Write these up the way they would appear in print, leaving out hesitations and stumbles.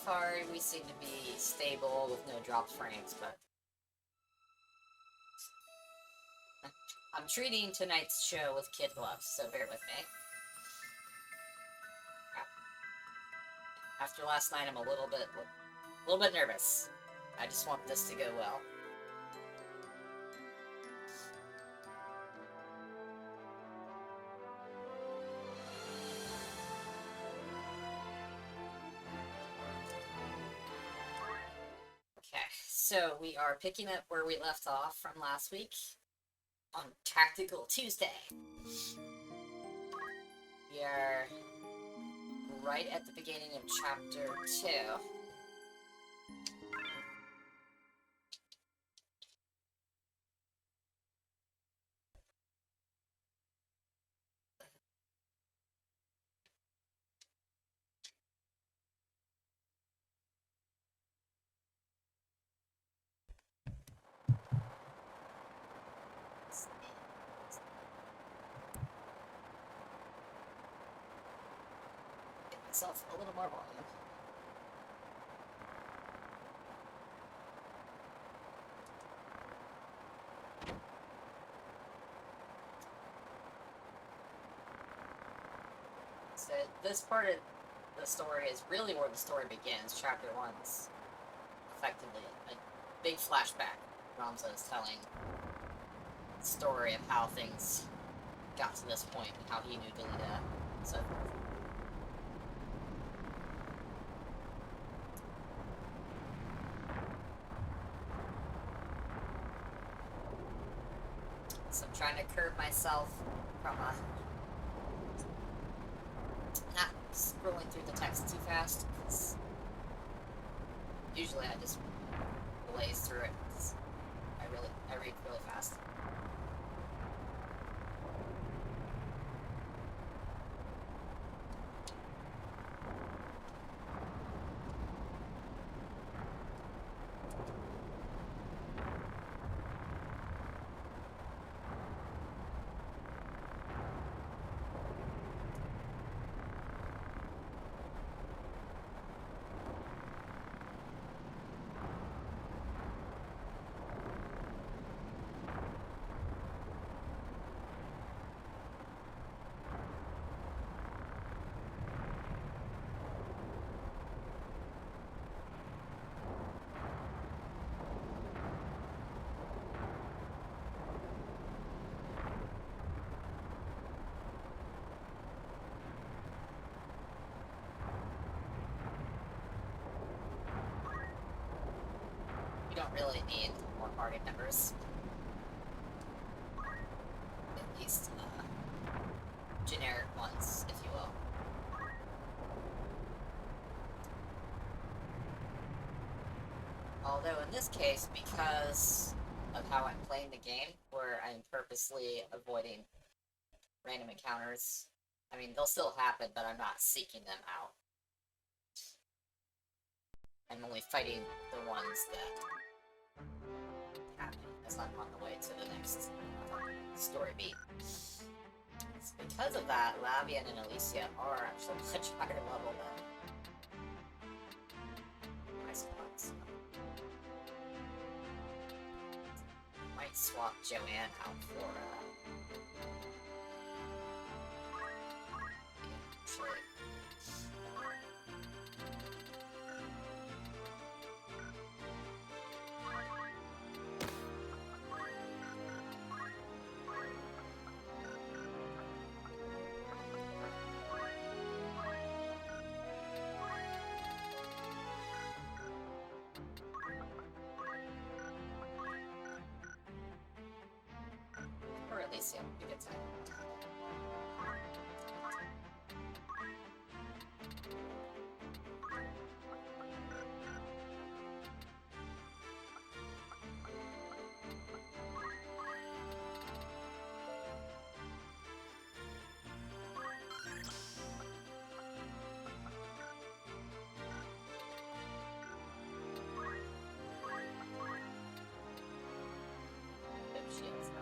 far, we seem to be stable with no drop frames, but I'm treating tonight's show with kid gloves, so bear with me. After last night, I'm a little bit nervous. I just want this to go well. Okay, so we are picking up where we left off from last week on Tactical Tuesday. We are right at the beginning of Chapter 2. Get myself a little more volume. So this part of the story is really where the story begins. Chapter 1's effectively a big flashback. Ramza is telling the story of how things got to this point, and how he knew Delita, and so forth. So I'm trying to curb myself from not scrolling through the text too fast, because usually I just blaze through it, because I read really fast. You don't really need more party members. At least, generic ones, if you will. Although in this case, because of how I'm playing the game, where I'm purposely avoiding random encounters, I mean, they'll still happen, but I'm not seeking them out. I'm only fighting the ones that happen as I'm on the way to the next story beat. It's because of that, Lavian and Alicia are actually much higher level than my squads. Might swap Joanne out for actually. Or at least, yeah, you get time. Shields, no.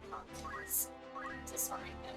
the punk is disarming him.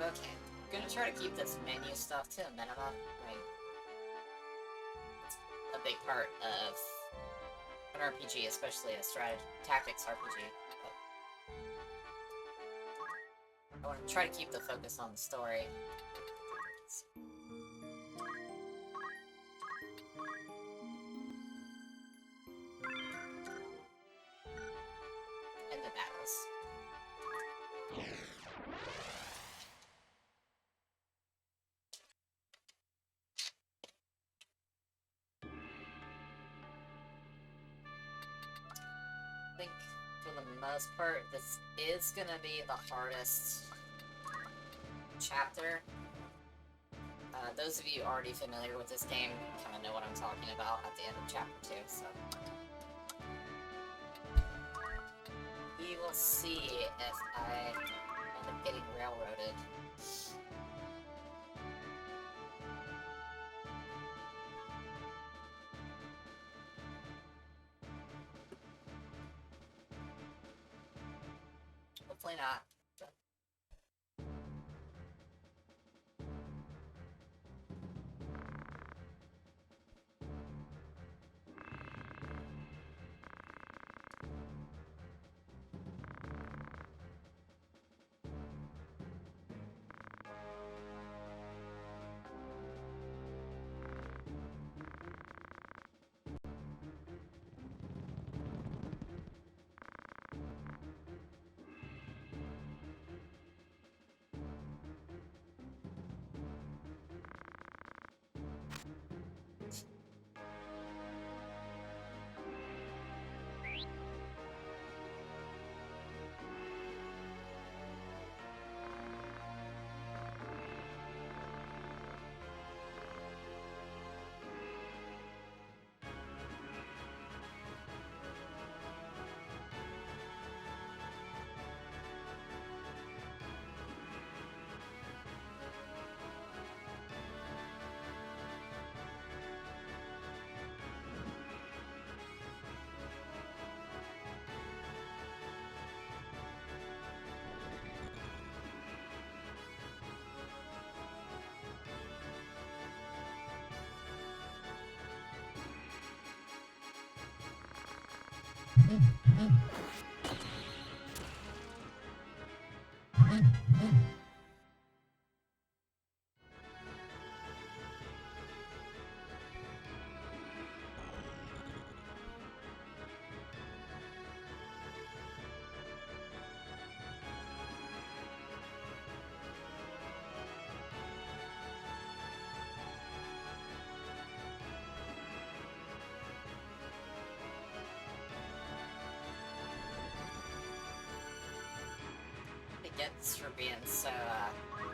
Okay, I'm gonna try to keep this menu stuff to a minimum. Right? It's a big part of an RPG, especially a tactics RPG. But I want to try to keep the focus on the story. And the battles. I think for the most part, this is gonna be the hardest chapter. Those of you already familiar with this game kind of know what I'm talking about at the end of chapter 2, so we will see if I end up getting railroaded. Hopefully not. gets for being so, rude.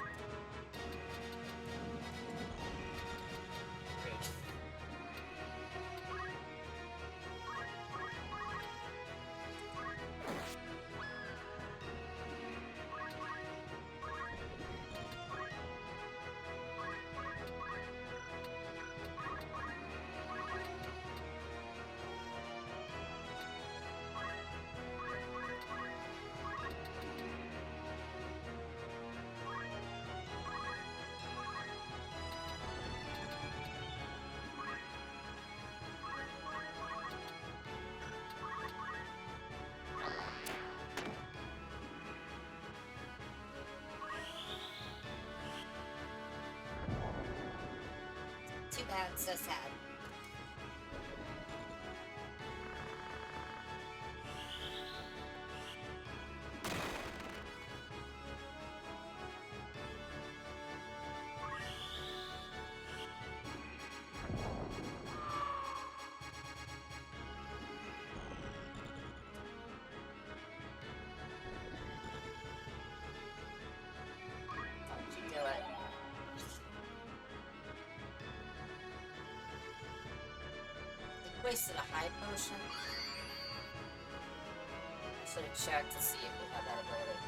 Too bad, so sad. Don't you do it. We wasted a high potion. I should have checked to see if we had that ability.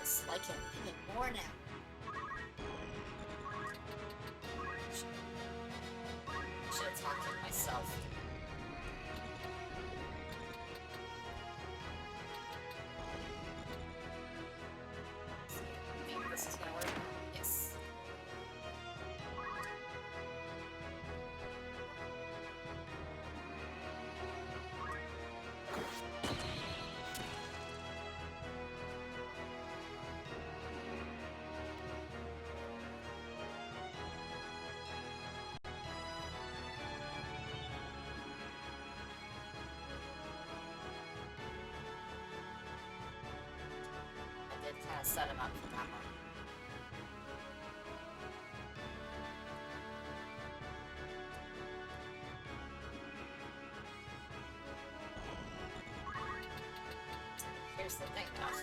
Dislike him even more now. Should have talked to him myself. Think this is gonna work? Yes. I did kind of set him up for that one. Here's the thing, though.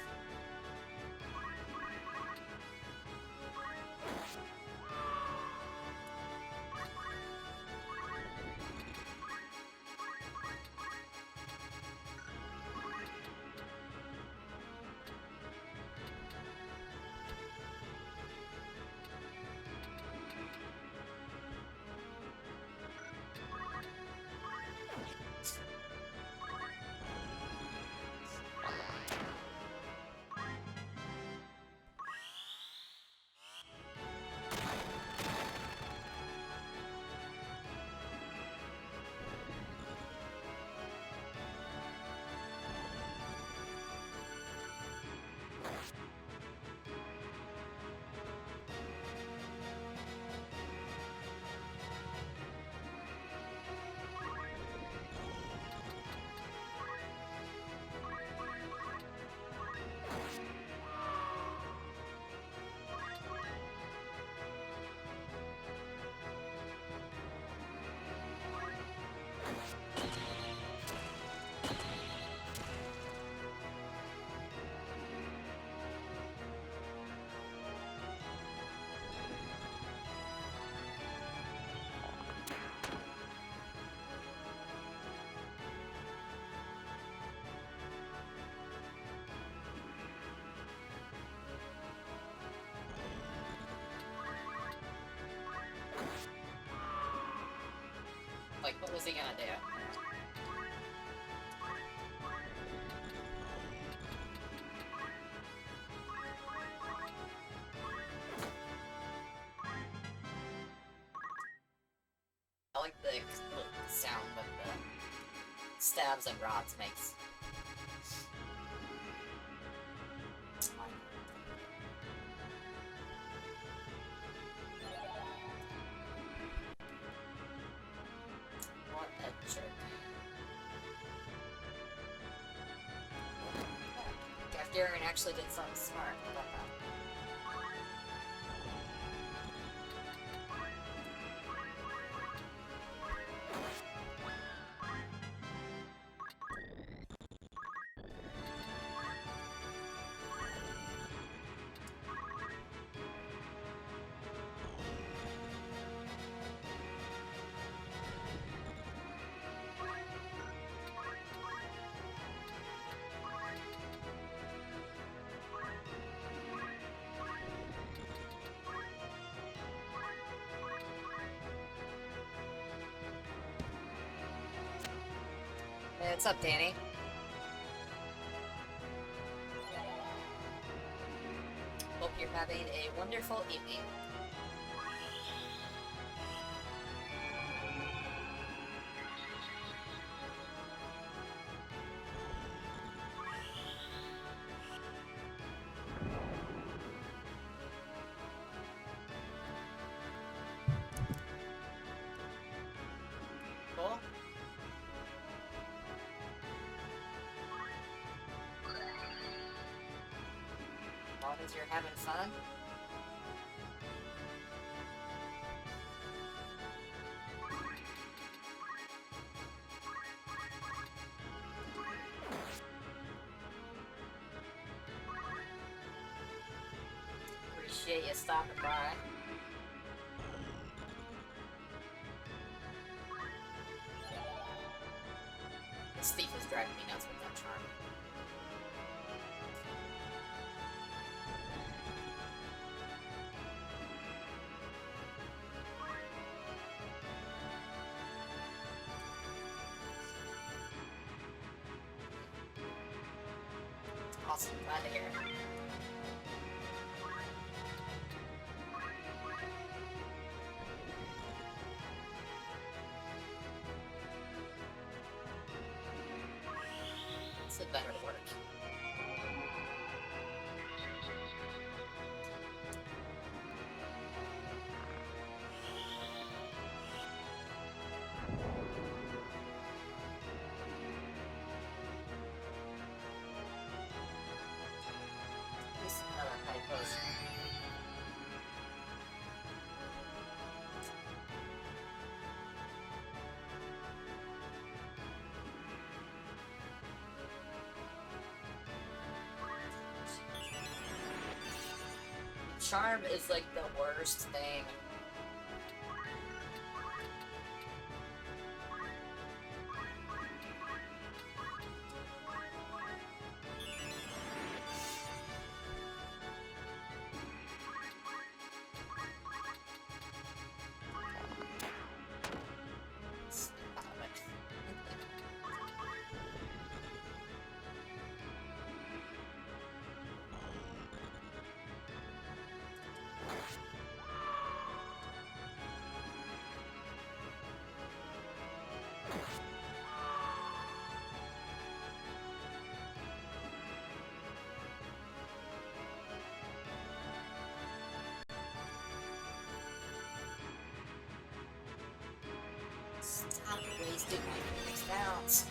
Like, what was he gonna do? I like the sound that the stabs and rods makes. What a jerk. Gafgarian actually did something smart. How about that? Hey, what's up, Danny? Hope you're having a wonderful evening. Cool. As long as you're having fun. Appreciate you stopping by. This thief is driving me nuts with that charm. Awesome, glad to hear it. It's a better work. Just another high post. Charm is like the worst thing. Stop wasting my Phoenix Downs.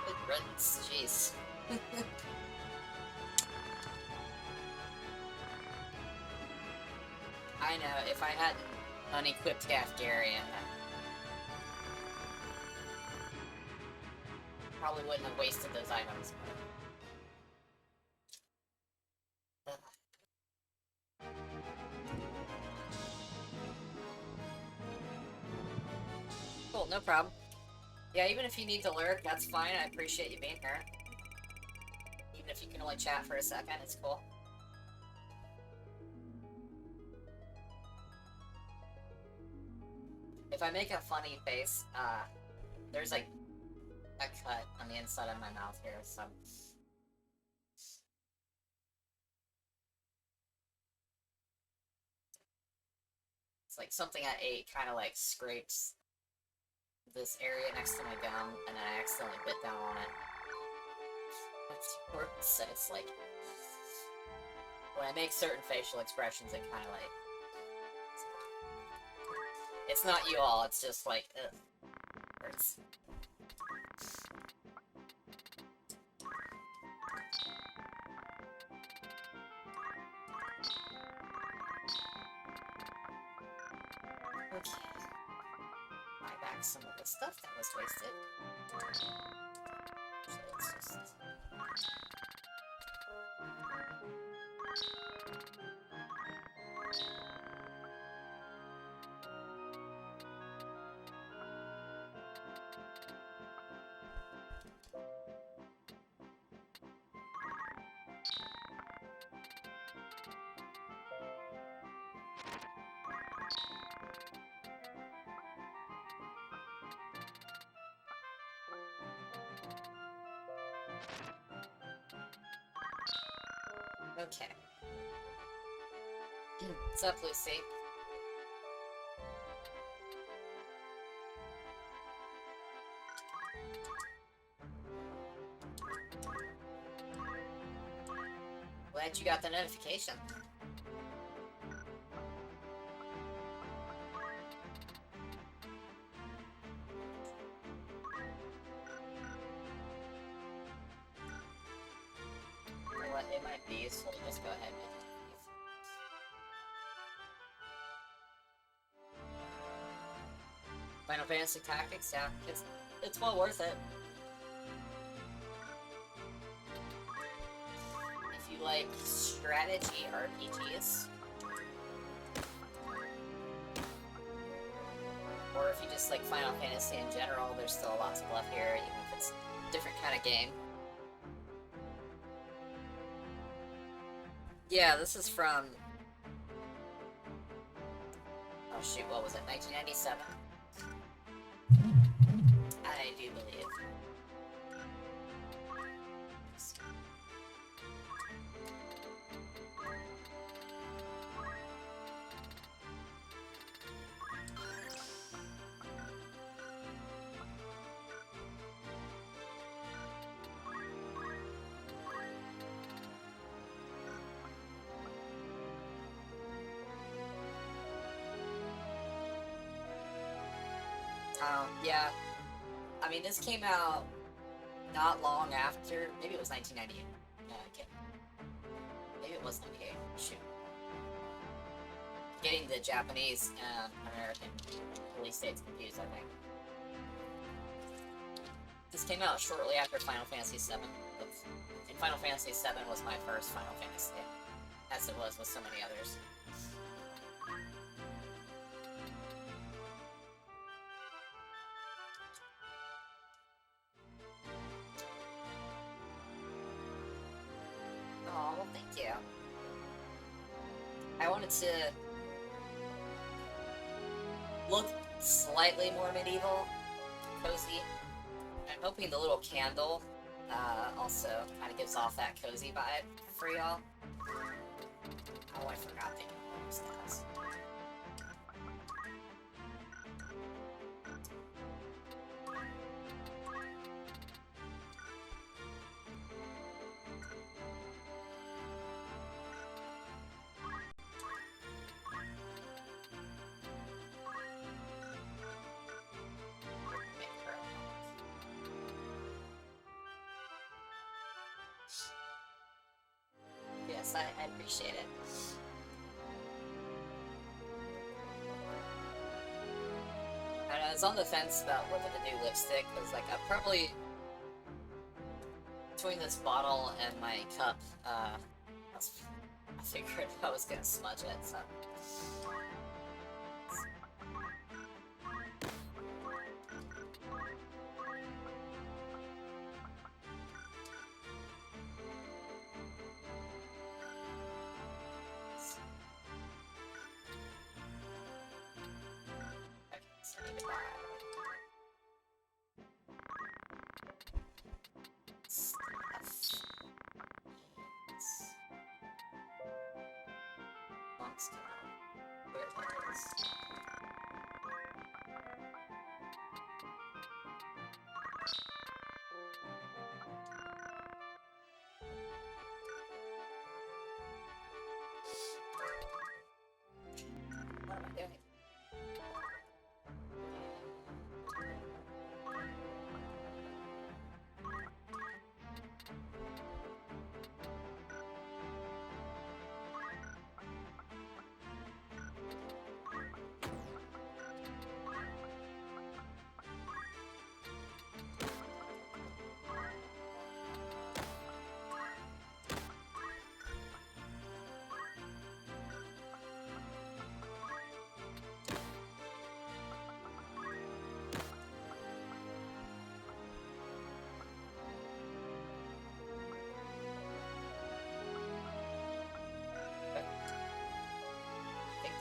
Good riddance, jeez. I know, if I hadn't unequipped Gafgarian, probably wouldn't have wasted those items. Cool, no problem. Yeah, even if you need to lurk, that's fine. I appreciate you being here. Even if you can only chat for a second, it's cool. I make a funny face, there's like a cut on the inside of my mouth here, so... It's like something I ate kind of like scrapes this area next to my gum, and I accidentally bit down on it. So it's like... When I make certain facial expressions, it kind of like... It's not you all, it's just like, ugh. Hurts. Okay. Buy back some of the stuff that was wasted. So let's just... Okay. What's up, Lucy? Glad you got the notification. You know what, it might be useful to just go ahead and make these. Final Fantasy Tactics, yeah, it's well worth it. If you like strategy RPGs, or if you just like Final Fantasy in general, there's still lots of love here, even if it's a different kind of game. Yeah, this is from... Oh shoot, what was it, 1997? I do believe. Yeah. I mean, this came out not long after. Maybe it was 1998. No, I can't. Maybe it was 98. Shoot. Getting the Japanese and American release dates confused, I think. This came out shortly after Final Fantasy VII. And Final Fantasy VII was my first Final Fantasy, as it was with so many others. Oh, well, thank you. I wanted to look slightly more medieval, cozy. I'm hoping the little candle also kind of gives off that cozy vibe for y'all. Oh, I forgot the stats. Yes, I appreciate it. I was on the fence about whether to do lipstick, because like, I probably, between this bottle and my cup, I figured I was gonna smudge it, so.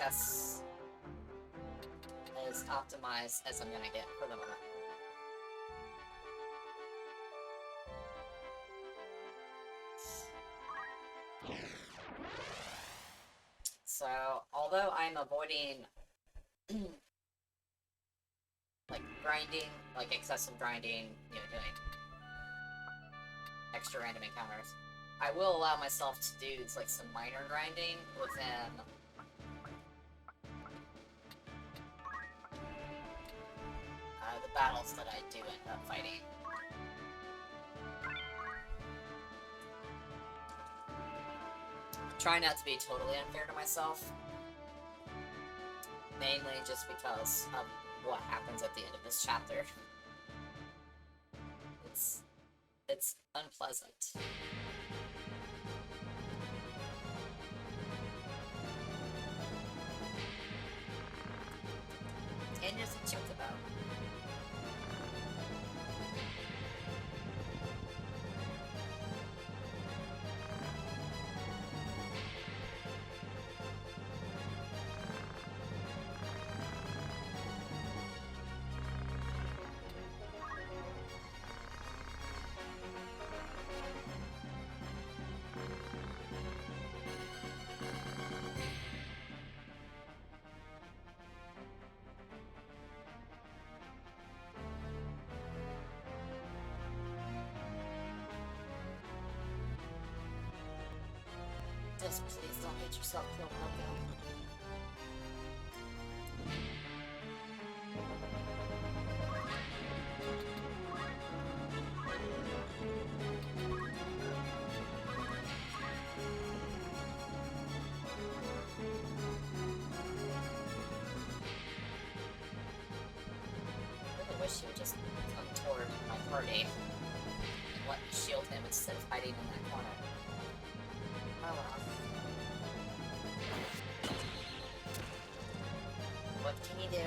that's as optimized as I'm gonna get for the moment. So, although I'm avoiding like grinding, like excessive grinding, you know, doing extra random encounters, I will allow myself to do like some minor grinding within the battles that I do end up fighting. Try not to be totally unfair to myself, mainly just because of what happens at the end of this chapter. It's unpleasant. And there's a joke about. Just please don't get yourself killed, Loco. I really wish he would just come toward my party and let me shield him instead of hiding in that corner. Oh well. What can you do?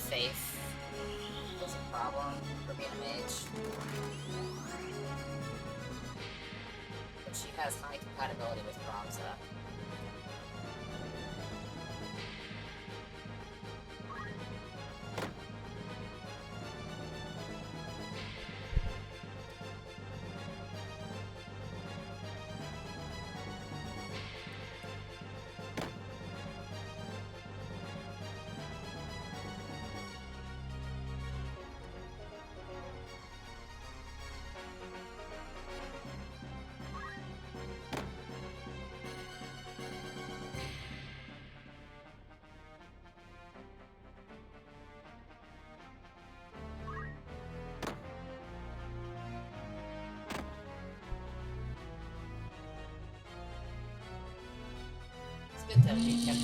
Faith was a problem for being a mage. But she has high compatibility with Bronza. Good that we kept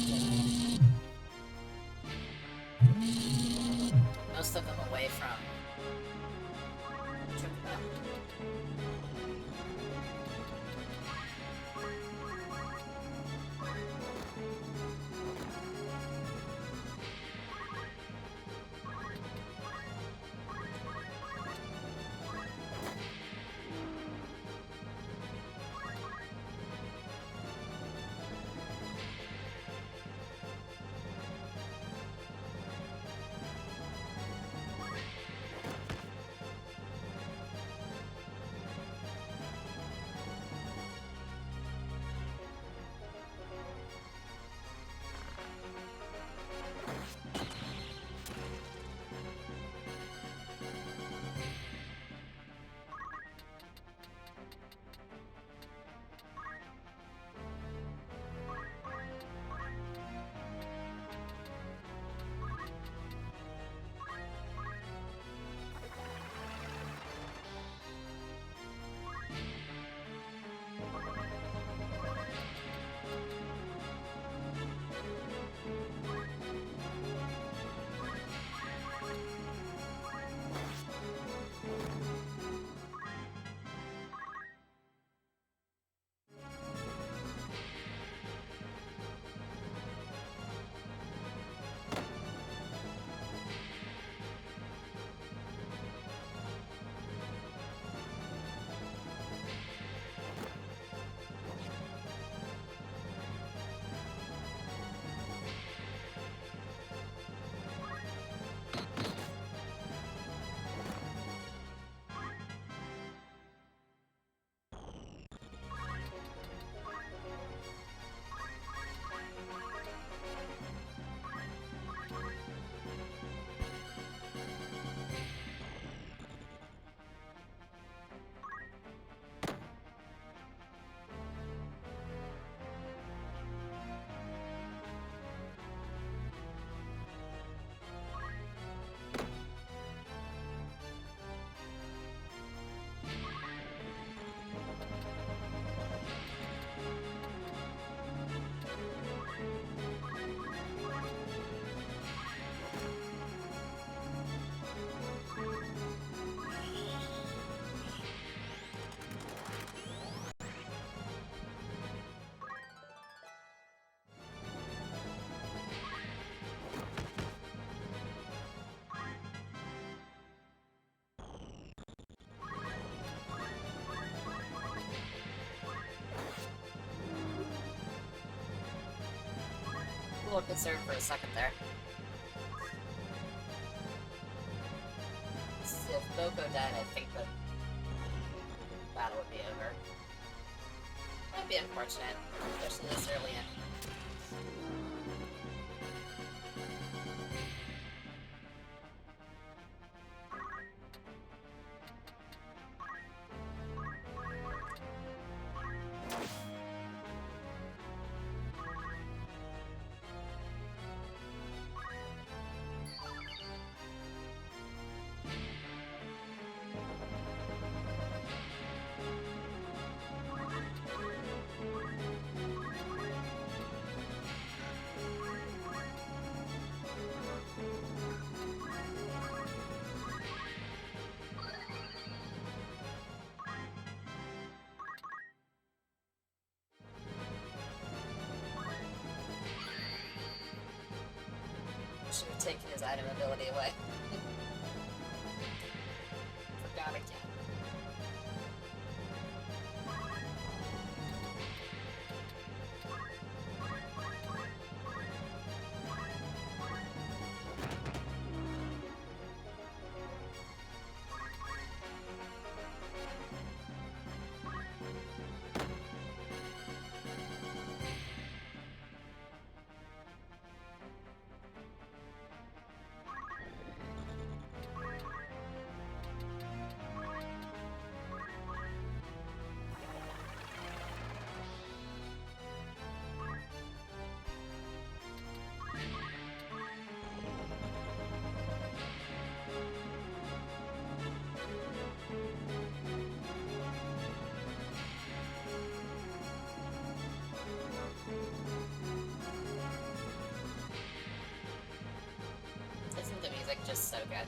most of them away from Chocobo. little concerned for a second there. If Boko died, I think the battle would be over. That'd be unfortunate, especially this early in. Should have taken his item ability away. Forgot again. Isn't the music just so good?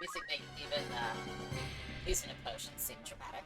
Music make even using a potion seem dramatic.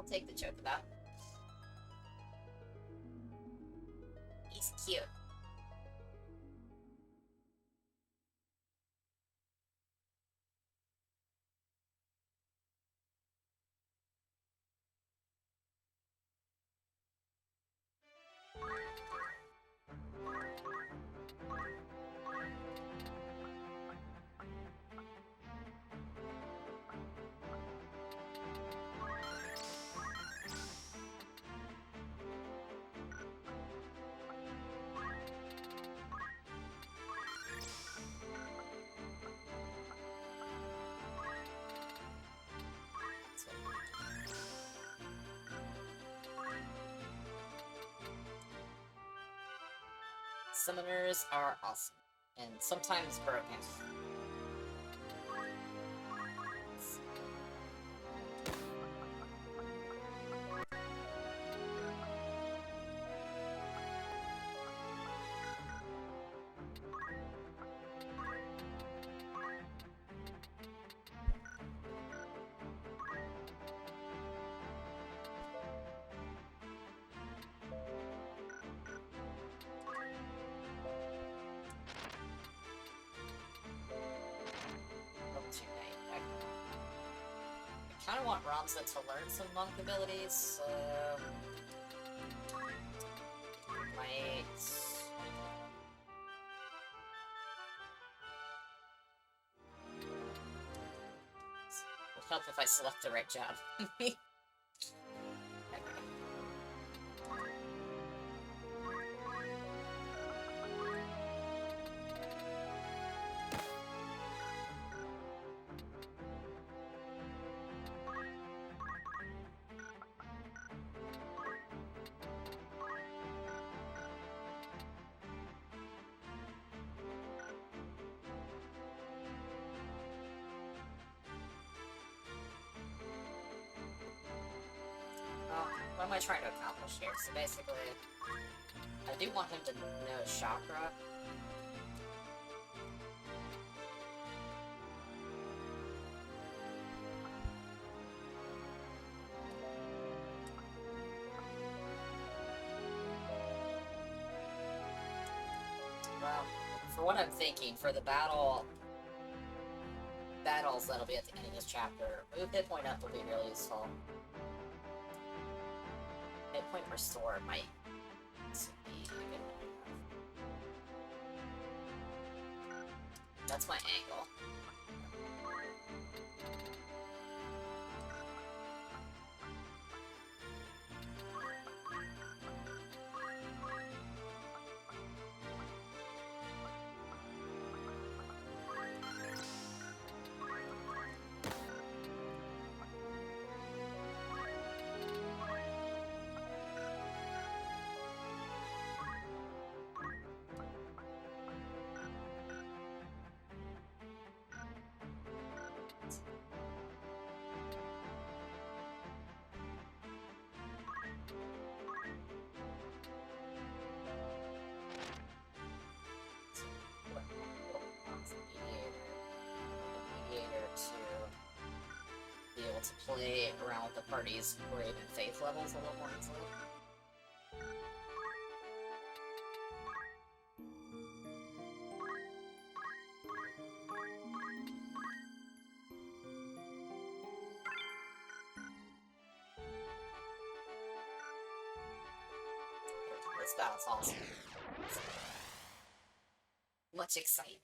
I'll take the Chocobo. He's cute. Summoners are awesome, and sometimes broken. I kind of want Ramza to learn some monk abilities, so... Might... Would help if I select the right job. What am I trying to accomplish here? So basically, I do want him to know chakra. Well, for what I'm thinking, for the battles that'll be at the end of this chapter, move hit point up will be really useful. Hit point restore might be a good one. That's my angle. To play around with the party's grade and faith levels a little more easily. This battle's awesome. Much excitement.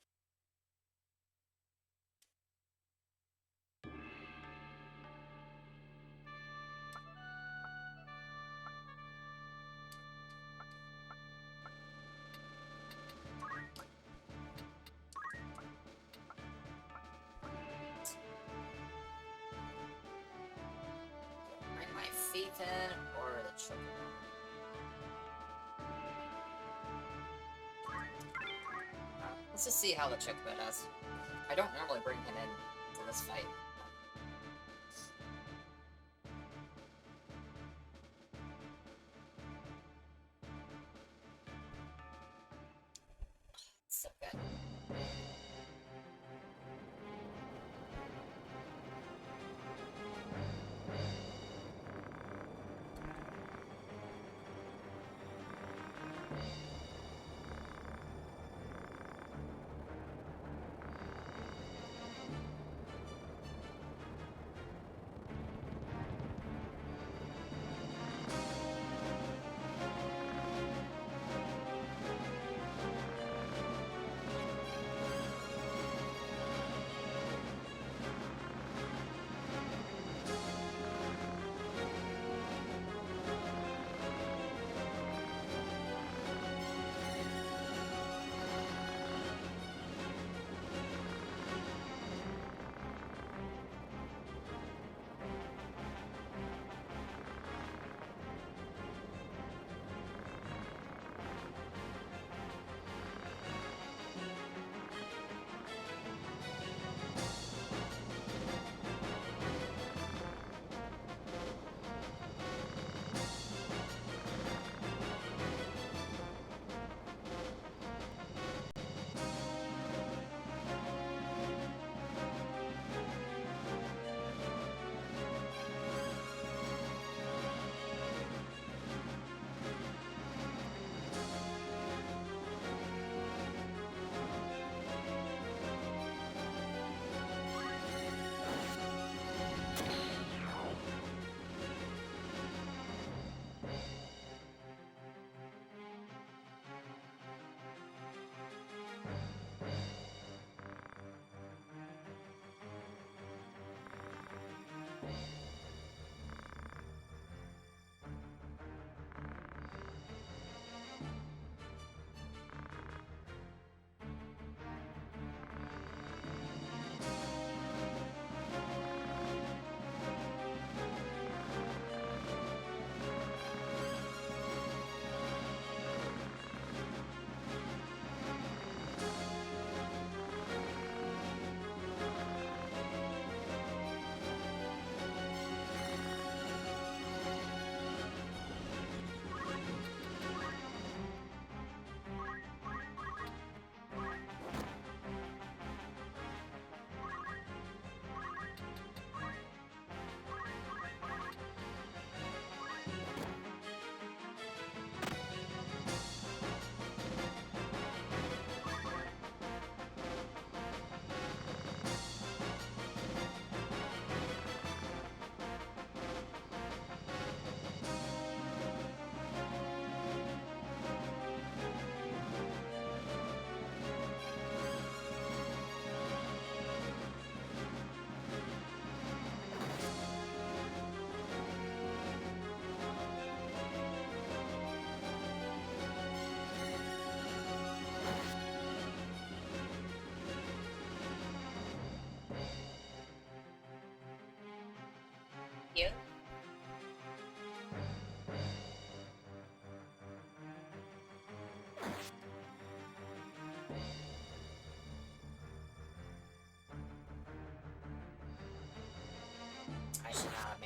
Ethan or the Chocobo. Let's just see how the Chocobo does. I don't normally bring him in to this fight. So good.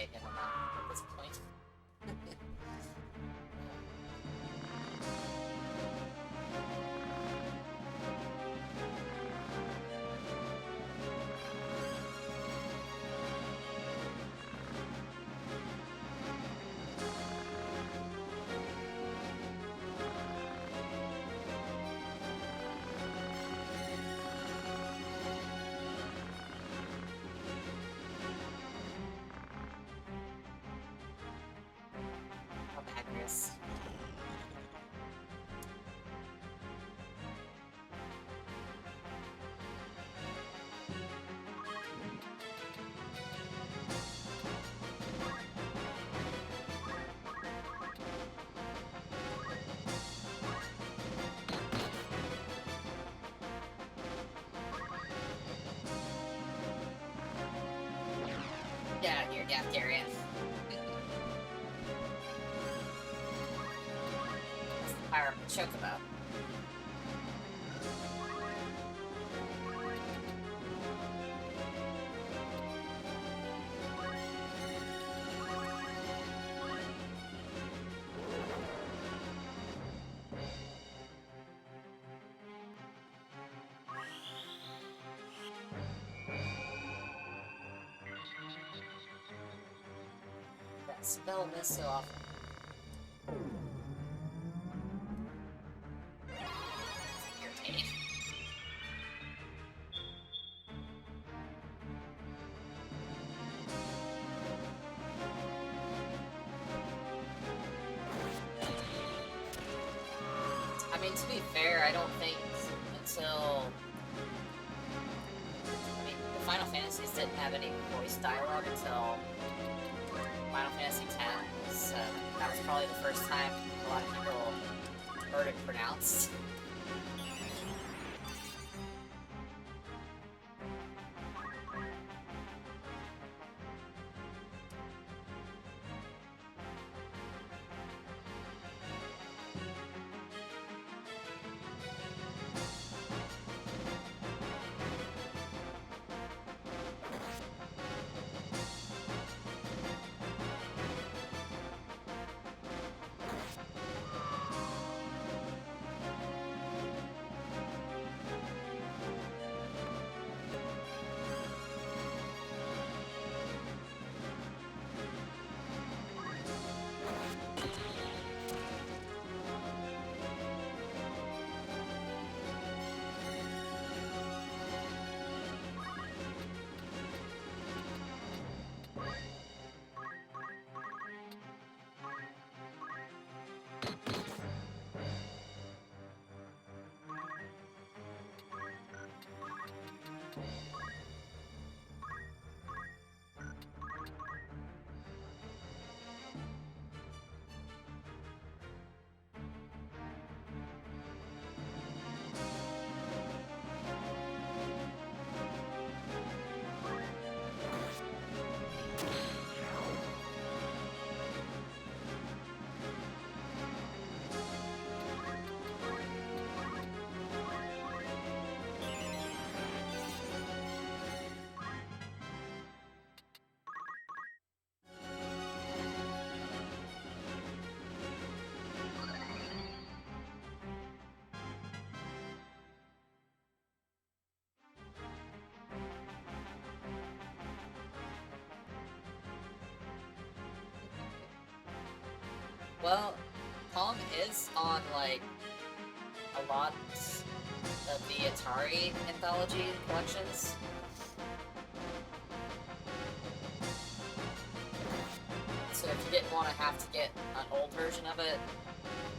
underestimate him enough at this point. Agnes. Get out of here, Gatharian. Fire up the chocobo. That spell missed so often. Irritating. I mean, to be fair, I don't think until... I mean, the Final Fantasies didn't have any voice dialogue until Final Fantasy X, so that was probably the first time a lot of people heard it pronounced. Well, Pong is on, like, a lot of the Atari anthology collections. So if you didn't want to have to get an old version of it,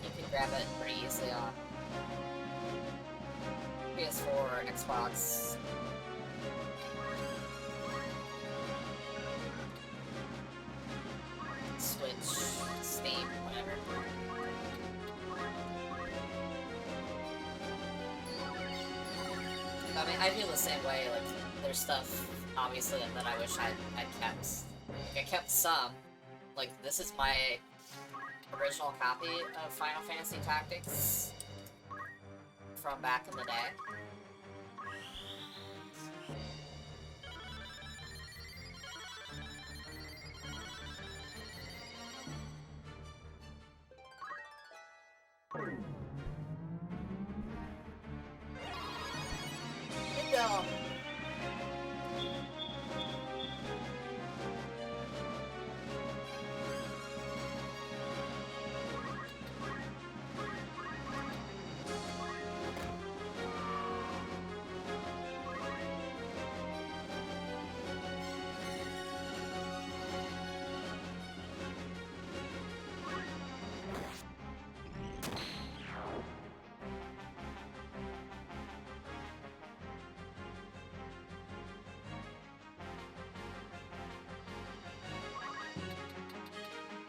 you could grab it pretty easily on PS4, Xbox. Switch, Steam, whatever. I mean, I feel the same way. Like, there's stuff, obviously, that I wish I'd kept. Like, I kept some. Like, this is my original copy of Final Fantasy Tactics from back in the day. kill.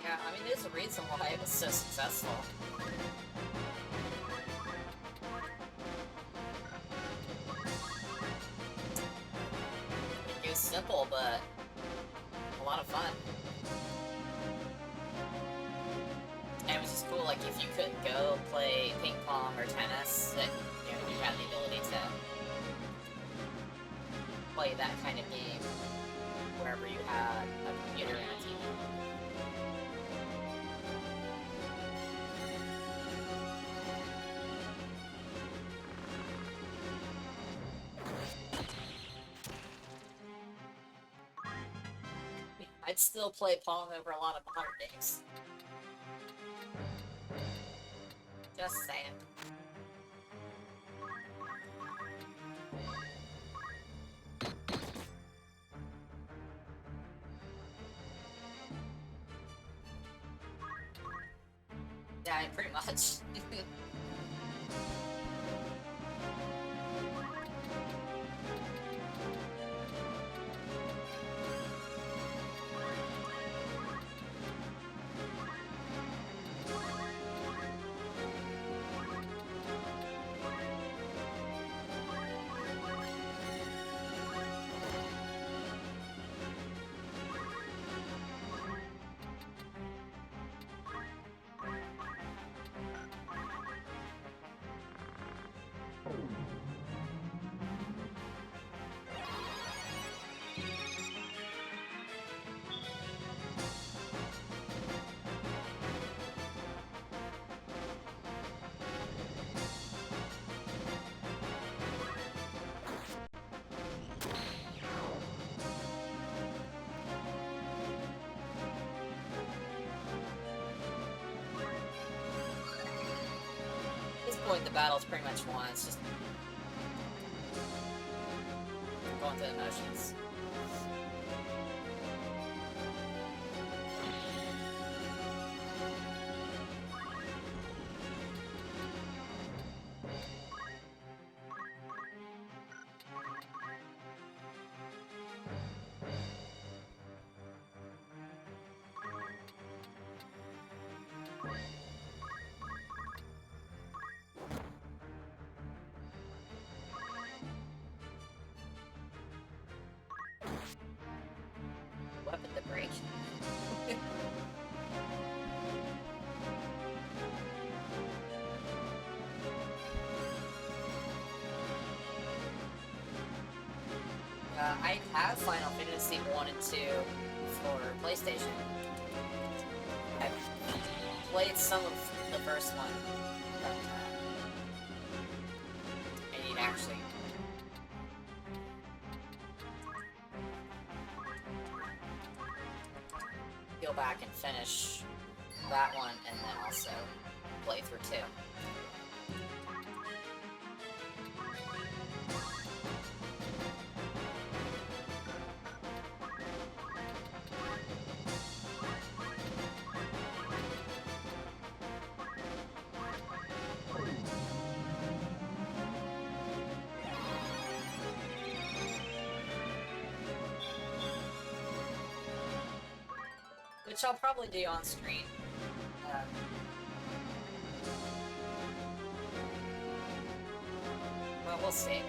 Yeah, I mean, there's a reason why it was so successful. It was simple, but a lot of fun. And it was just cool, like, if you couldn't go play ping pong or tennis, that, you know, you had the ability to play that kind of game wherever you had a computer and a TV. I'd still play Pong over a lot of other games. Just saying. Yeah, pretty much. At this point, the battle's pretty much won. It's just going through the motions. Weapon to break. I have Final Fantasy 1 and 2 for PlayStation. I've played some of the first one, but I need to actually go back and finish that one, and then also play through 2. Which I'll probably do on screen. Well, we'll see.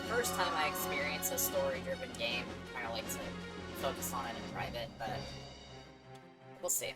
The first time I experience a story-driven game, I kind of like to focus on it in private, but we'll see.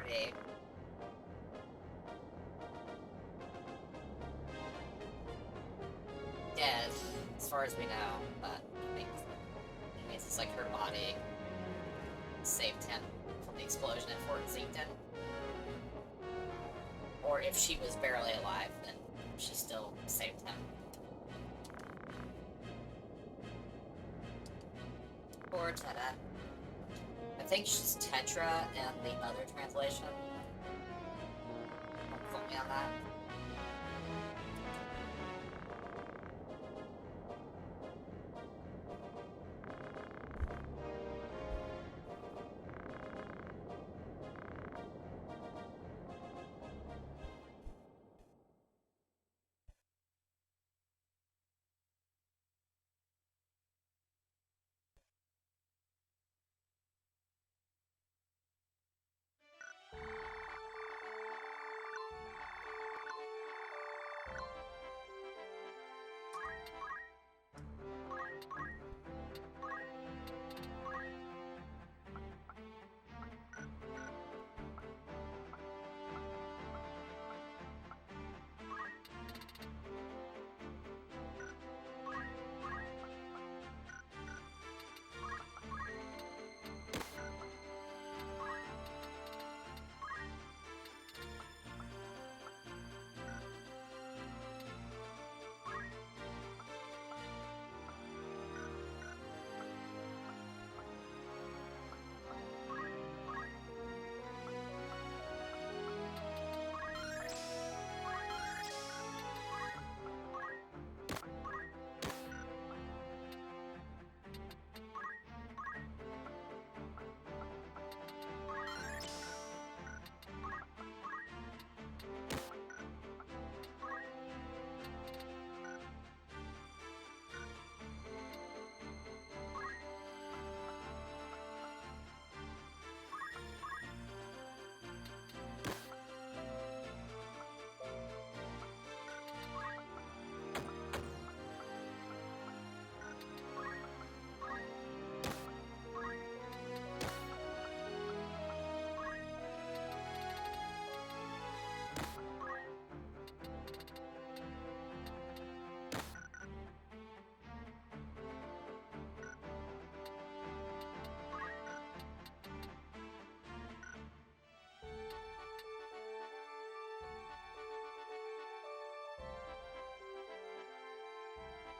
party. Dead, as far as we know, but I think it's like her body saved him from the explosion at Fort Zinkton. Or if she was barely alive, then she still saved him. Poor Teta. I think she's Tetra in the other translation. Don't quote me on that.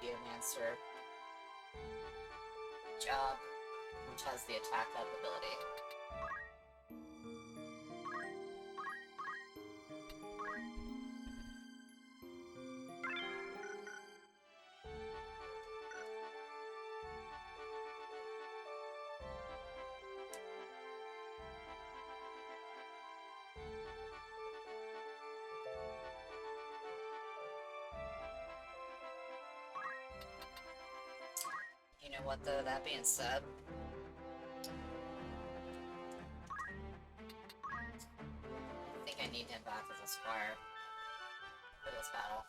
Geomancer job, which has the attack up ability. You know what though, that being said, I think I need him back as a squire for this battle.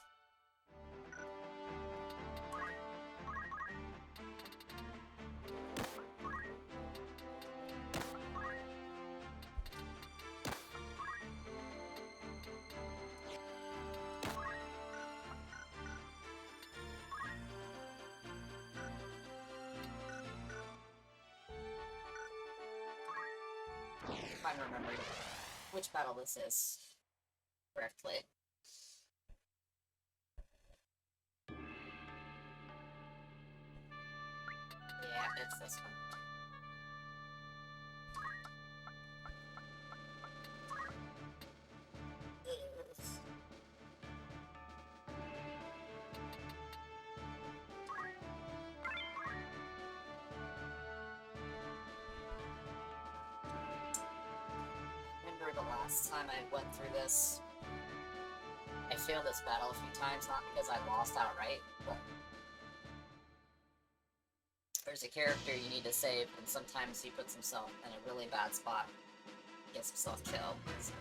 If I'm remembering which battle this is correctly. Yeah, it's this one. The last time I went through this, I failed this battle a few times, not because I lost outright, but there's a character you need to save, and sometimes he puts himself in a really bad spot, gets himself killed. So.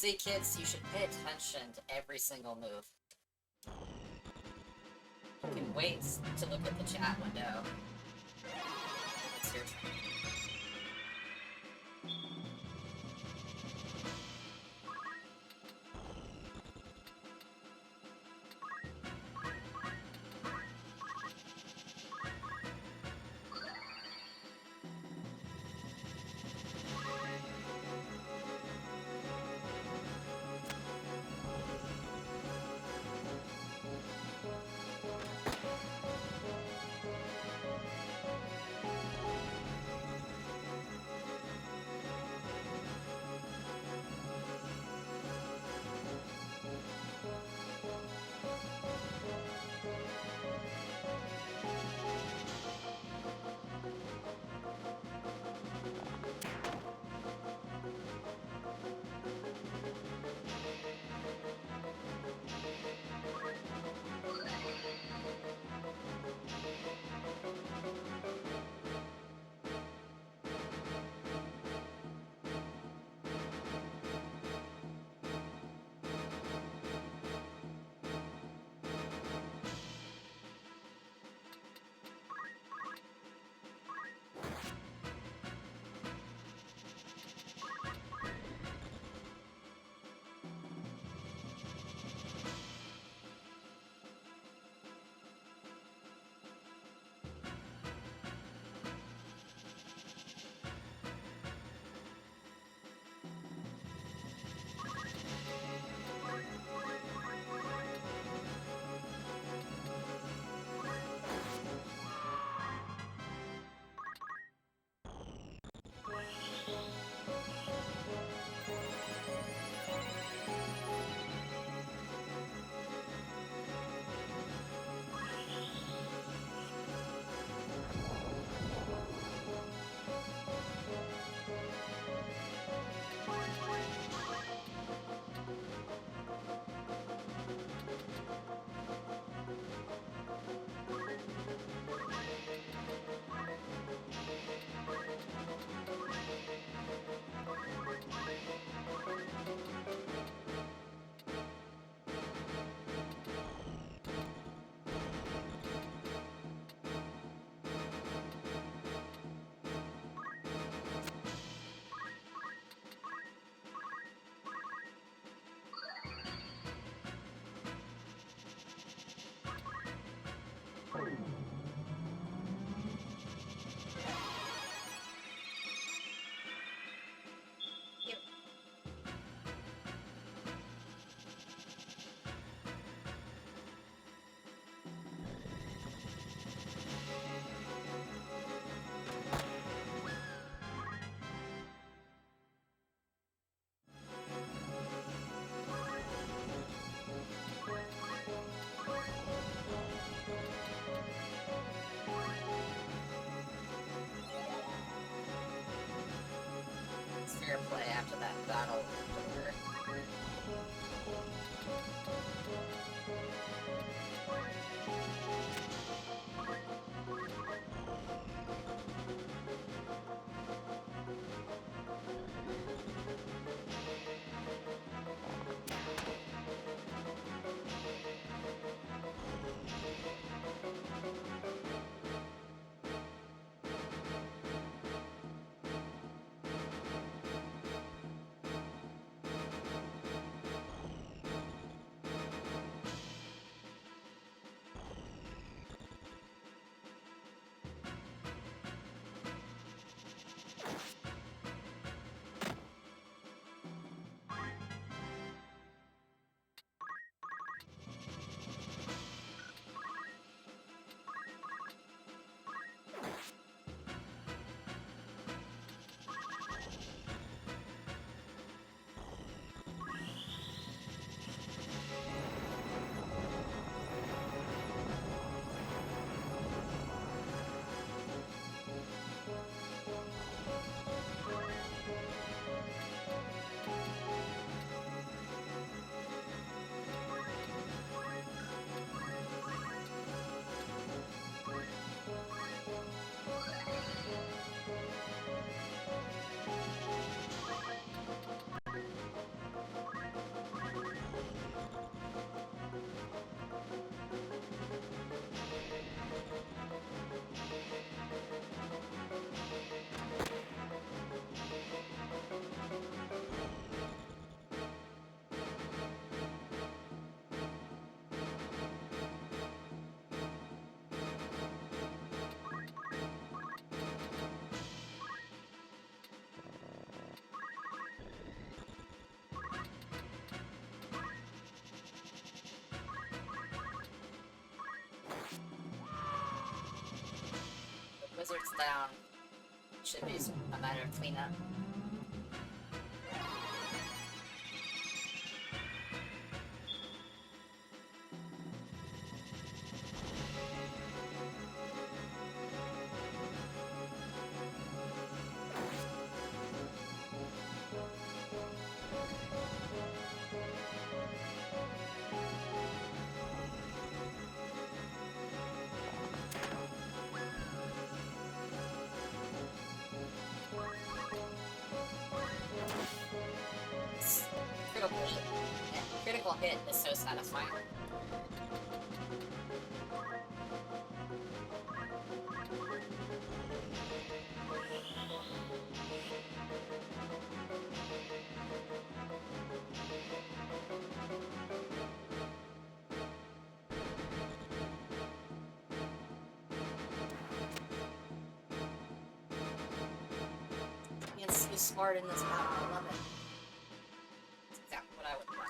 See, kids, you should pay attention to every single move. You can wait to look at the chat window. It's your turn. Fair play after that battle over. wizard's down. Should be a matter of cleanup. Critical hit. Yeah, critical hit is so satisfying. Yes, he's smart in this battle. I love it. That's exactly what I would want.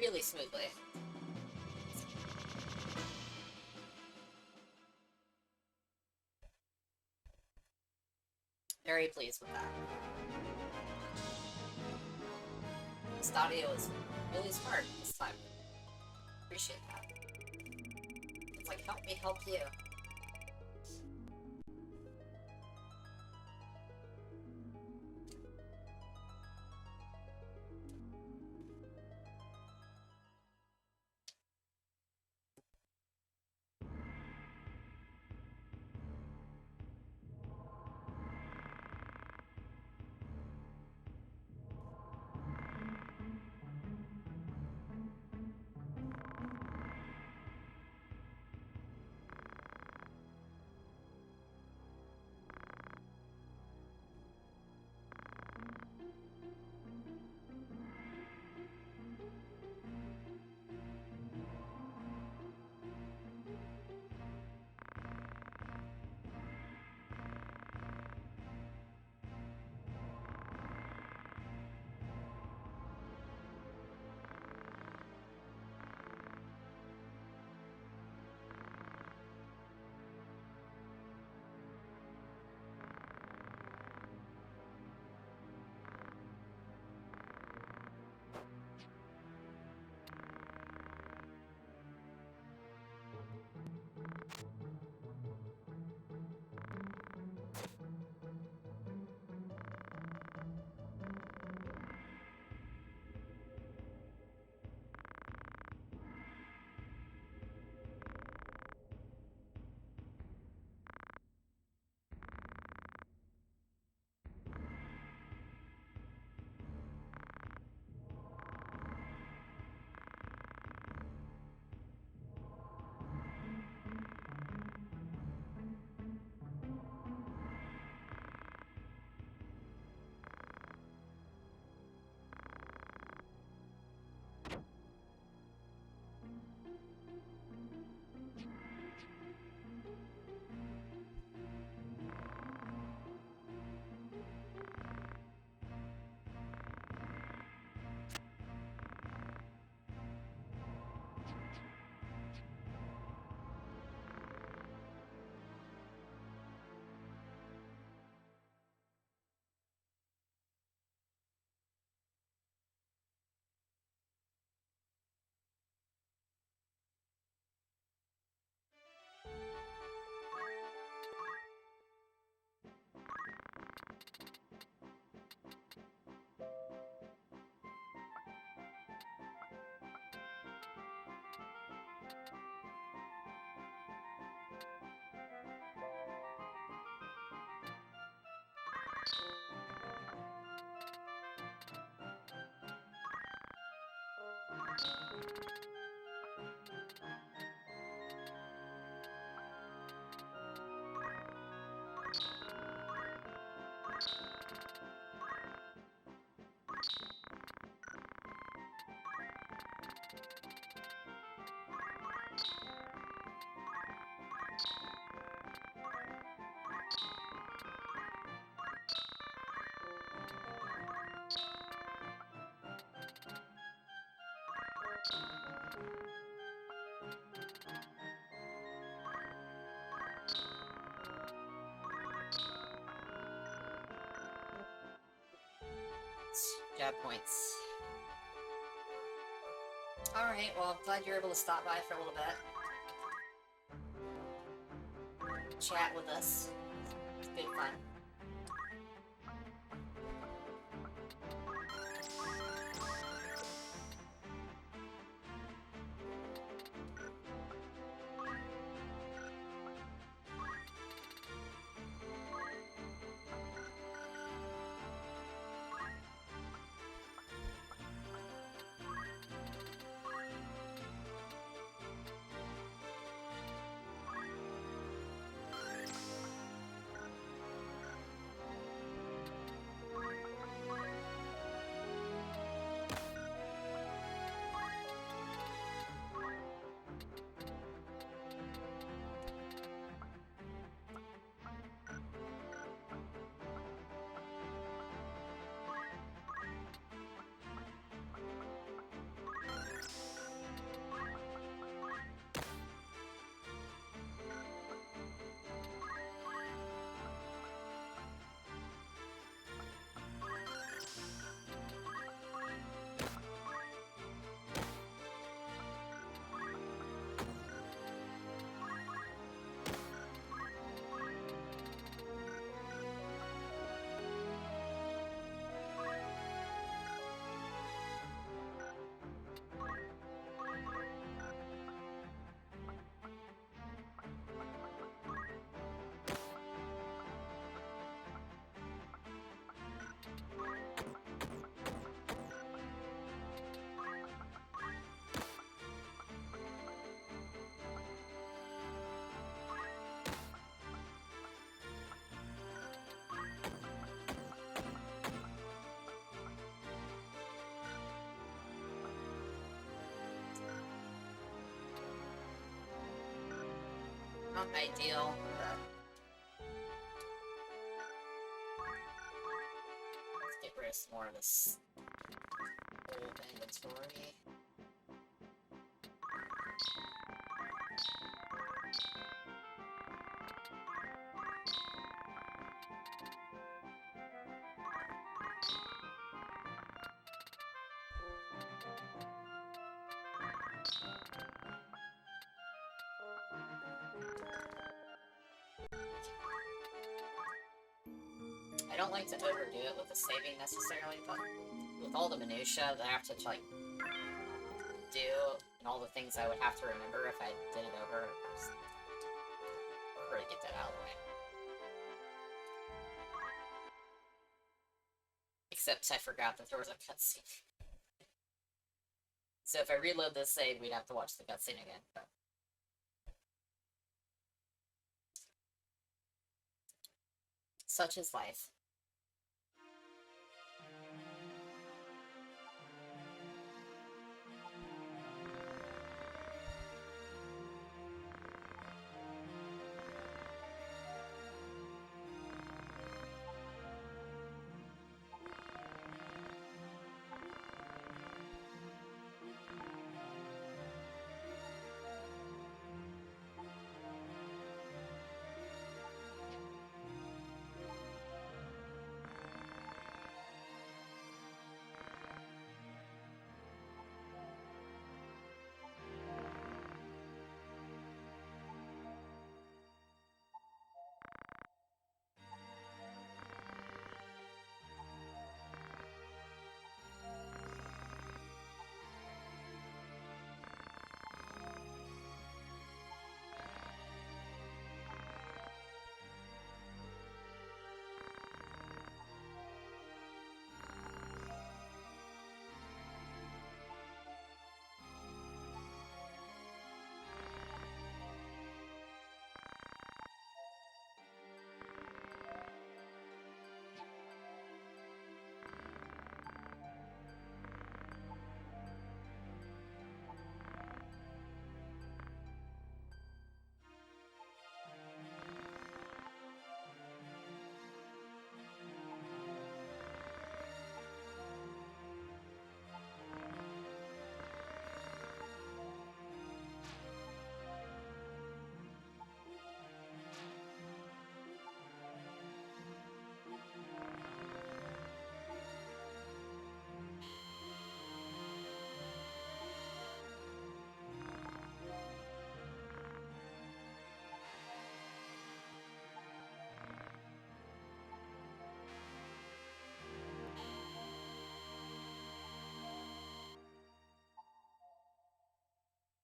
really smoothly. Very pleased with that. Stadio is really smart this time. Appreciate that. It's like, help me help you. Job points. Alright, well, I'm glad you're able to stop by for a little bit. Chat with us. It's been fun. Not ideal, but let's get rid of some more of this old inventory. I don't like to overdo it with the saving necessarily, but with all the minutia that I have to like do and all the things I would have to remember if I did it over, I just prefer to get that out of the way. Except I forgot that there was a cutscene. So if I reload this save, we'd have to watch the cutscene again. But such is life.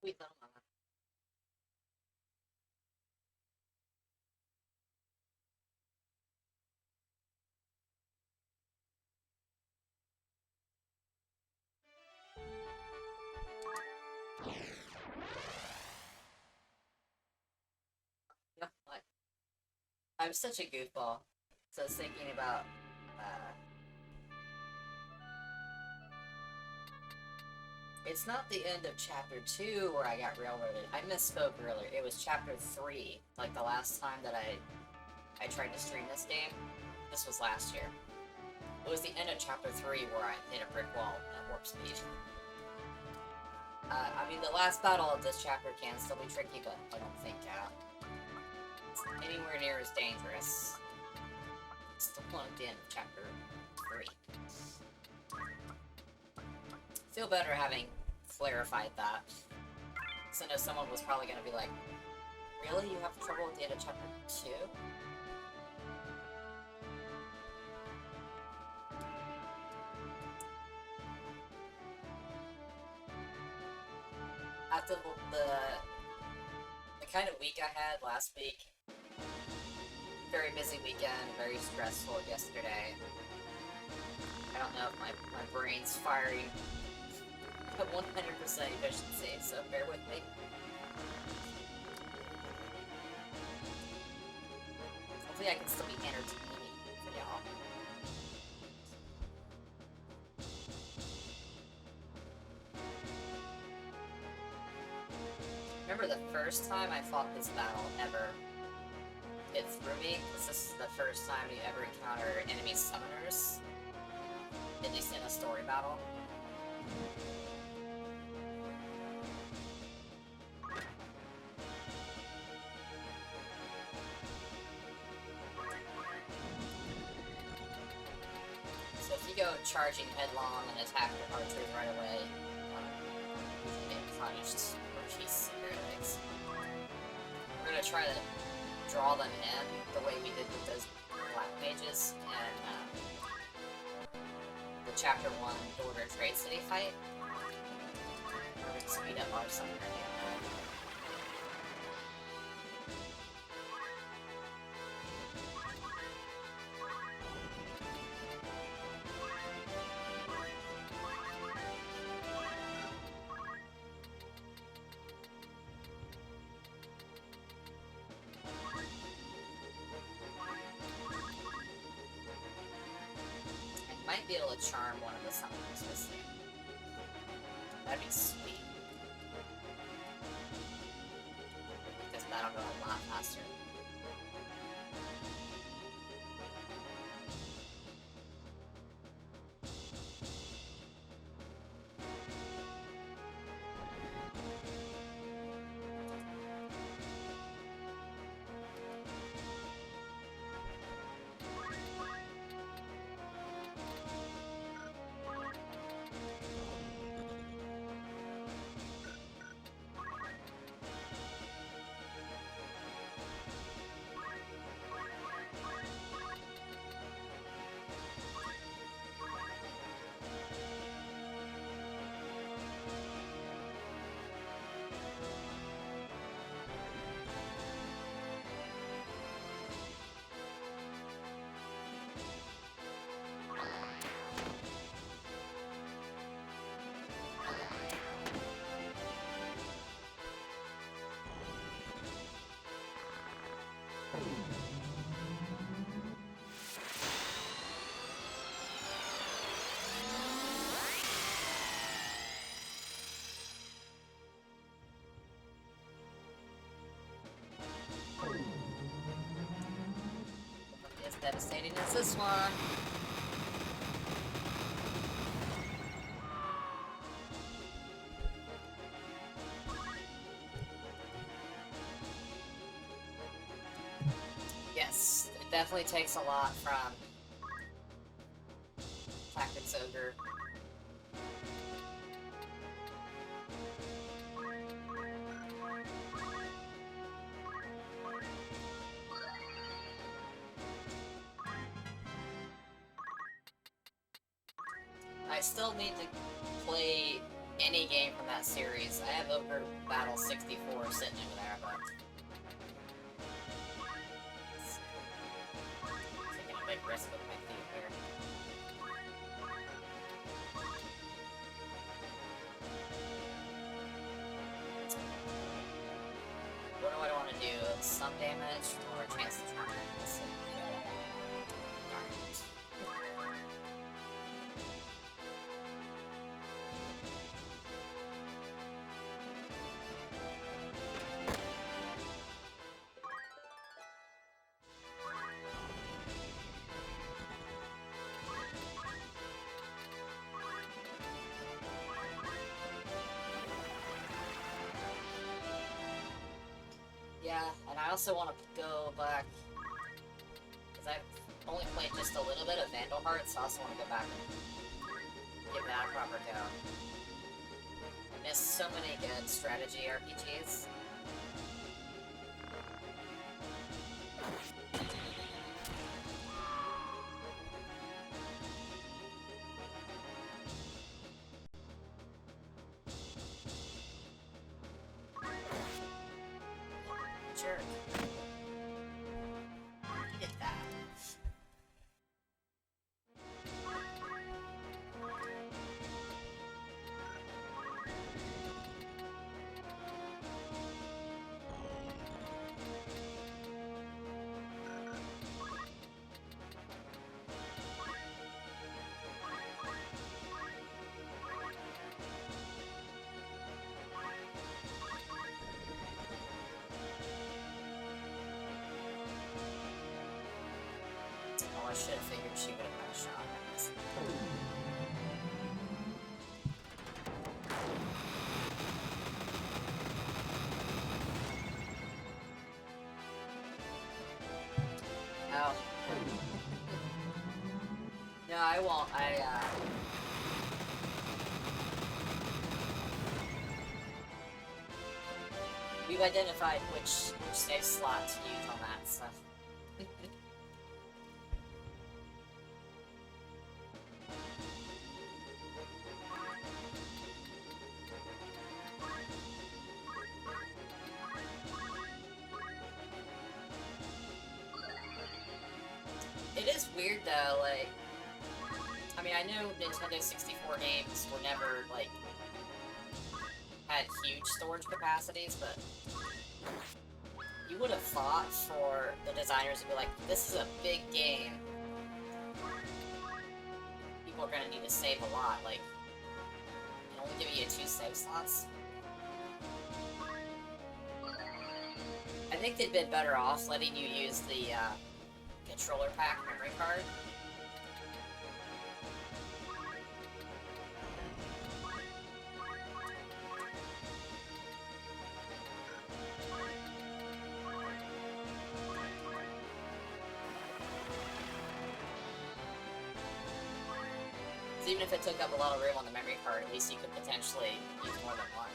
Sweet little mama. No, what? I'm such a goofball. So I was thinking about, it's not the end of chapter 2 where I got railroaded. I misspoke earlier. It was chapter 3, like the last time that I tried to stream this game. This was last year. It was the end of chapter 3 where I hit a brick wall at warp speed. I mean, the last battle of this chapter can still be tricky, but I don't think it's anywhere near as dangerous. It's the one at the end of chapter 3. Feel better having clarified that. So I know someone was probably going to be like, really? You have trouble at the end of chapter 2? After the kind of week I had last week, very busy weekend, very stressful yesterday. I don't know if my brain's firing at 100% efficiency, so bear with me. Hopefully I can still be entertaining for y'all. Remember the first time I fought this battle ever? It threw me, because this is the first time you ever encounter enemy summoners. At least in a story battle. So if you go charging headlong and attack the archers right away, you can get punished or cheese your legs. We're gonna try to draw them in the way we did with those black mages and the Chapter 1 Order Trade City fight. We're gonna speed up our summoner hand. Might be able to charm one of the summoners this thing. That'd be sweet. Because that'll go a lot faster. As devastating as this one. Yes, it definitely takes a lot from Tactics Ogre. I still need to play any game from that series. I have Ogre Battle 64 sitting over there, but taking a big risk with my feet here. What do I want to do? Some damage or a chance to turn it? Let's see. Darn it. Yeah, and I also want to go back, because I've only played just a little bit of Vandal Hearts, so I also want to go back and give that a proper go. I missed so many good strategy RPGs. Jerk. Hit that. won't. We've identified which save slot to use on that, so... It is weird though, like... I mean, I know Nintendo 64 games were never, like... had huge storage capacities, but... You would have thought for the designers to be like, this is a big game. People are gonna need to save a lot, like... And only giving you 2 save slots? I think they'd been better off letting you use the, controller pack memory card. So even if it took up a lot of room on the memory card, at least you could potentially use more than one.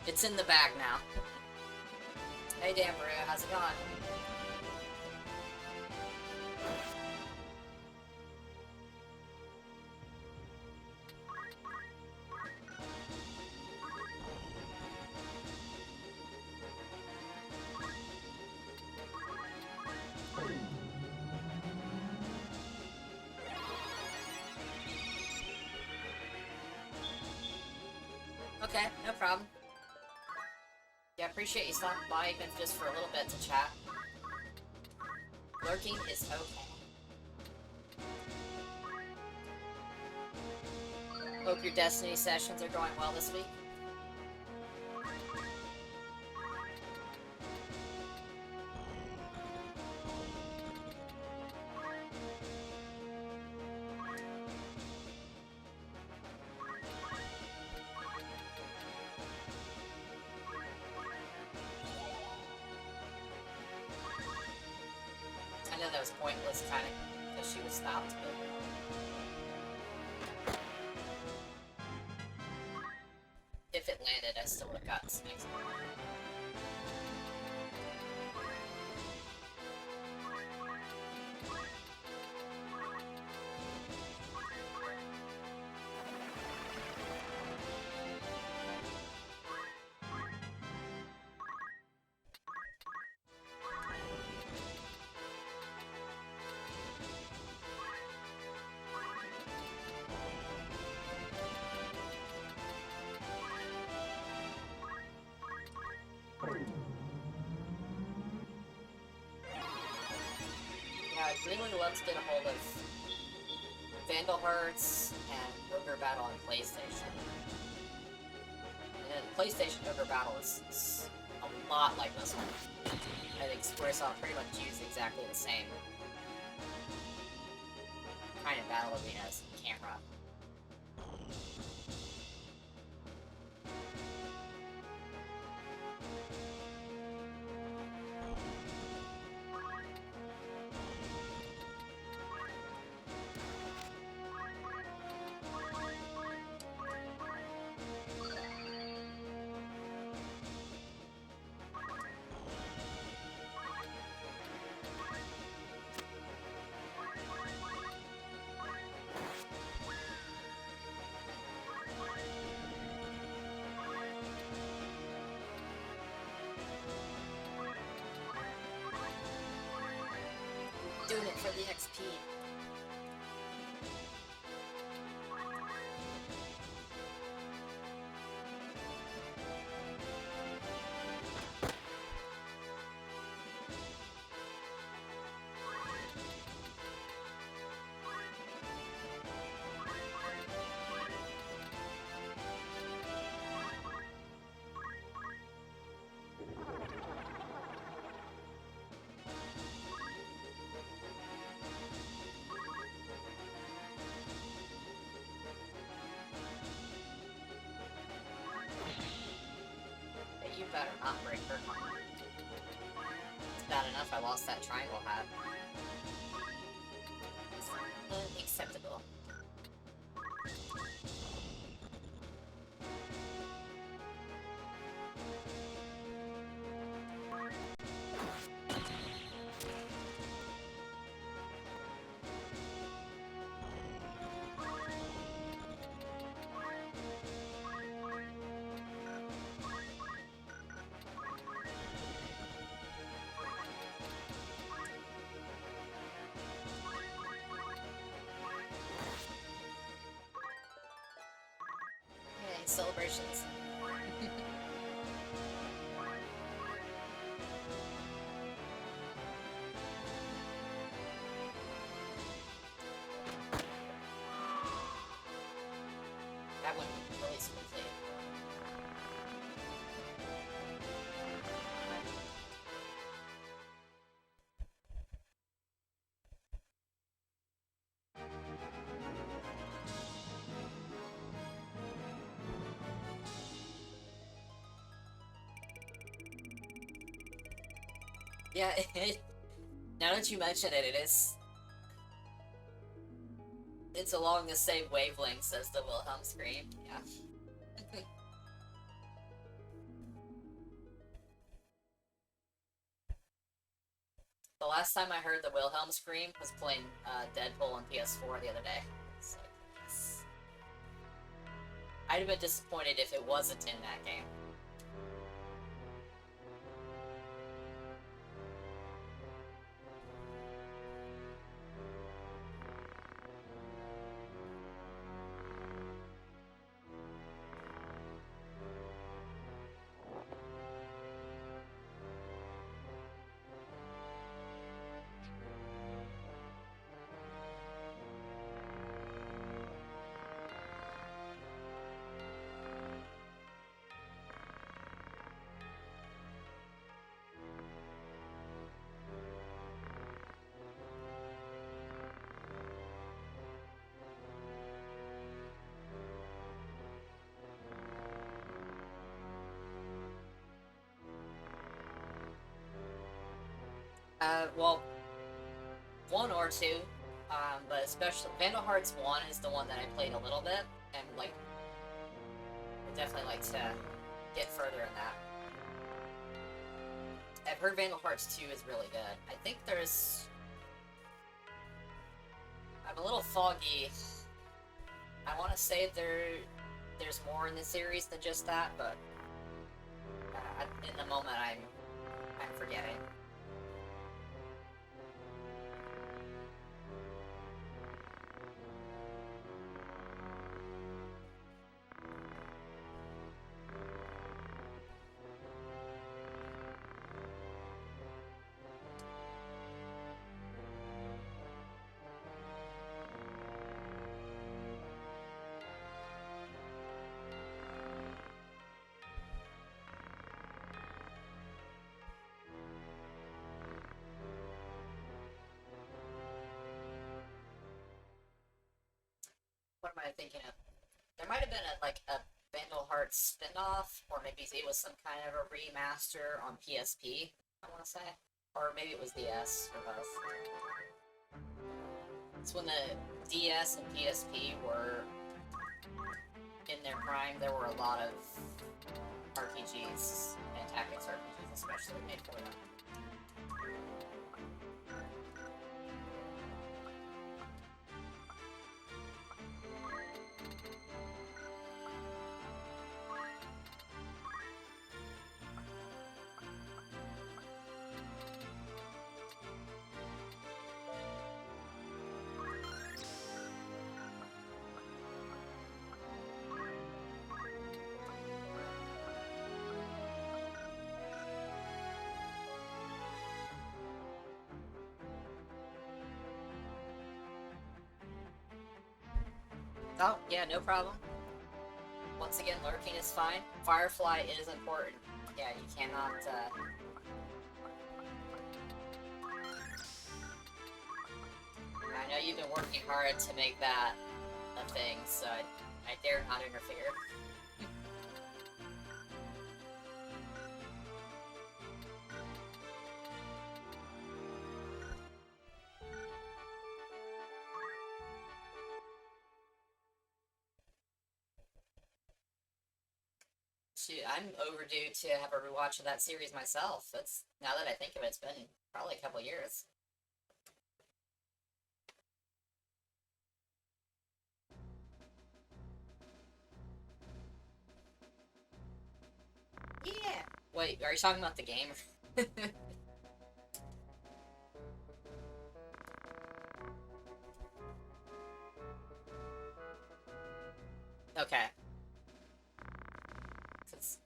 It's in the bag now. Hey Dan Brew, how's it going? Okay, no problem. Yeah, appreciate you stopping by, even just for a little bit to chat. Lurking is okay. Hope your Destiny sessions are going well this week. I know that was pointless, kind of, because she was stopped, but... If it landed, I still would have gotten snakes. I'd really love to get a hold of Vandal Hearts and Ogre Battle on PlayStation. And then PlayStation Ogre Battle is a lot like this one. I think Squaresoft pretty much used exactly the same kind of battle arenas and camera. Doing it for the XP. I lost that triangle hat. It's unacceptable. Yay, celebrations. That went really smoothly. Yeah, now that you mention it, it's along the same wavelengths as the Wilhelm scream. Yeah. The last time I heard the Wilhelm scream was playing Deadpool on PS4 the other day. So, yes. I'd have been disappointed if it wasn't in that game. Well, 1 or 2, but especially Vandal Hearts 1 is the one that I played a little bit, and, like, would definitely like to get further in that. I've heard Vandal Hearts 2 is really good. I think there's... I'm a little foggy. I want to say there's more in the series than just that, but in the moment I'm forgetting. What am I thinking of? There might have been a Vandal Hearts spin-off, or maybe it was some kind of a remaster on PSP, I want to say. Or maybe it was DS, or both. It's when the DS and PSP were in their prime. There were a lot of RPGs, and tactics RPGs especially, made for them. Oh, yeah, no problem. Once again, lurking is fine. Firefly is important. Yeah, you cannot, I know you've been working hard to make that a thing, so I dare not interfere. I'm overdue to have a rewatch of that series myself. That's now that I think of it, it's been probably a couple years. Yeah. Wait, are you talking about the game? Okay. 'Cause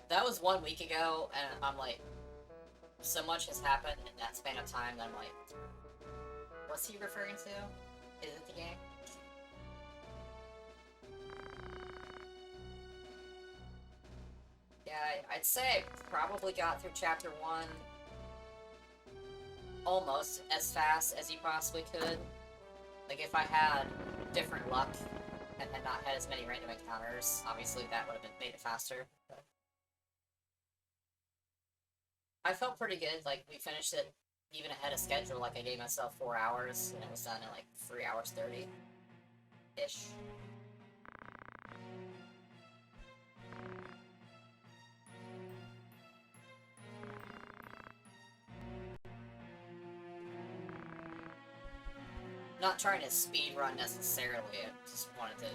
that was 1 week ago, and I'm like, so much has happened in that span of time that I'm like, what's he referring to? Is it the game? Yeah, I'd say I probably got through chapter 1 almost as fast as you possibly could. Like, if I had different luck and had not had as many random encounters, obviously that would have made it faster. But I felt pretty good. Like, we finished it even ahead of schedule. Like, I gave myself 4 hours, and it was done in like 3 hours 30-ish. Not trying to speed run necessarily, I just wanted to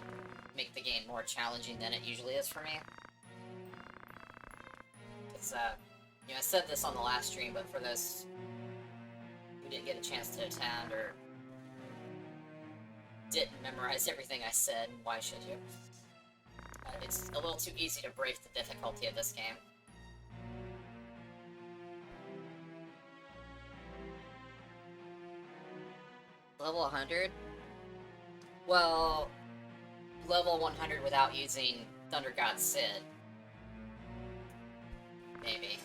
make the game more challenging than it usually is for me. Because, I said this on the last stream, but for those who didn't get a chance to attend or didn't memorize everything I said, why should you? It's a little too easy to break the difficulty of this game. Level 100? Well, level 100 without using Thunder God Sid. Maybe.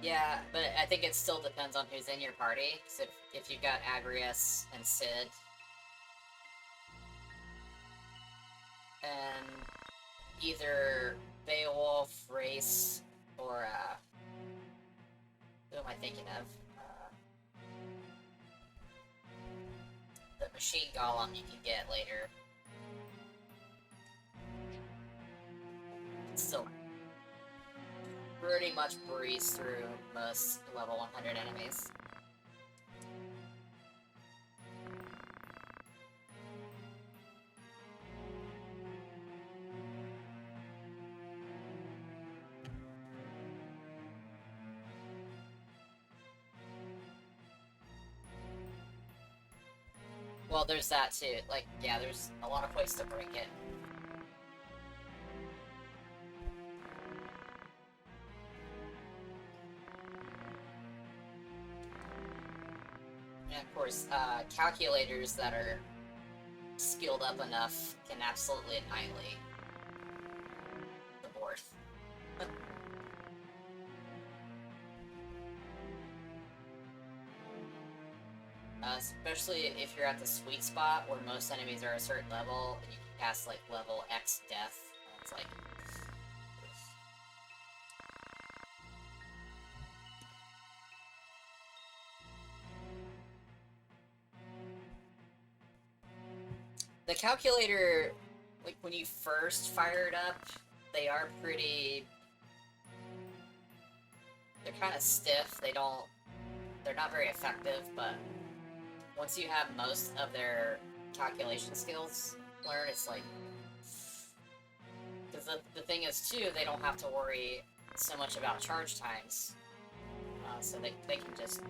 Yeah, but I think it still depends on who's in your party. So if you've got Agrius and Sid, and either Beowulf, Race, or who am I thinking of? The Machine Golem you can get later. Still pretty much breeze through most level 100 enemies. Well, there's that too. Like, yeah, there's a lot of ways to break it. And of course, calculators that are skilled up enough can absolutely annihilate the board. Especially if you're at the sweet spot where most enemies are a certain level, and you can cast like level X death. It's like, the calculator, like when you first fire it up, they are pretty. They're kind of stiff. They're not very effective, but once you have most of their calculation skills learned, it's like, because the thing is too, they don't have to worry so much about charge times, so they can just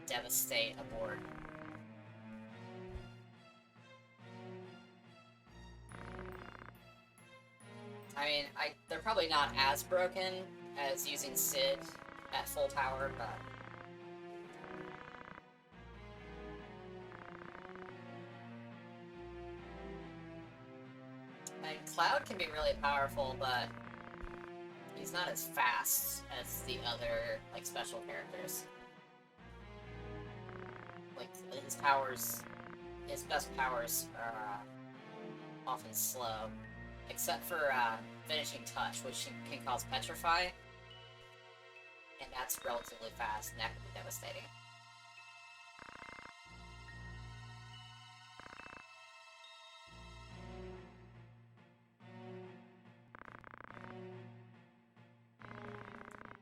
devastate a board. I mean, they're probably not as broken as using Sid at full power, but Cloud can be really powerful, but he's not as fast as the other, like, special characters. Like, his best powers are often slow. Except for finishing touch, which can cause petrify, and that's relatively fast, and that can be devastating.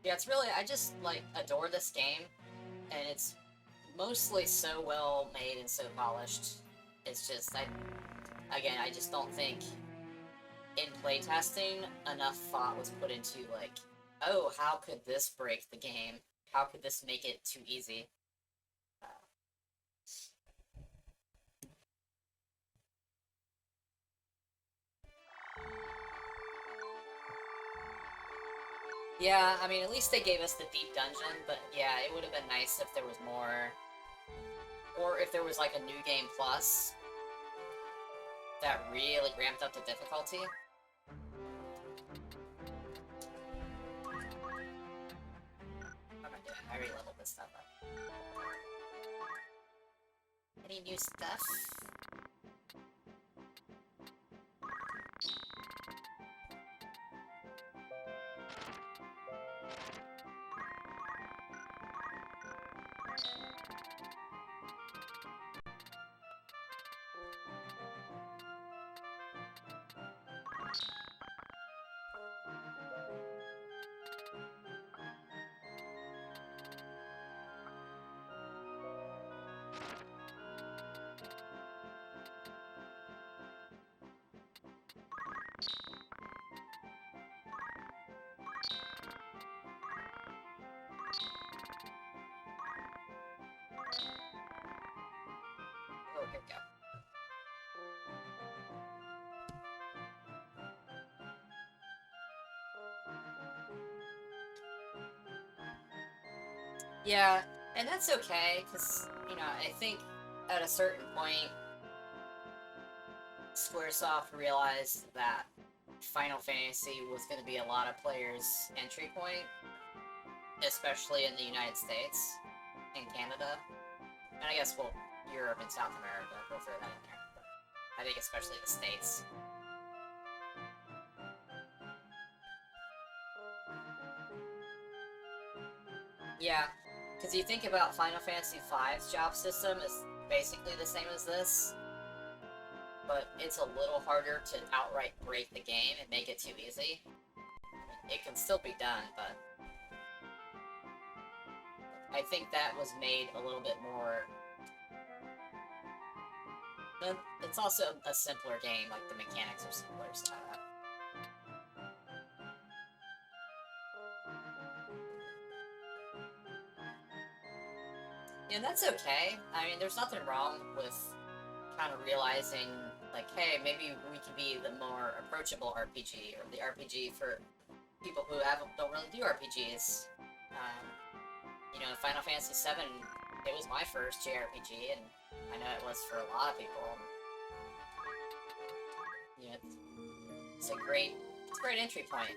Yeah, it's really, I just, like, adore this game, and it's mostly so well made and so polished. It's just, again, I just don't think in playtesting enough thought was put into, like, oh, how could this break the game? How could this make it too easy? Yeah, I mean, at least they gave us the deep dungeon, but yeah, it would have been nice if there was more, or if there was like a new game plus that really ramped up the difficulty. What am I doing? I already leveled this stuff up. Any new stuff? Oh, here we go. Yeah, and that's okay, because, you know, I think at a certain point, Squaresoft realized that Final Fantasy was going to be a lot of players' entry point, especially in the United States and Canada, and I guess, well, Europe and South America, we'll throw that in there, but I think especially the States. Yeah, because you think about Final Fantasy V's job system is basically the same as this, but it's a little harder to outright break the game and make it too easy. It can still be done, but I think that was made a little bit more... It's also a simpler game, like the mechanics are simpler, so... Yeah, that's okay. I mean, there's nothing wrong with kind of realizing, like, hey, maybe we could be the more approachable RPG, or the RPG for people who don't really do RPGs. You know, Final Fantasy VII, it was my first JRPG, and I know it was for a lot of people. You know, it's a great entry point.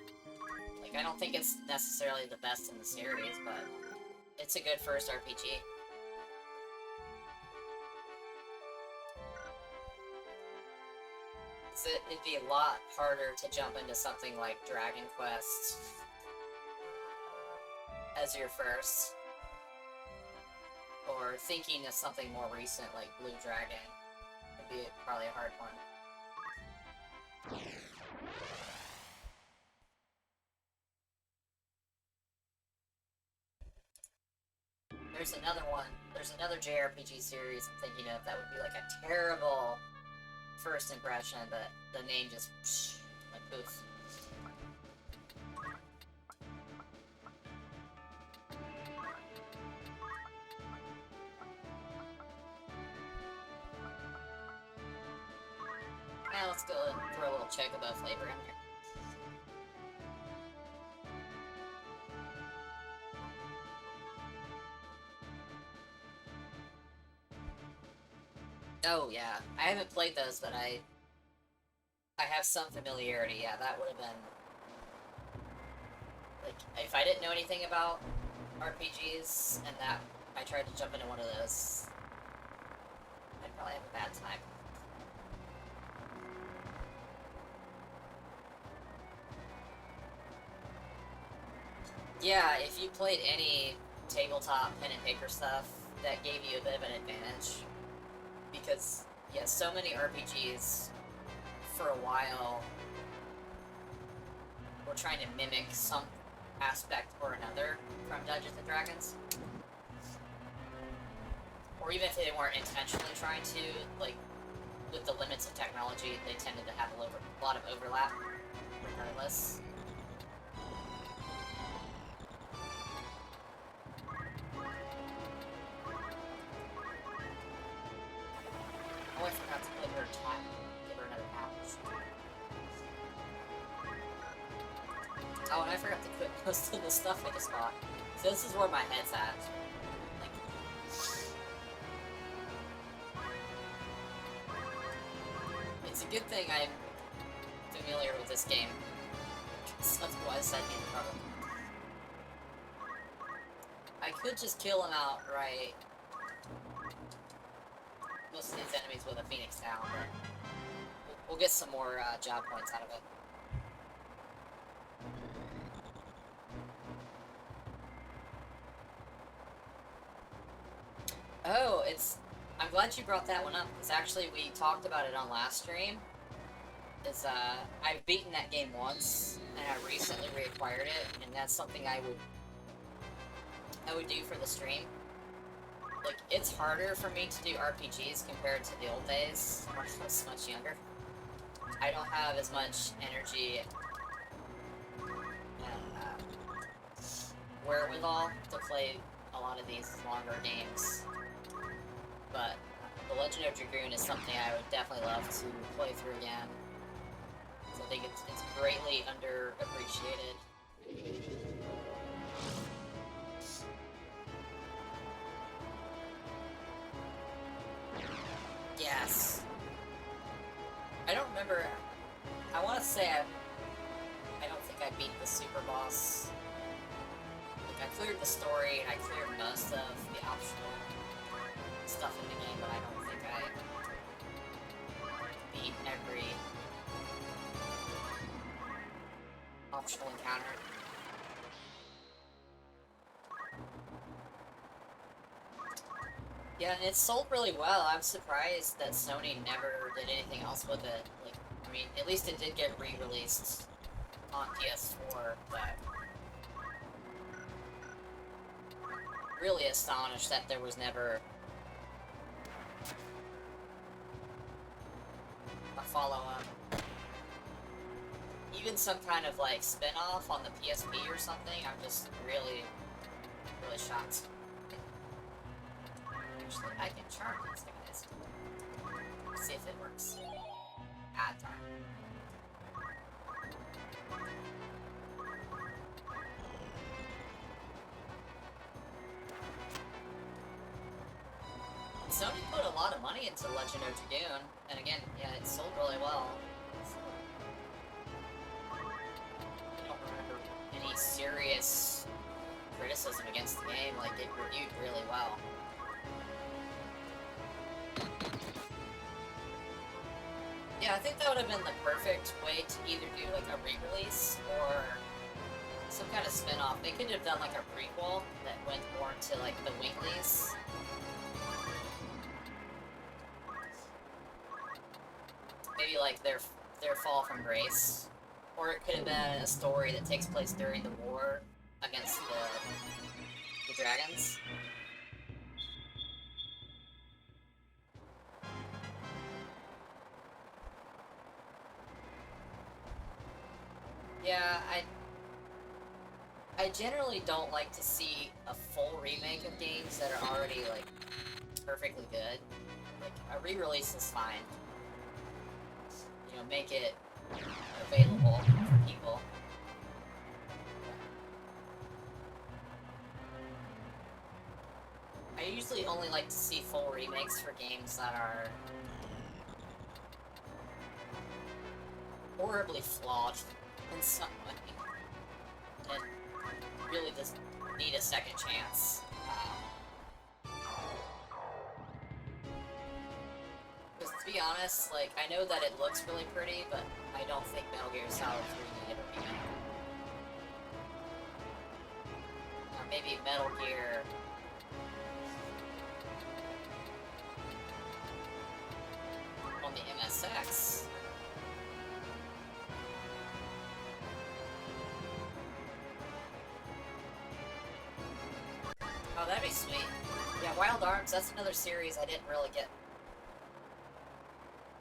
Like, I don't think it's necessarily the best in the series, but it's a good first RPG. It'd be a lot harder to jump into something like Dragon Quest as your first, or thinking of something more recent like Blue Dragon would be probably a hard one. There's another JRPG series I'm thinking of that would be like a terrible first impression, but the name just like poof. Now let's go and throw a little chocobo flavor in there. Oh yeah, I haven't played those, but I have some familiarity. Yeah, that would have been like if I didn't know anything about RPGs and that I tried to jump into one of those, I'd probably have a bad time. Yeah, if you played any tabletop pen and paper stuff, that gave you a bit of an advantage. Because, yeah, so many RPGs, for a while, were trying to mimic some aspect or another from Dungeons & Dragons. Or even if they weren't intentionally trying to, like, with the limits of technology, they tended to have a lot of overlap, regardless. Oh, I forgot to put her tap. Give her another house. Oh, and I forgot to put most of the stuff I just bought. So this is where my head's at. Like, it's a good thing I'm familiar with this game. Otherwise, I'd be in trouble. I could just kill him outright. Most of these enemies with a Phoenix down, but we'll get some more job points out of it. Oh, I'm glad you brought that one up, because actually we talked about it on last stream. I've beaten that game once, and I recently reacquired it, and that's something I would do for the stream. Like, it's harder for me to do RPGs compared to the old days, when I was much younger. I don't have as much energy and wherewithal to play a lot of these longer games. But The Legend of Dragoon is something I would definitely love to play through again. So I think it's greatly underappreciated. Yes. I don't remember. I want to say I don't think I beat the super boss. Like, I cleared the story and I cleared most of the optional stuff in the game, but I don't think I beat every optional encounter. Yeah, and it sold really well. I'm surprised that Sony never did anything else with it. Like, I mean, at least it did get re-released on PS4, but really astonished that there was never a follow-up. Even some kind of, like, spin-off on the PSP or something, I'm just really, really shocked. Actually, I can charm these guys. Let's see if it works. Ah, darn. Sony put a lot of money into Legend of Dragoon, and again, yeah, it sold really well. So, I don't remember any serious criticism against the game. Like, it reviewed really well. Yeah, I think that would have been the perfect way to either do, like, a re-release or some kind of spin-off. They could have done, like, a prequel that went more into, like, the Winglies. Maybe, like, their fall from grace. Or it could have been a story that takes place during the war against the dragons. Yeah, I generally don't like to see a full remake of games that are already, like, perfectly good. Like, a re-release is fine. You know, make it available for people. I usually only like to see full remakes for games that are horribly flawed in some way, and really just need a second chance. Because to be honest, like, I know that it looks really pretty, but I don't think Metal Gear Solid 3 needed a remake. maybe Metal Gear. On the MSX. Oh, that'd be sweet. Yeah, Wild Arms, that's another series I didn't really get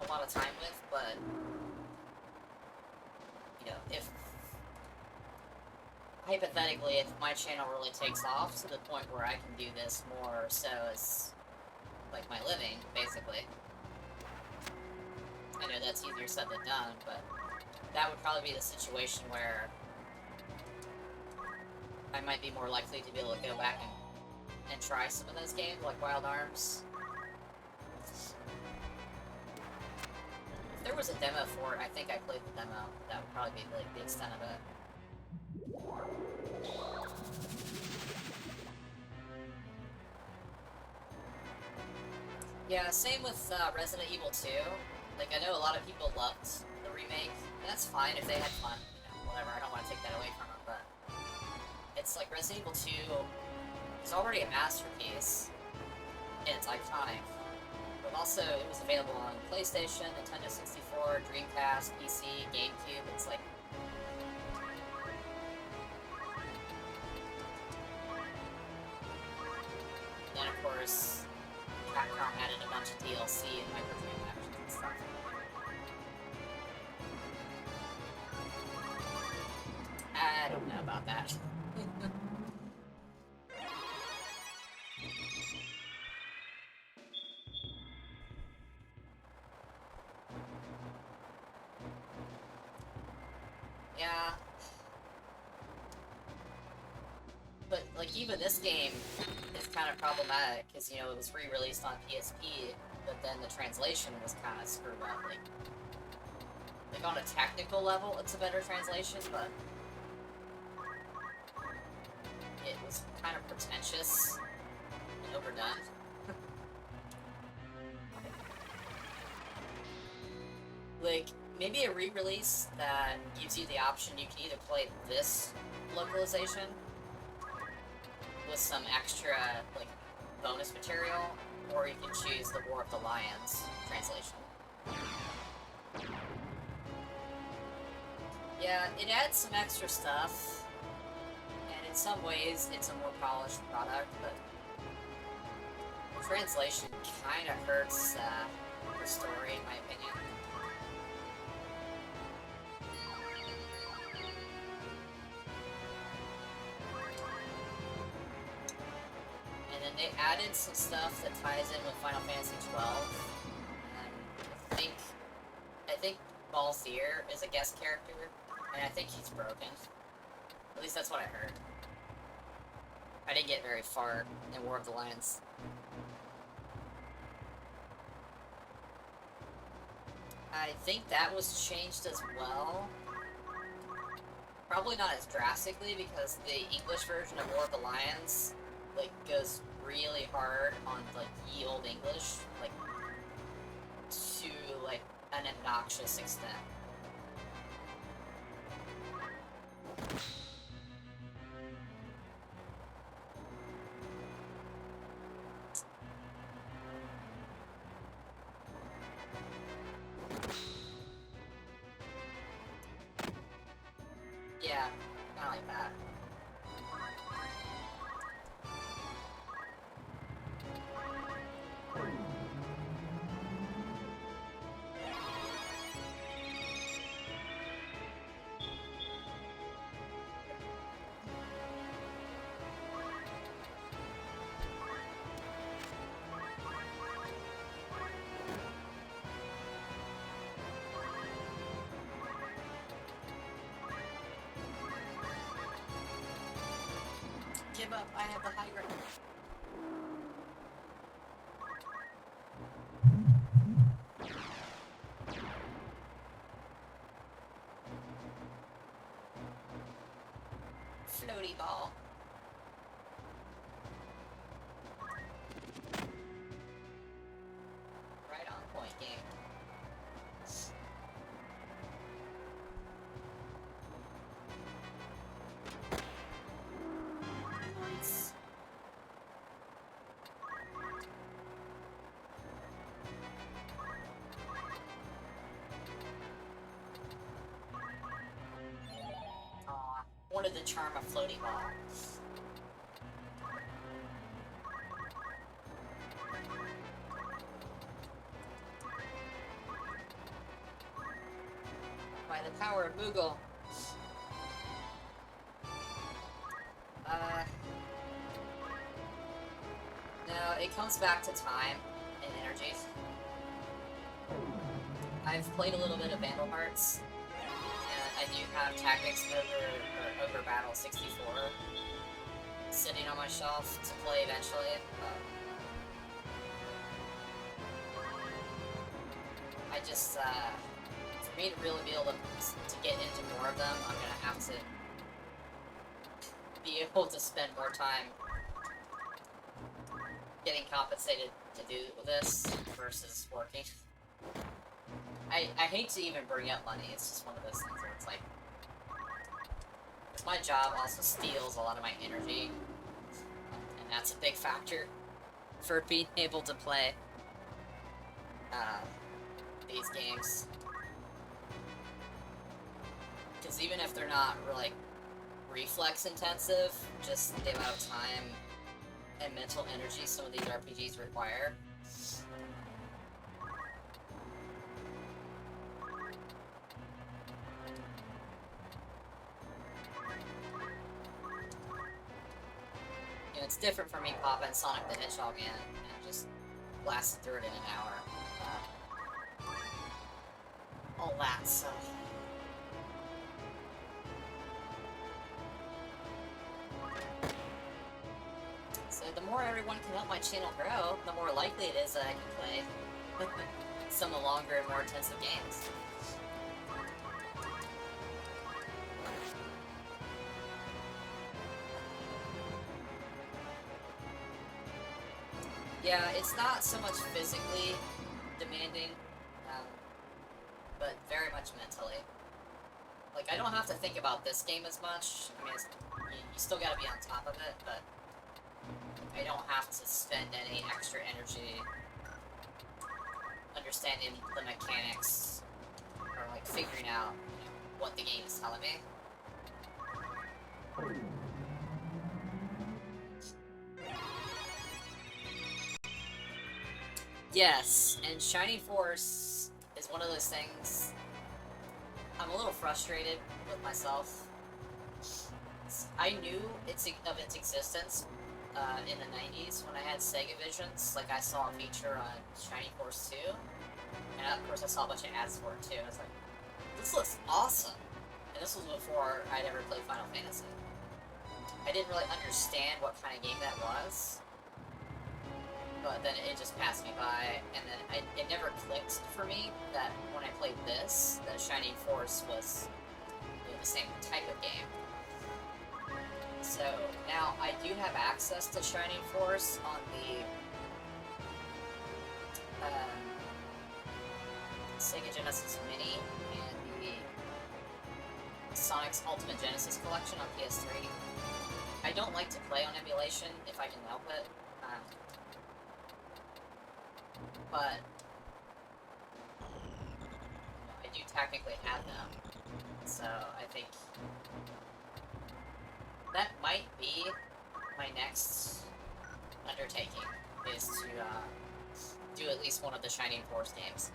a lot of time with, but, you know, if, hypothetically, if my channel really takes off to the point where I can do this more so as, like, my living, basically. I know that's easier said than done, but that would probably be the situation where I might be more likely to be able to go back and try some of those games, like Wild Arms. If there was a demo for it, I think I played the demo. That would probably be like the extent of it. Yeah, same with Resident Evil 2. Like, I know a lot of people loved the remake, and that's fine if they had fun, you know, whatever, I don't want to take that away from them, but it's like Resident Evil 2 is already a masterpiece, and it's iconic, but also it was available on PlayStation, Nintendo 64, Dreamcast, PC, GameCube. It's like, and then of course Capcom added a bunch of DLC and microtransactions and stuff. I don't know about that. Yeah. But, like, even this game is kind of problematic, because, you know, it was re-released on PSP, but then the translation was kind of screwed up. Like, on a technical level, it's a better translation, but it was kind of pretentious and overdone. Like, maybe a re-release that gives you the option you can either play this localization with some extra, like, bonus material, or you can choose the War of the Lions translation. Yeah, it adds some extra stuff, and in some ways it's a more polished product, but the translation kind of hurts the story, in my opinion. And then they added some stuff that ties in with Final Fantasy XII, and I think Balthier is a guest character, and I think he's broken. At least that's what I heard. I didn't get very far in War of the Lions. I think that was changed as well. Probably not as drastically, because the English version of War of the Lions, like, goes really hard on, like, ye olde English, like, to, like, an obnoxious extent. Yeah, kinda like that. Give up, I have the high ground. Floaty ball. Right on point, game. wanted to charm a floaty ball. By the power of Moogle. No, it comes back to time and energy. I've played a little bit of Vandal Hearts, and I do have Tactics over Battle 64 sitting on my shelf to play eventually. I just, for me to really be able to get into more of them, I'm gonna have to be able to spend more time getting compensated to do this versus working. I hate to even bring up money, it's just one of those things where it's like, my job also steals a lot of my energy, and that's a big factor for being able to play these games. Because even if they're not like reflex intensive, just the amount of time and mental energy some of these RPGs require. You know, it's different for me popping Sonic the Hedgehog in and just blasting through it in an hour. All that, so... So the more everyone can help my channel grow, the more likely it is that I can play some of the longer and more intensive games. Yeah, it's not so much physically demanding, but very much mentally. Like, I don't have to think about this game as much. I mean, you still gotta be on top of it, but I don't have to spend any extra energy understanding the mechanics or, like, figuring out, you know, what the game is telling me. Yes, and Shining Force is one of those things I'm a little frustrated with myself. I knew of its existence in the 90s when I had Sega Visions. Like, I saw a feature on Shining Force 2, and of course I saw a bunch of ads for it too. I was like, this looks awesome! And this was before I'd ever played Final Fantasy. I didn't really understand what kind of game that was, but then it just passed me by, and then it never clicked for me that when I played this, that Shining Force was, you know, the same type of game. So now I do have access to Shining Force on the Sega Genesis Mini and the Sonic's Ultimate Genesis Collection on PS3. I don't like to play on emulation if I can help it. But I do technically have them, so I think that might be my next undertaking, is to do at least one of the Shining Force games.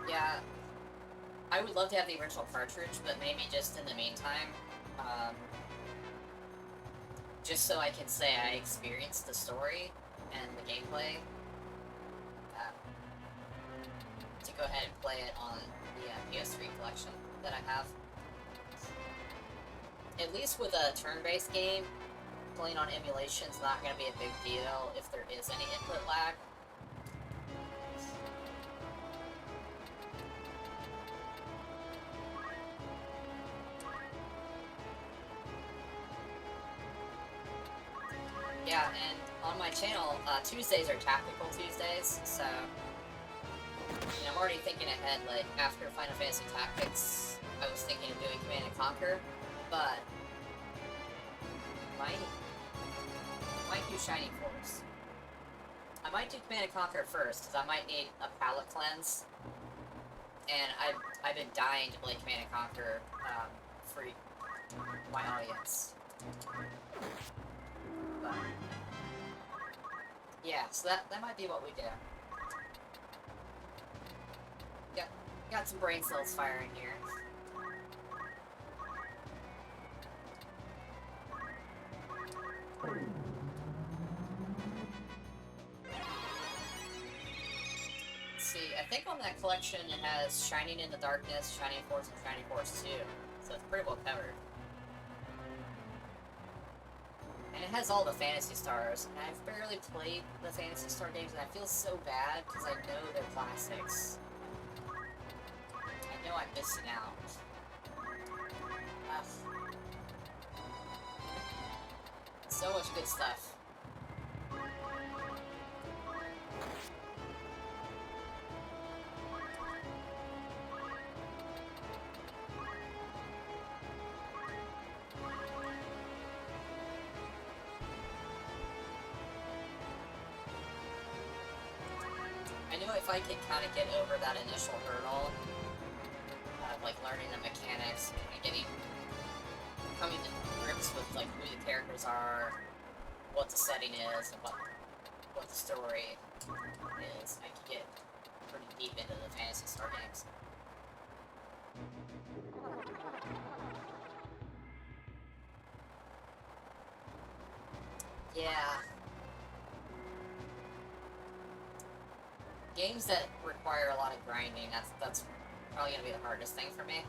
Yeah, I would love to have the original cartridge, but maybe just in the meantime, just so I can say I experienced the story and the gameplay, to go ahead and play it on the PS3 collection that I have. At least with a turn-based game, playing on emulation is not going to be a big deal if there is any input lag. Yeah, and on my channel, Tuesdays are Tactical Tuesdays, so you know, I'm already thinking ahead. Like, after Final Fantasy Tactics, I was thinking of doing Command & Conquer, but might do Shining Force. I might do Command & Conquer first, because I might need a palate cleanse. And I've been dying to play Command & Conquer for my audience. But, yeah, so that might be what we do. Got some brain cells firing here. Let's see, I think on that collection it has Shining in the Darkness, Shining Force, and Shining Force 2. So it's pretty well covered. And it has all the Phantasy Stars, and I've barely played the Phantasy Star games, and I feel so bad because I know they're classics. I know I'm missing out. So much good stuff. I know if I can kind of get over that initial hurdle, like learning the mechanics and coming to grips with like who the characters are, what the setting is, and what the story is, I can get pretty deep into the Phantasy Star games. Yeah. Games that require a lot of grinding, that's probably gonna be the hardest thing for me.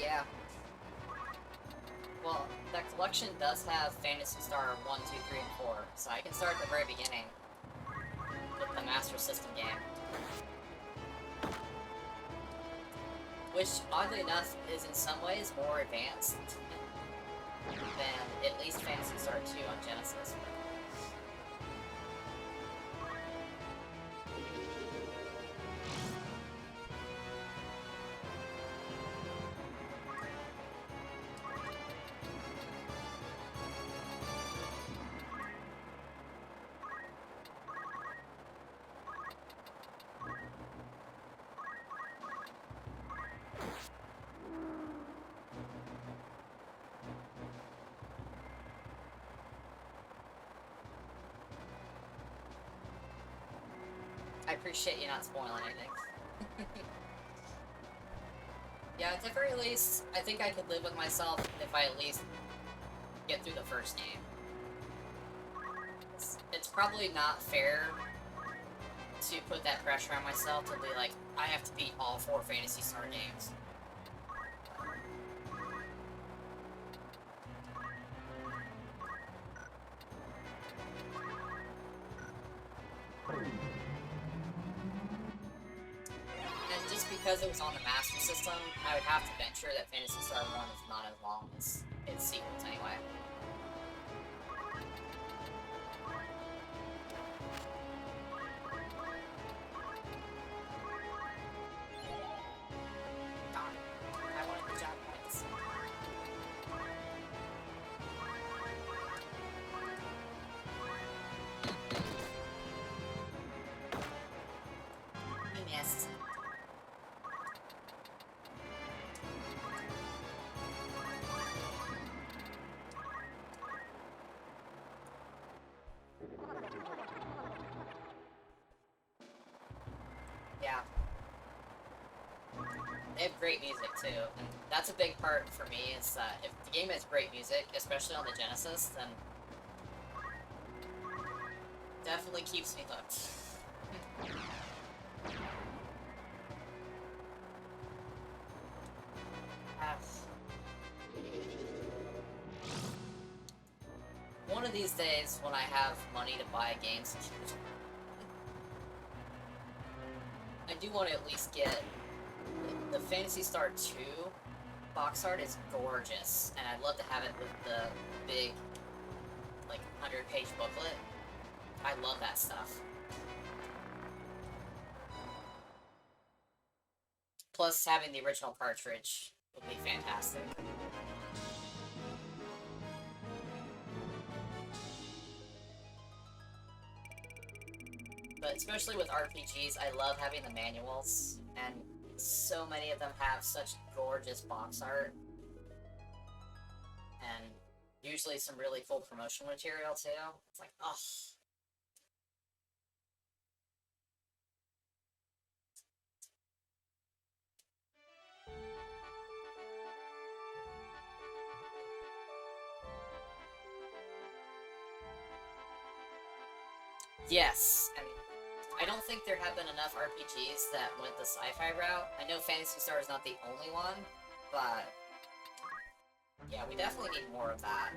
Yeah. Well, that collection does have Phantasy Star 1, 2, 3, and 4, so I can start at the very beginning with the Master System game. Which, oddly enough, is in some ways more advanced than at least Phantasy Star 2 on Genesis. I appreciate you not spoiling anything. Yeah, at the very least, I think I could live with myself if I at least get through the first game. It's probably not fair to put that pressure on myself to be like, I have to beat all 4 Phantasy Star games. Because it was on the Master System, I would have to venture that Phantasy Star 1 is not as long as its sequels anyway. Darn. I wanted the job points. You missed. Yeah. They have great music too, and that's a big part for me, is that if the game has great music, especially on the Genesis, then definitely keeps me hooked. One of these days, when I have money to buy a games, I do want to at least get the Phantasy Star 2 box art is gorgeous, and I'd love to have it with the big, like, 100-page booklet. I love that stuff. Plus, having the original cartridge would be fantastic. But especially with RPGs, I love having the manuals, and so many of them have such gorgeous box art. And usually some really full promotional material, too. It's like, oh. Yes, and I don't think there have been enough RPGs that went the sci-fi route. I know Phantasy Star is not the only one, but yeah, we definitely need more of that.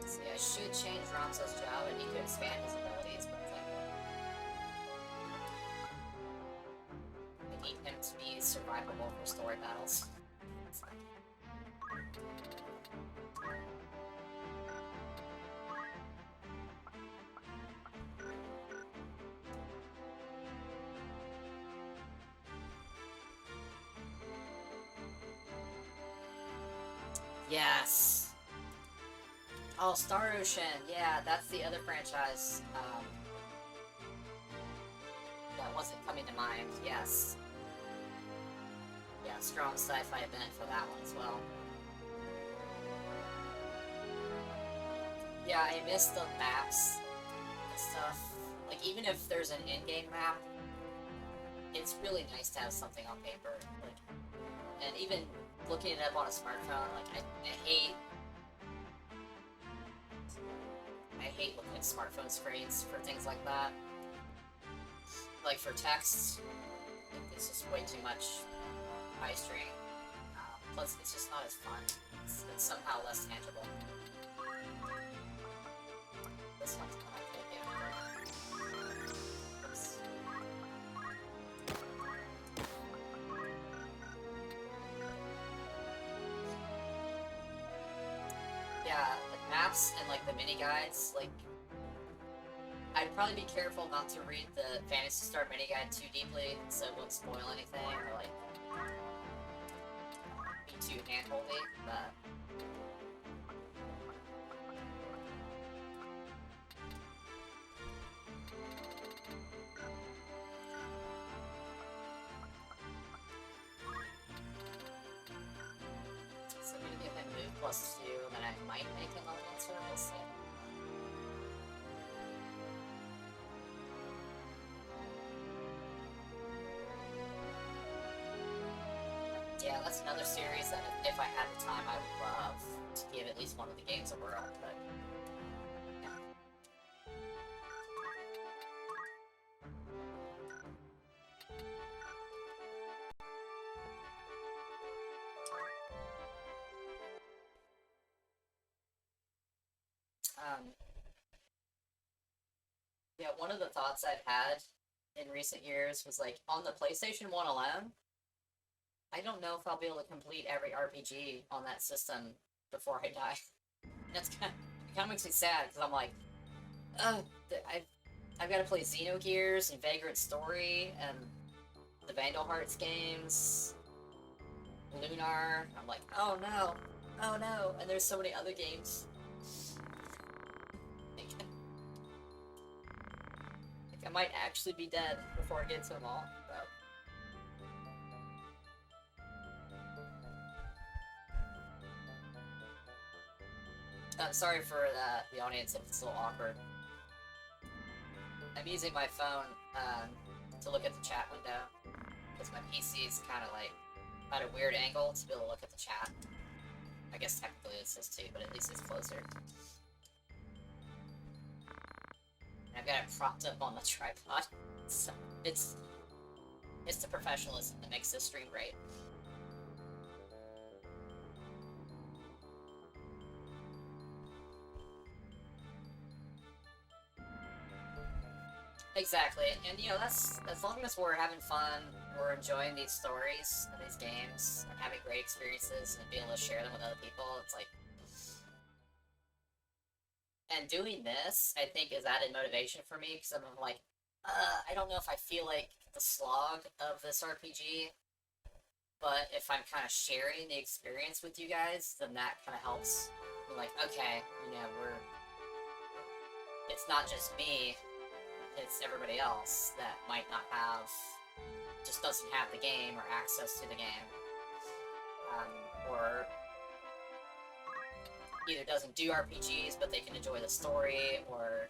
See, I should change Ramzo's job and he could expand his abilities, but I need him to be survivable for story battles. Yes! Oh, Star Ocean! Yeah, that's the other franchise that wasn't coming to mind. Yes. Yeah, strong sci-fi event for that one as well. Yeah, I miss the maps and stuff. Like, even if there's an in-game map, it's really nice to have something on paper. Like, and even looking it up on a smartphone, like, I hate looking at smartphone screens for things like that. Like, for text, it's just way too much eye strain. Plus, it's just not as fun. It's somehow less tangible. This one's not good, yeah. Oops. Yeah, the maps and, like, the mini-guides, like, I'd probably be careful not to read the Phantasy Star mini-guide too deeply, so it won't spoil anything, or, like, be too hand-holdy, but... So I'm gonna give him move +2, and then I might make him a Lancer, we'll see. Yeah, that's another series that if I had the time, I would love to give at least one of the games a whirl, but... yeah. Yeah, one of the thoughts I've had in recent years was, like, on the PlayStation 1 alone, I don't know if I'll be able to complete every RPG on that system before I die. That's kind of makes me sad, because I'm like, I've got to play Xenogears and Vagrant Story and the Vandal Hearts games, Lunar. I'm like, oh no, and there's so many other games. I might actually be dead before I get to them all, but... I'm sorry for the audience if it's a little awkward. I'm using my phone to look at the chat window. Because my PC's kind of like at a weird angle to be able to look at the chat. I guess technically it says too, but at least it's closer. And I've got it propped up on the tripod. So it's the professionalism that makes this stream great. Exactly, and you know, that's as long as we're having fun, we're enjoying these stories and these games, and having great experiences, and being able to share them with other people, it's like... And doing this, I think, is added motivation for me, because I'm like, I don't know if I feel like the slog of this RPG, but if I'm kind of sharing the experience with you guys, then that kind of helps. I'm like, okay, you know, it's not just me, it's everybody else that might not have, just doesn't have the game or access to the game, or either doesn't do RPGs but they can enjoy the story, or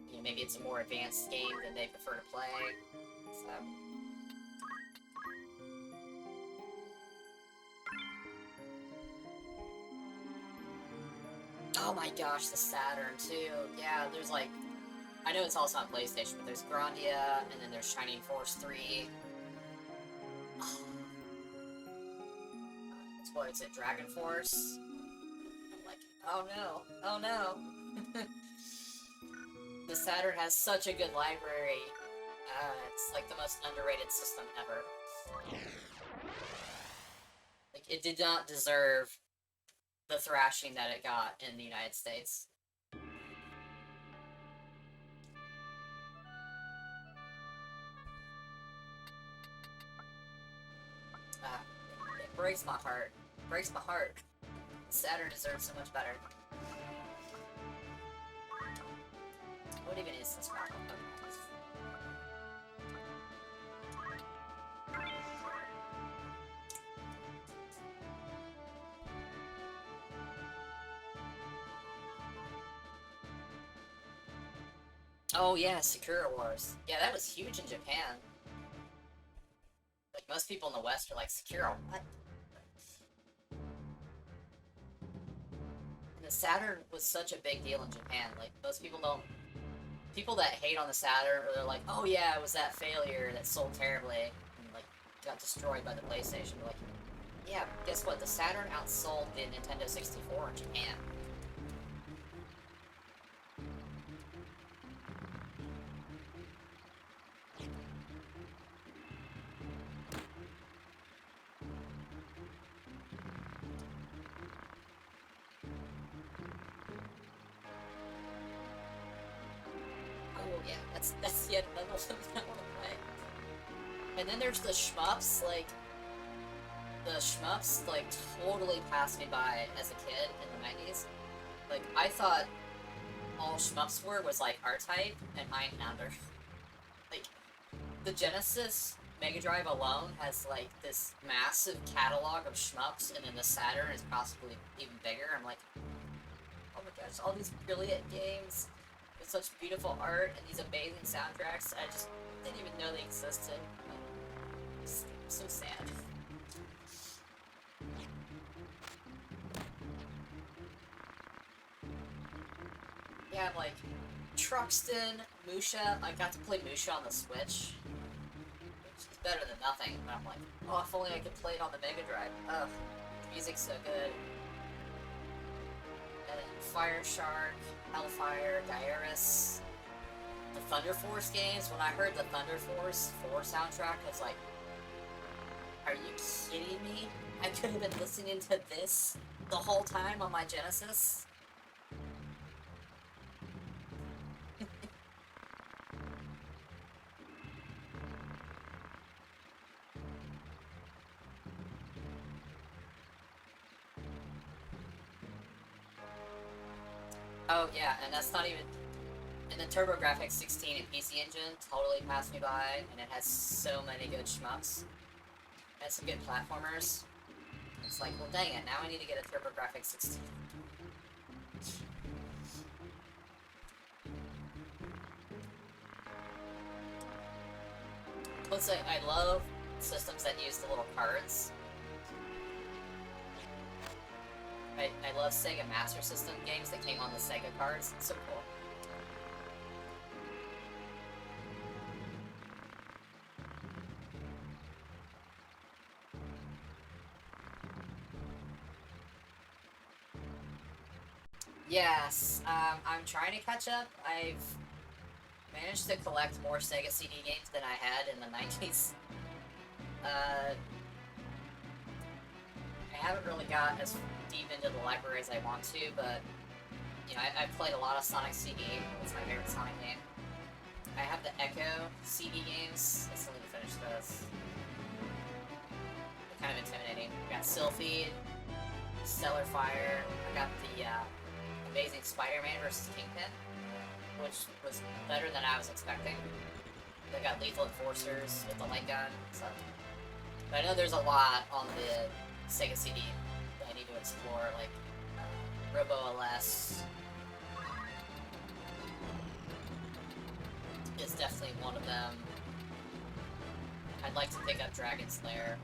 you know, maybe it's a more advanced game that they prefer to play. So oh my gosh, the Saturn too. Yeah, there's like, I know it's also on PlayStation, but there's Grandia, and then there's Shining Force 3. It's what, it's a Dragon Force? I'm like, oh no, oh no. The Saturn has such a good library. It's like the most underrated system ever. Like, it did not deserve the thrashing that it got in the United States. It breaks my heart. It breaks my heart. Saturn deserves so much better. What even is this map? Oh yeah, Sakura Wars. Yeah, that was huge in Japan. Like, most people in the West are like, Sakura, what? And the Saturn was such a big deal in Japan. Like, most people don't... People that hate on the Saturn, or they're like, oh yeah, it was that failure that sold terribly, and like, got destroyed by the PlayStation. They're like, yeah, guess what? The Saturn outsold the Nintendo 64 in Japan. Yeah, that's yet another one that I want to play. And then there's the shmups, like, the shmups, like, totally passed me by as a kid in the 90s. Like, I thought all shmups was, like, R-Type and Mindhounder. Like, the Genesis Mega Drive alone has, like, this massive catalog of shmups, and then the Saturn is possibly even bigger. I'm like, oh my gosh, all these brilliant games with such beautiful art and these amazing soundtracks, I just didn't even know they existed. I'm so sad. Yeah, I'm like, Truxton, Musha, I got to play Musha on the Switch, which is better than nothing, but I'm like, oh, if only I could play it on the Mega Drive. Ugh, the music's so good. And then Fire Shark, Hellfire, Gyrus, the Thunder Force games. When I heard the Thunder Force 4 soundtrack, I was like, are you kidding me? I could have been listening to this the whole time on my Genesis? Oh yeah, and that's not even... And the TurboGrafx 16 and PC Engine totally passed me by, and it has so many good shmups. It has some good platformers. It's like, well dang it, now I need to get a TurboGrafx 16. Let's say I love systems that use the little cards. I love Sega Master System games that came on the Sega cards. It's so cool. Yes, I'm trying to catch up. I've managed to collect more Sega CD games than I had in the 90s. I haven't really got as deep into the library as I want to, but, you know, I've played a lot of Sonic CD. It's my favorite Sonic game. I have the Echo CD games. I still need to finish those. They're kind of intimidating. I got Sylphid, Stellar Fire. I got the Amazing Spider-Man vs. Kingpin, which was better than I was expecting. They got Lethal Enforcers with the light gun. So, but I know there's a lot on the Sega CD that I need to explore, like Robo LS is definitely one of them. I'd like to pick up Dragon's Lair.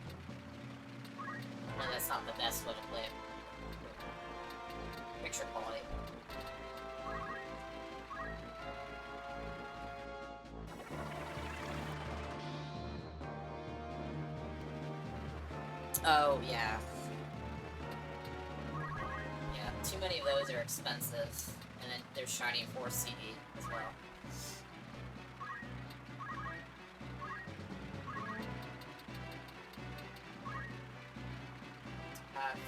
I know that's not the best way to play it. Picture quality. Oh, yeah. Yeah, too many of those are expensive. And then there's Shining Force CD as well.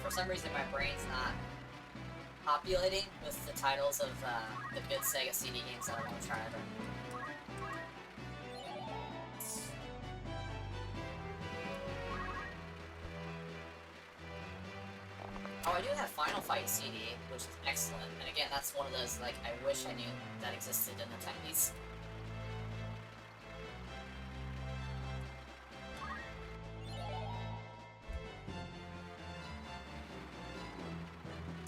For some reason my brain's not populating with the titles of the good Sega CD games that I want to try. Oh, I do have Final Fight CD, which is excellent. And again, that's one of those, like, I wish I knew that existed in the 90s.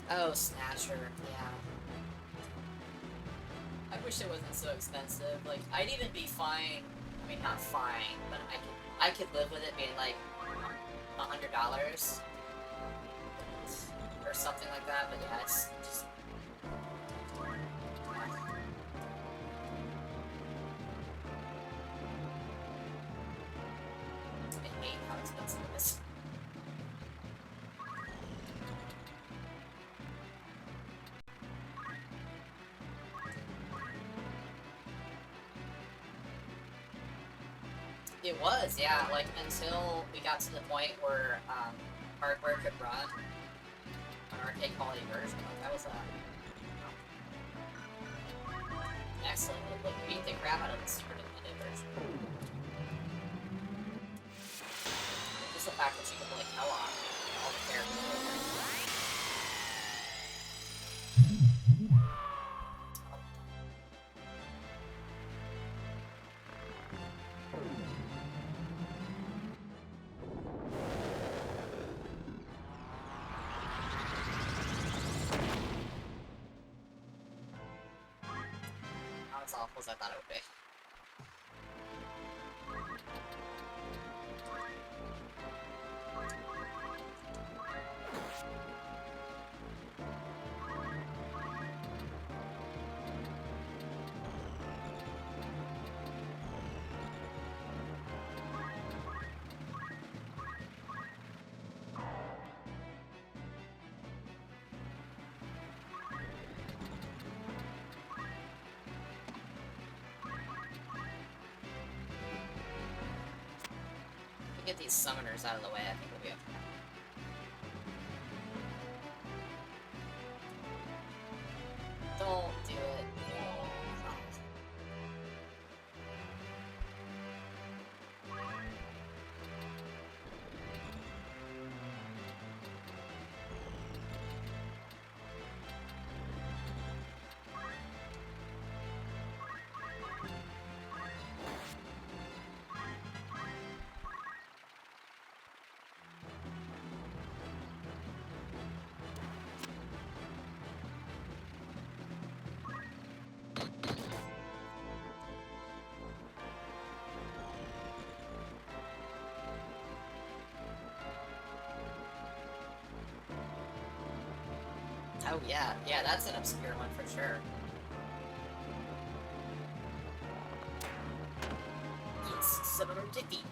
Oh, Snatcher, yeah. I wish it wasn't so expensive. Like, I'd even be fine, I mean, not fine, but I could live with it being, like, $100. Or something like that, but yeah, it's just... I hate how expensive it is. It was, yeah, like, until we got to the point where, hardware could run an arcade quality version. Like, that was excellent. It would beat the crap out of the Super Nintendo version. Just the fact that you could play Kellogg, all the characters. As awful as I thought it would be. Get these summoners out of the way, I think we'll be okay. Don't do it. Oh yeah, yeah, that's an obscure one for sure. It's similar defeat.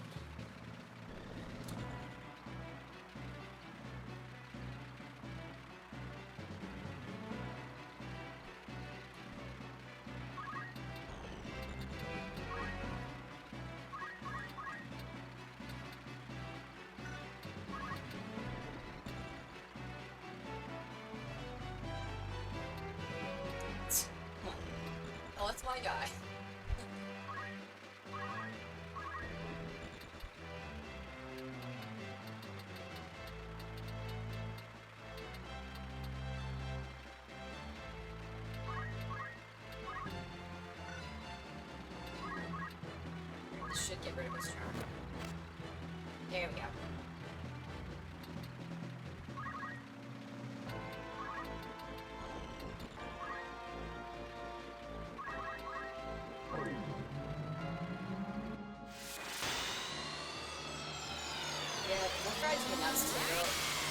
Oh, that's my guy. This should get rid of his charm. There we go. Yeah, what drives me nuts too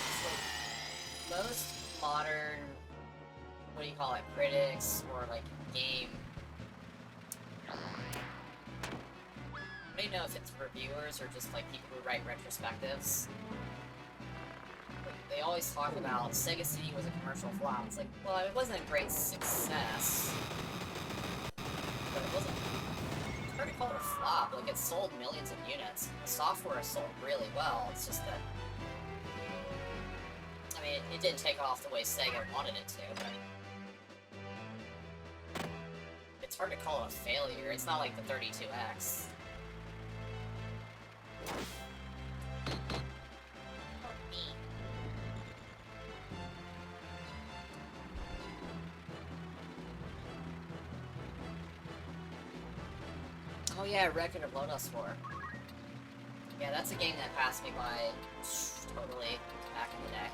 is like most modern, what do you call it, critics or like game. I don't know if it's reviewers or just like people who write retrospectives. Like, they always talk about Sega CD was a commercial flop. It's like, well, it wasn't a great success, but it wasn't. It's hard to call it a flop. Like, it sold millions of units. The software sold really well. It's just that, I mean, it didn't take off the way Sega wanted it to, but it's hard to call it a failure. It's not like the 32X. Oh yeah, Record of Lotus 4. Yeah, that's a game that passed me by totally back in the day.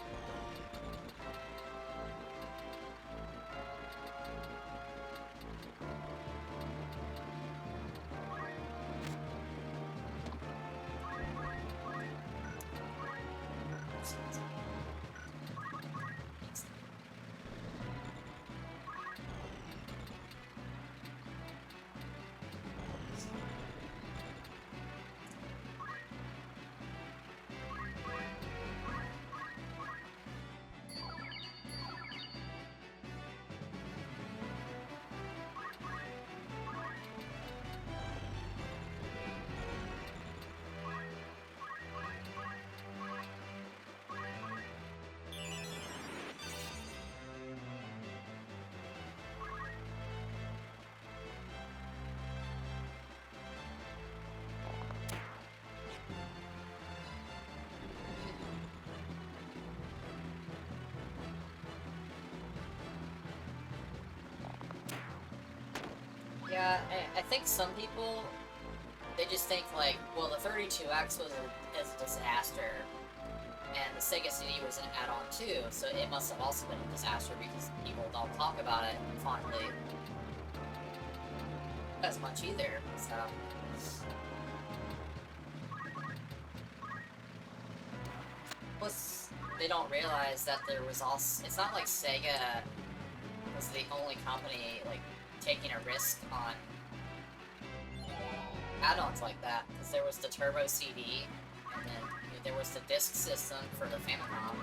Yeah, I think some people, they just think like, well, the 32X was a disaster, and the Sega CD was an add-on too, so it must have also been a disaster because people don't talk about it fondly as much either, so. Plus, they don't realize that there was also, it's not like Sega was the only company, like, taking a risk on add-ons like that, because there was the Turbo CD, and then there was the disc system for the Famicom.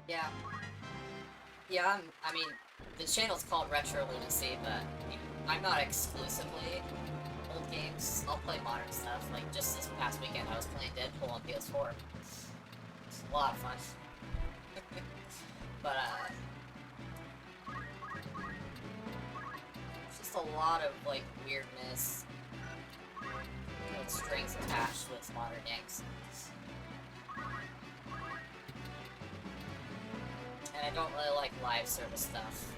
Yeah. Yeah, I mean, the channel's called Retro Lunacy, but I'm not exclusively old games. I'll play modern stuff. Like, just this past weekend, I was playing Deadpool on PS4. It's a lot of fun. But, a lot of, like, weirdness and strings attached with modern games. And I don't really like live service stuff.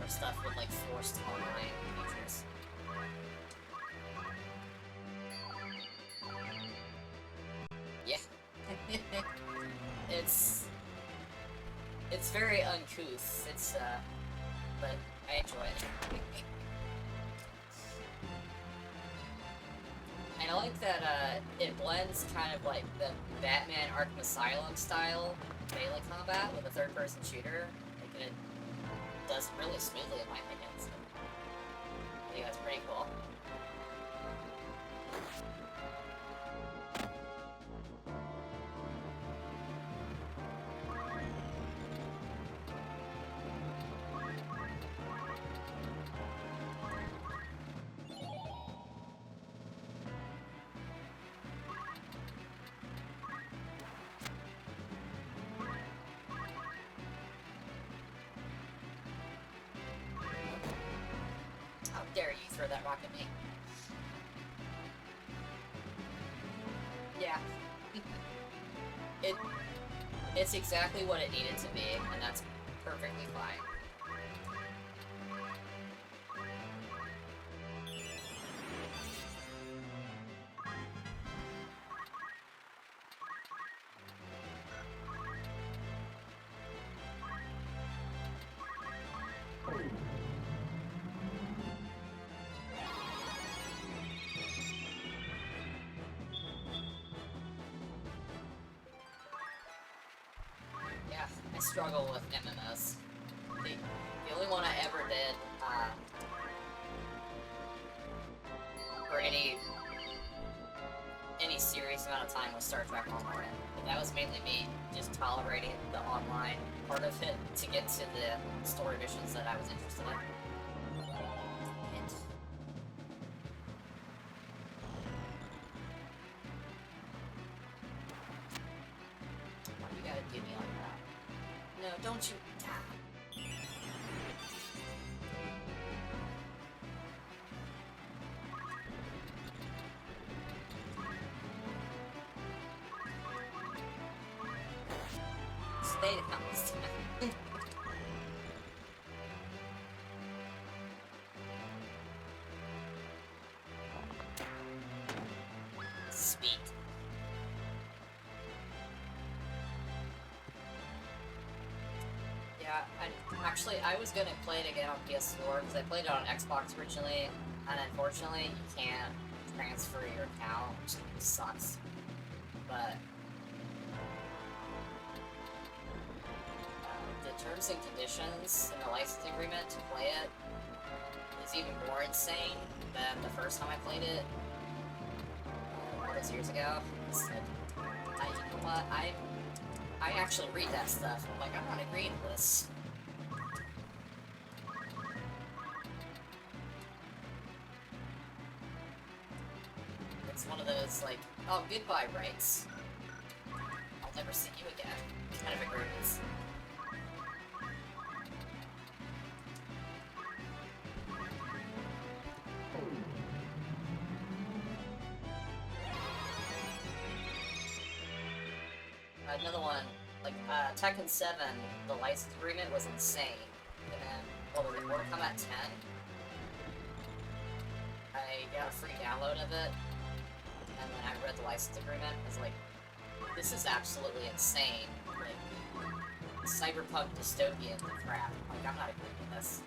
Or stuff with, like, forced online features. Yeah. It's very uncouth. But I enjoy it. And I like that, it blends kind of like the Batman Arkham Asylum style melee combat with a third-person shooter. Like, it does really smoothly, in my opinion, so I think that's pretty cool. How dare you throw that rock at me? Yeah. It's exactly what it needed to be, and that's perfectly fine. Yeah, I struggle with MMOs. The only one I ever did, for any serious amount of time was Star Trek Online. But that was mainly me just tolerating the online part of it to get to the story missions that I was interested in. Why you gotta do me like that? No, don't you... Stay the house. Sweet. Yeah, I was gonna play it again on PS4 because I played it on Xbox originally, and unfortunately you can't transfer your account, which sucks. But the terms and conditions in the license agreement to play it is even more insane than the first time I played it all those years ago. So, you know what? I actually read that stuff. I'm like, I'm not agreeing with this. It's one of those, like, oh, goodbye rights. I'll never see you again kind of agreements. Another one, like, Tekken 7, the license agreement was insane. And then, well, the Mortal Kombat 10, I got a free download of it, and then I read the license agreement. I was like, this is absolutely insane. Like, cyberpunk dystopian crap. Like, I'm not agreeing with this.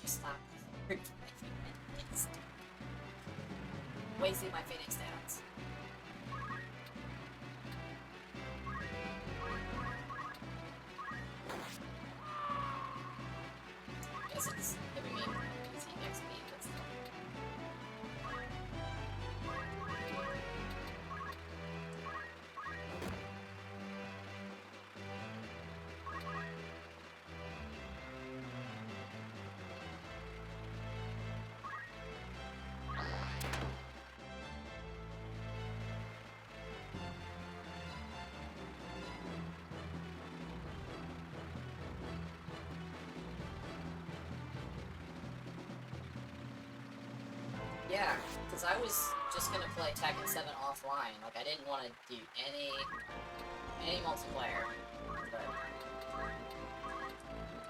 Stop. Wasting my Phoenix Downs. Guess it's giving me easy XP, but still. Yeah, because I was just gonna play Tekken 7 offline. Like, I didn't want to do any multiplayer.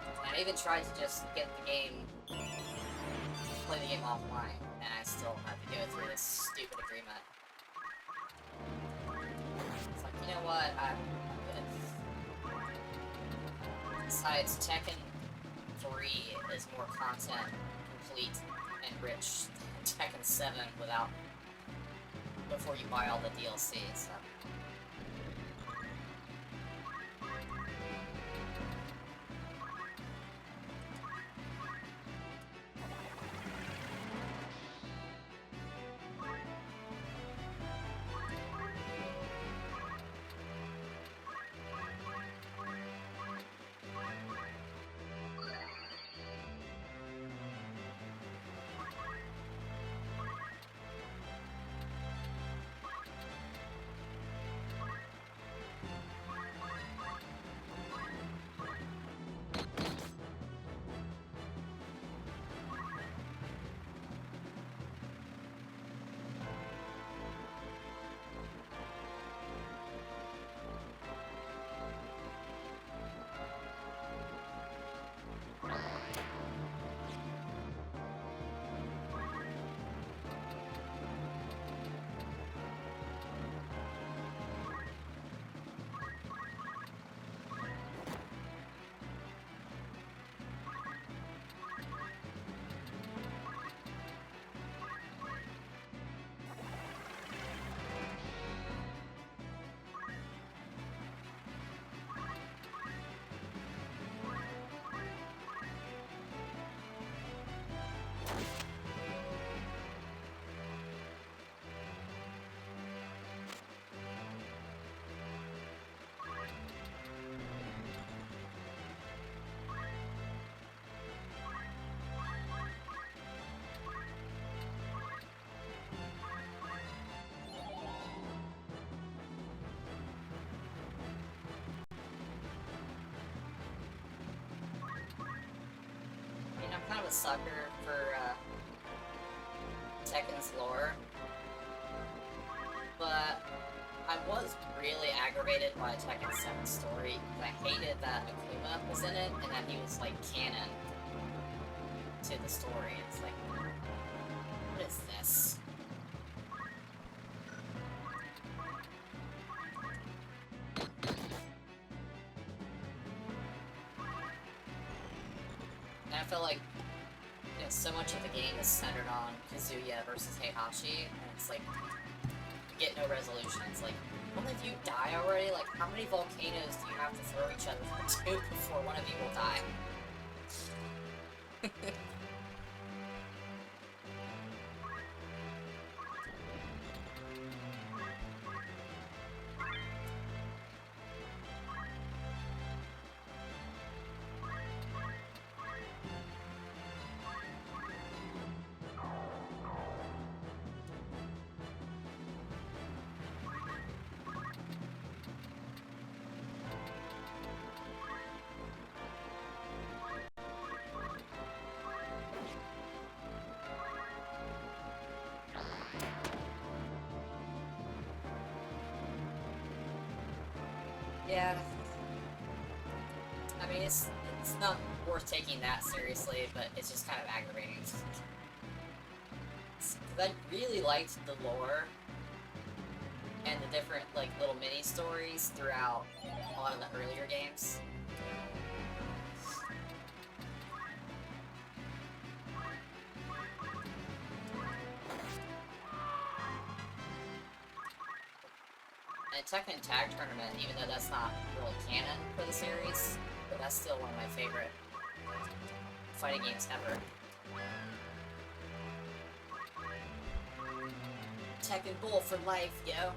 But I even tried to just get the game, play the game offline, and I still had to go through this stupid agreement. It's like, you know what, I'm good. Besides, Tekken 3 is more content complete and rich than Tekken 7 before you buy all the DLC, so. I'm kind of a sucker for Tekken's lore, but I was really aggravated by Tekken 7's story. I hated that Akuma was in it and that he was like canon to the story. It's like, what is this? And I feel like, you know, so much of the game is centered on Kazuya versus Heihachi, and it's like, you get no resolution. It's like, one of you die already? Like, how many volcanoes do you have to throw each other into before one of you will die? Yeah. I mean, it's not worth taking that seriously, but it's just kind of aggravating. I really liked the lore and the different, like, little mini-stories throughout a lot of the earlier games. And Tekken Tag Tournament, even though that's not really canon for the series, but that's still one of my favorite fighting games ever. Tekken Bull for life, yo!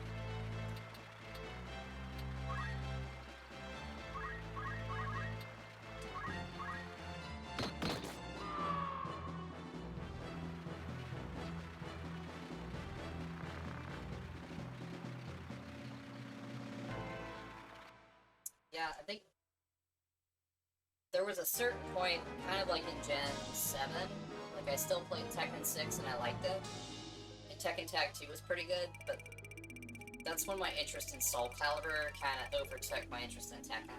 Yeah, I think there was a certain point, kind of like in Gen 7, like I still played Tekken 6 and I liked it, Tekken Tag 2 was pretty good, but that's when my interest in Soul Calibur kind of overtook my interest in Tekken.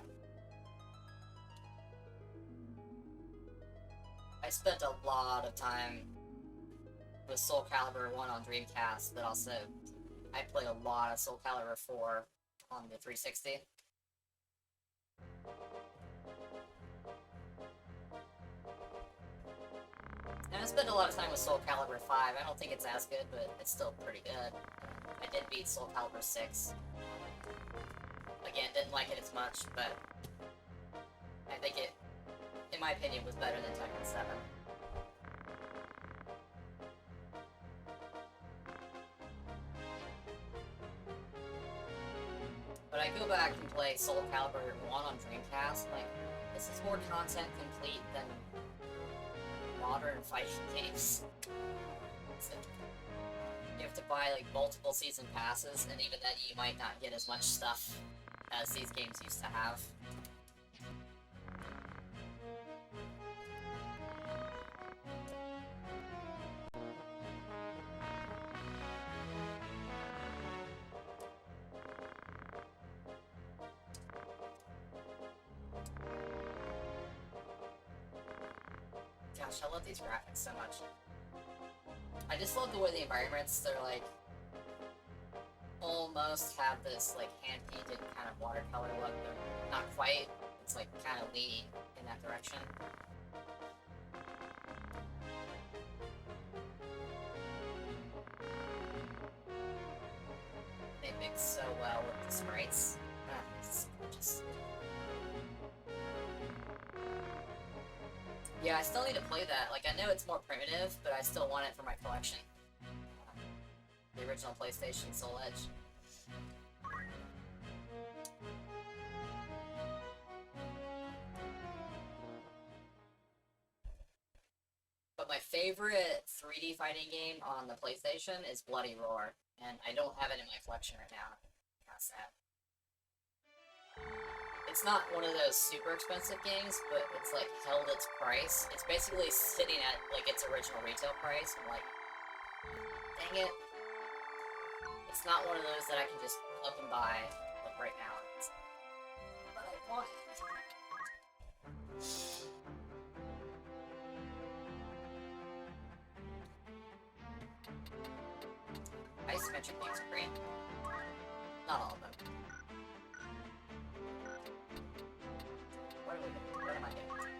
I spent a lot of time with Soul Calibur 1 on Dreamcast, but also I played a lot of Soul Calibur 4 on the 360. And I spent a lot of time with Soul Calibur 5. I don't think it's as good, but it's still pretty good. I did beat Soul Calibur 6. Again, didn't like it as much, but I think it, in my opinion, was better than Tekken 7. But I go back and play Soul Calibur 1 on Dreamcast, like, this is more content complete than modern fighting games. So, you have to buy, like, multiple season passes, and even then you might not get as much stuff as these games used to have. Gosh, I love these graphics so much. I just love the way the environments, they're like, almost have this like hand-painted kind of watercolor look. They're not quite, it's like kind of leaning in that direction. They mix so well with the sprites. It's gorgeous. Yeah, I still need to play that. Like, I know it's more primitive, but I still want it for my collection. The original PlayStation Soul Edge. But my favorite 3D fighting game on the PlayStation is Bloody Roar, and I don't have it in my collection right now. Kind of sad. It's not one of those super expensive games, but it's like held its price. It's basically sitting at like its original retail price. I'm like, dang it. It's not one of those that I can just up and buy like right now. But I want it. Isometric games are great. Not all of them. What am I doing?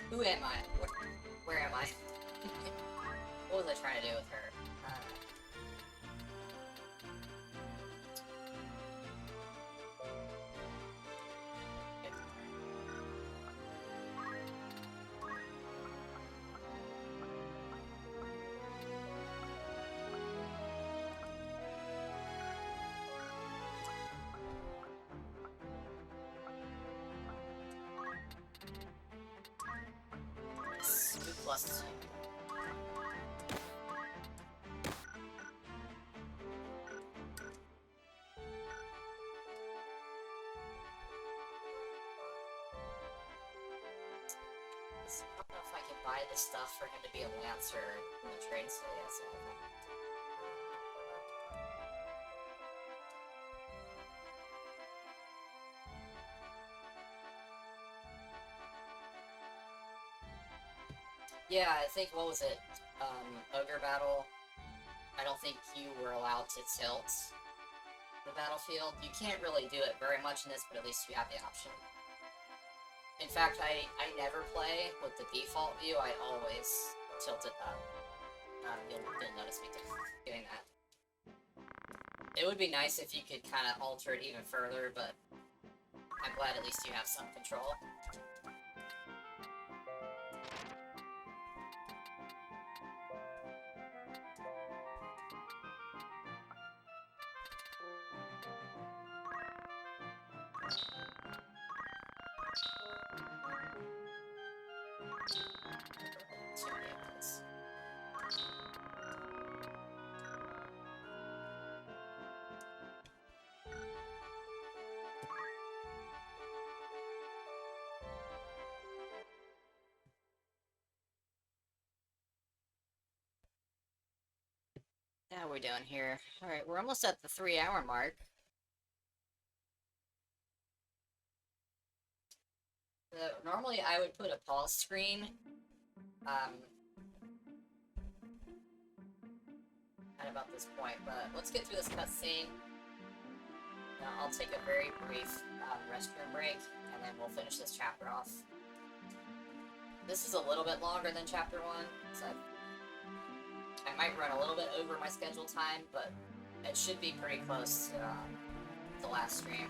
Who am I? Where am I? What was I trying to do with her? Plus. I don't know if I can buy this stuff for him to be a Lancer in the trade city. That's all. Yeah, I think, what was it? Ogre Battle. I don't think you were allowed to tilt the battlefield. You can't really do it very much in this, but at least you have the option. In fact, I never play with the default view. I always tilt it up. You'll notice me doing that. It would be nice if you could kind of alter it even further, but I'm glad at least you have some control. we doing here? Alright, we're almost at the 3-hour mark. Normally I would put a pause screen at about this point, but let's get through this cutscene. I'll take a very brief restroom break, and then we'll finish this chapter off. This is a little bit longer than chapter 1, so I might run a little bit over my scheduled time, but it should be pretty close to the last stream.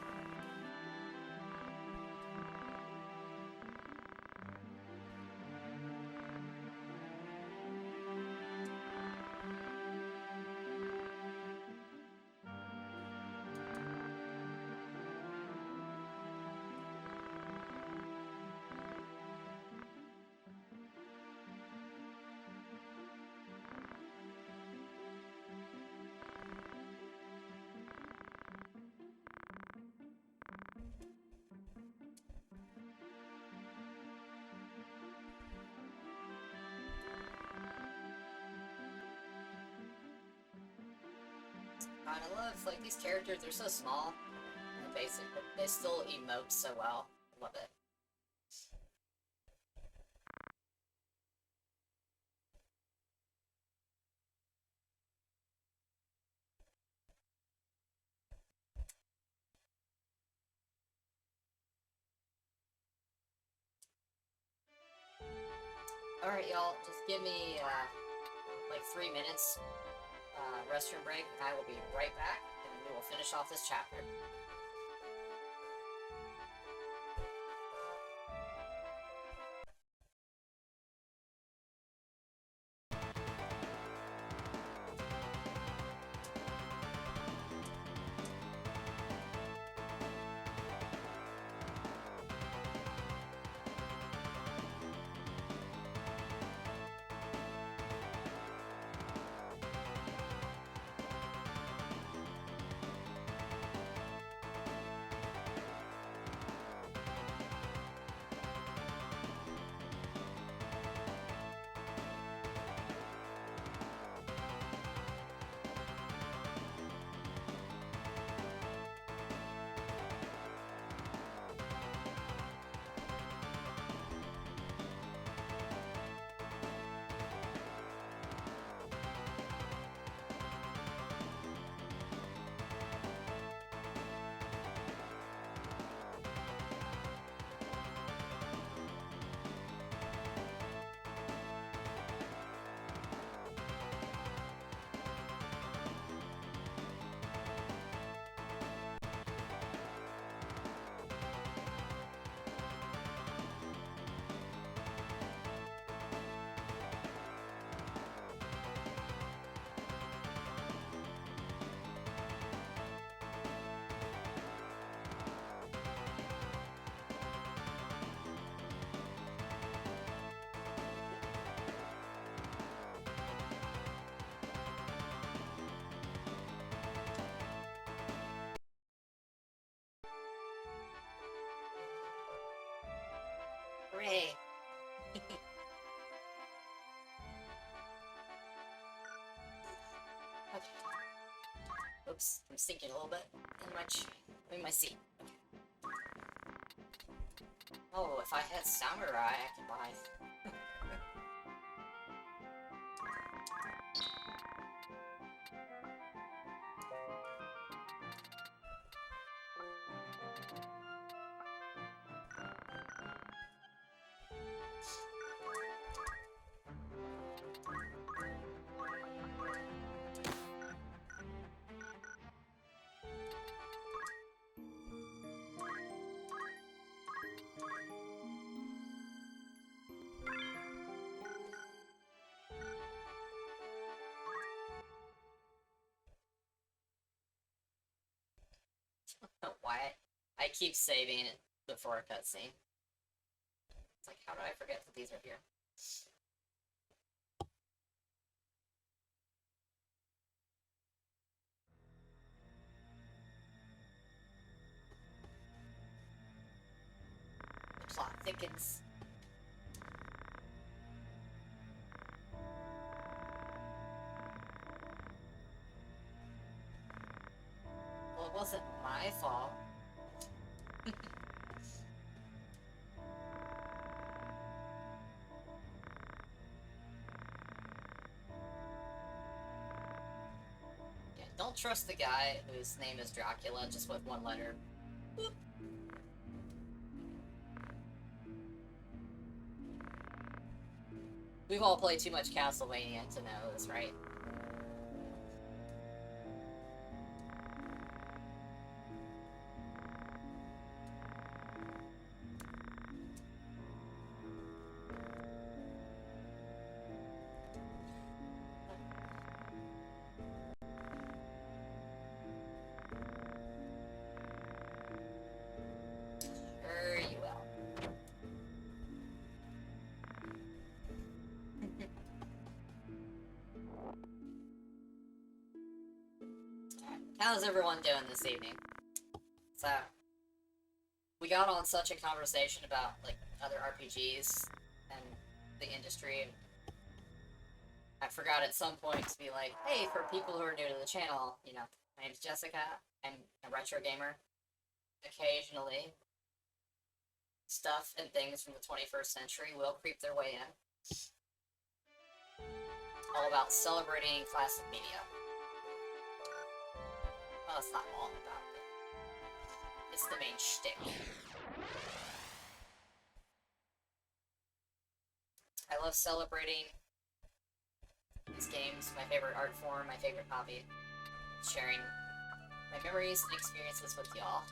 I love, like, these characters, they're so small and basic, but they still emote so well. I love it. Alright, y'all, just give me, like 3 minutes restroom break, and I will be right back, and we will finish off this chapter. Hooray! Okay. Oops, I'm sinking a little bit in my seat. Oh, if I had samurai, I could buy. Why? I keep saving it before a cutscene. It's like, how did I forget that these are here? The plot thickens. my fault. Yeah, don't trust the guy whose name is Dracula just with one letter. Boop. We've all played too much Castlevania to know this, right? Sure you will. How's everyone doing this evening? So, we got on such a conversation about, like, other RPGs and the industry, and I forgot at some point to be like, hey, for people who are new to the channel, you know, my name's Jessica, I'm a retro gamer. Occasionally, stuff and things from the 21st century will creep their way in. All about celebrating classic media. Well, it's not all about it. It's the main shtick. I love celebrating these games, my favorite art form, my favorite hobby. Sharing my memories and experiences with y'all.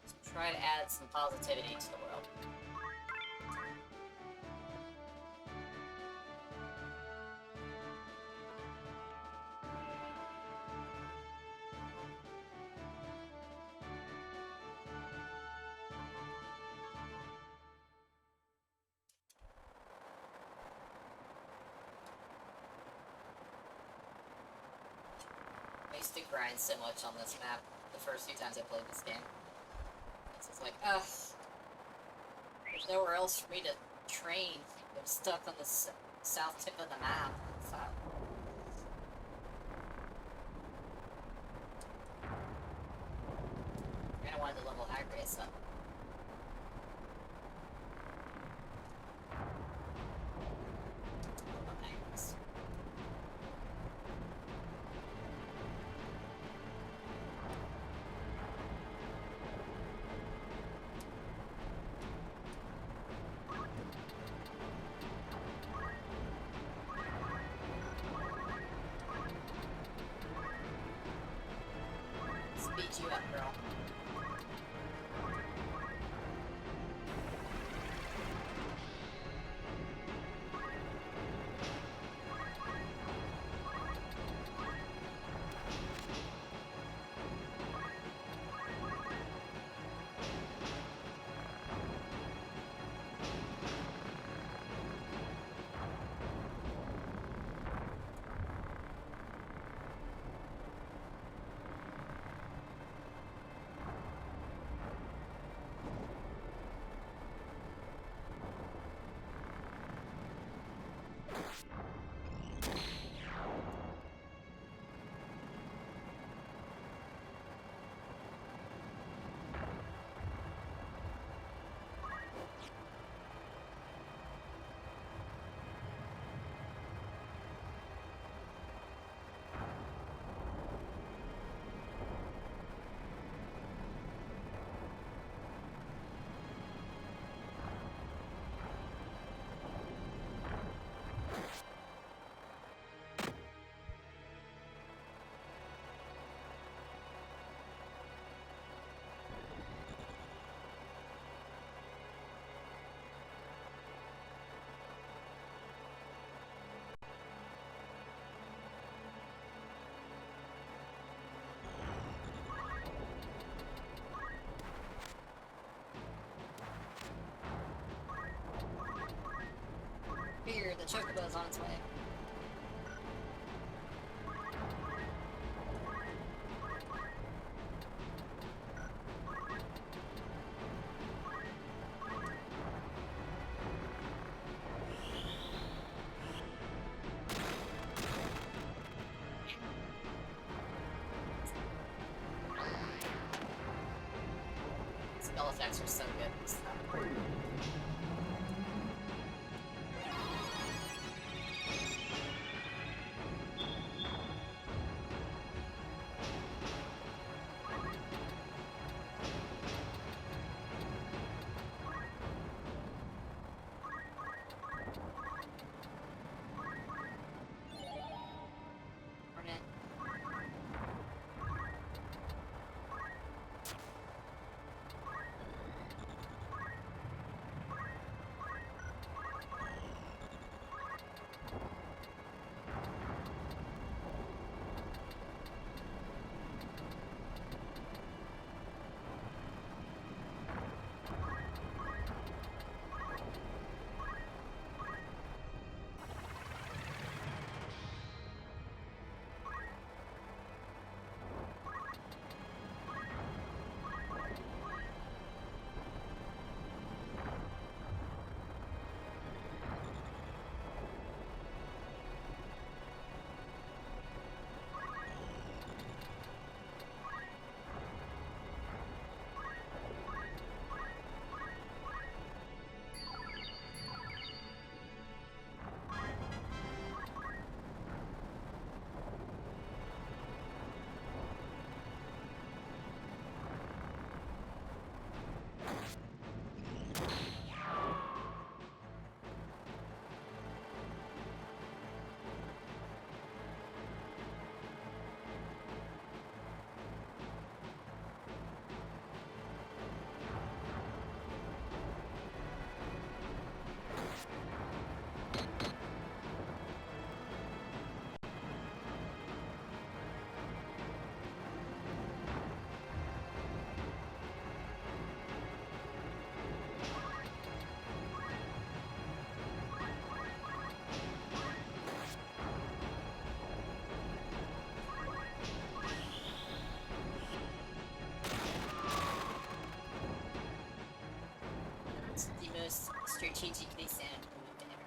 So try to add some positivity to the world. I used to grind so much on this map the first few times I played this game. It's just like, ugh. There's nowhere else for me to train. I'm stuck on the south tip of the map. So. I kinda wanted to level Agrius up. Agrius. Speed you up, girl. Here, the chocobo's on its way. attacks are so good and stuff. The most strategically sound move ever.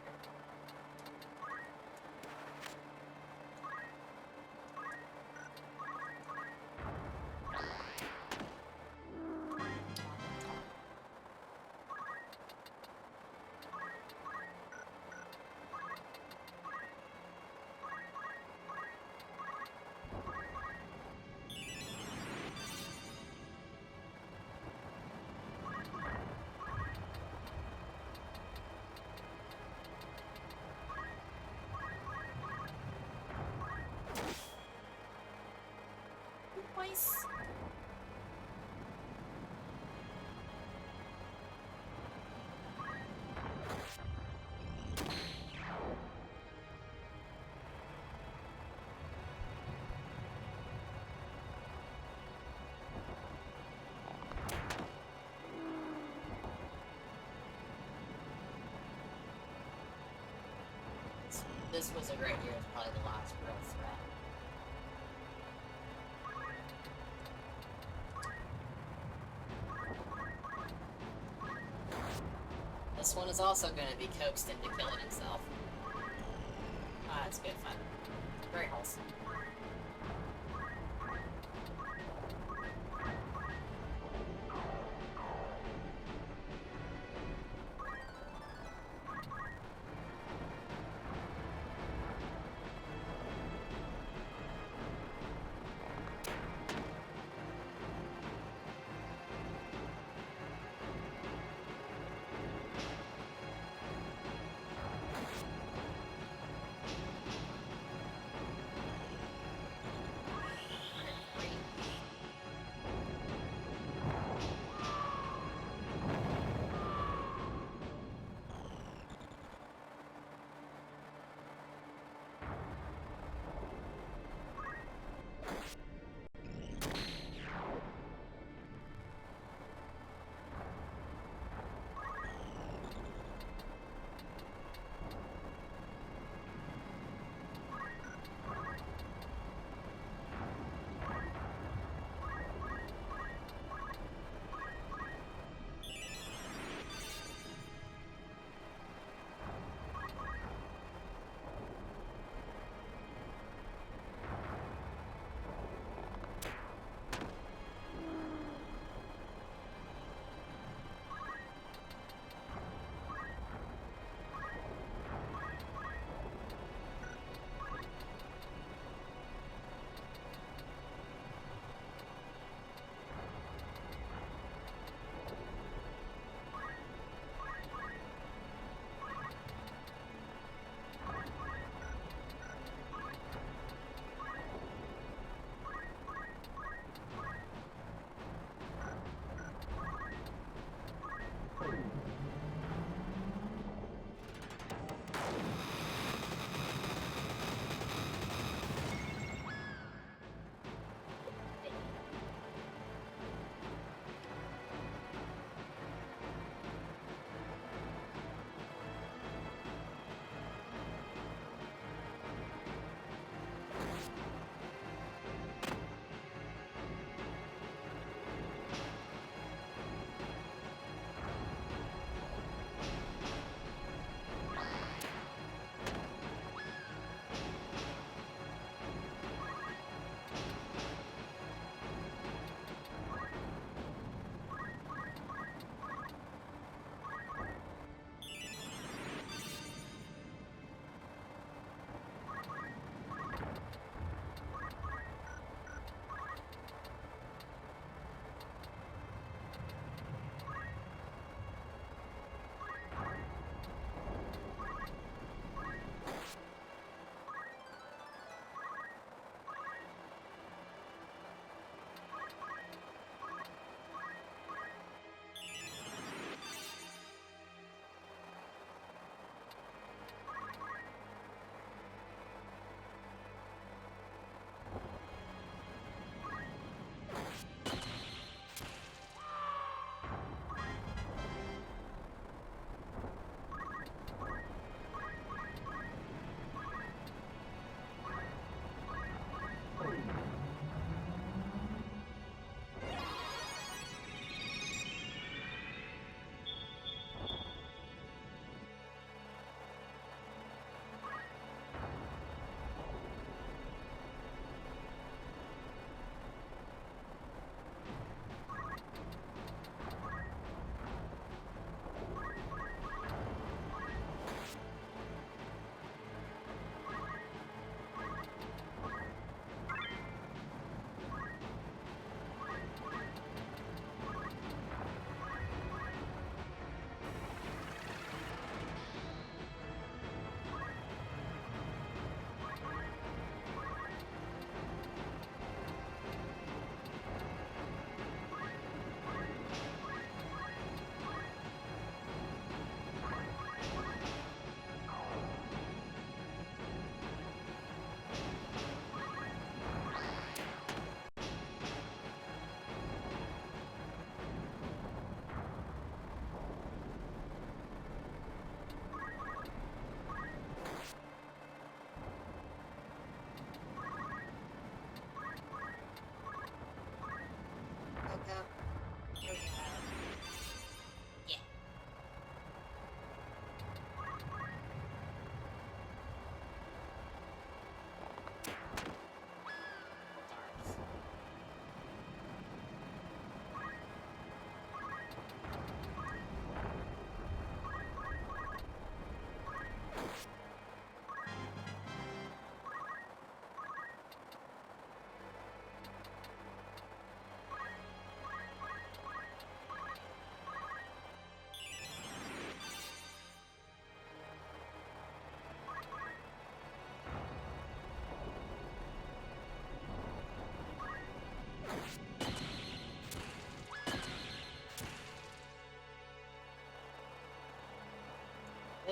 Twice. This was a great year. It's probably the last real threat. This one is also going to be coaxed into killing himself. Ah, it's good fun. Very wholesome.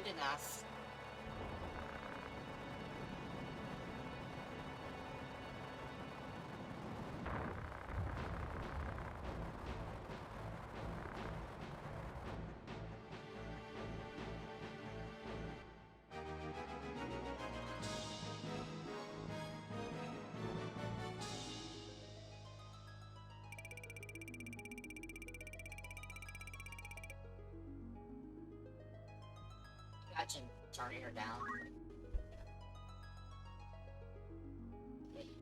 Good enough. Imagine turning her down.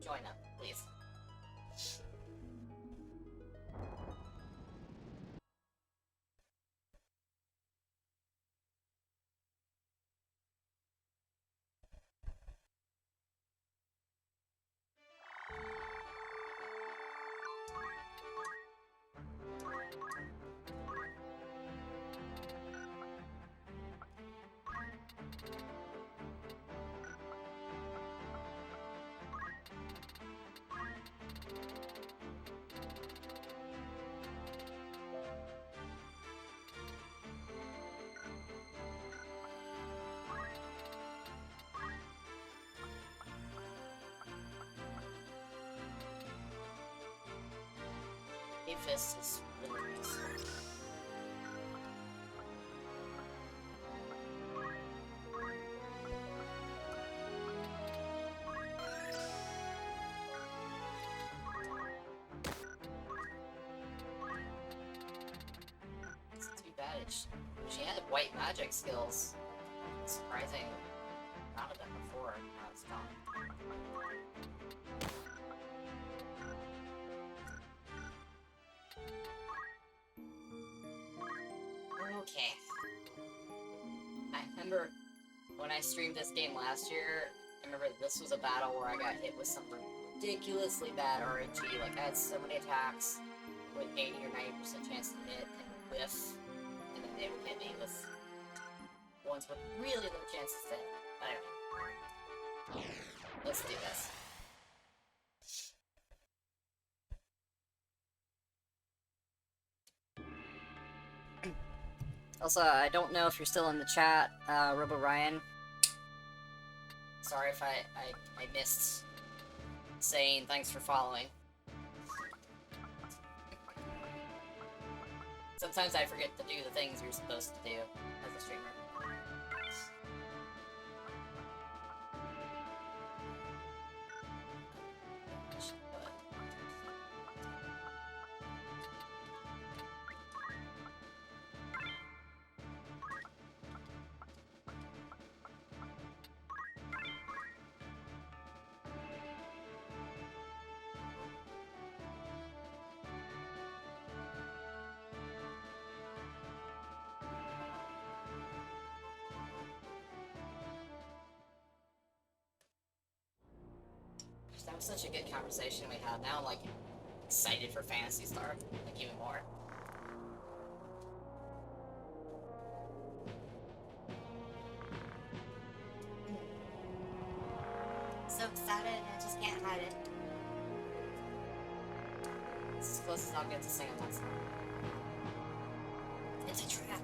Join them, please. Fist is really nice. It's too bad she had white magic skills. Surprising amount of them before. Now it's gone. Okay. I remember when I streamed this game last year, I remember this was a battle where I got hit with some ridiculously bad RNG. Like, I had so many attacks with 80 or 90% chance to hit and whiff, and then they would hit me with ones with really low chances to hit. Anyway. Let's do this. Also, I don't know if you're still in the chat, Robo Ryan. Sorry if I missed saying thanks for following. Sometimes I forget to do the things you're supposed to do as a streamer. That was such a good conversation we had. Now I'm like excited for Phantasy Star, like even more. So excited, I just can't hide it. It's as close as I'll get to singing that song. It's a trap.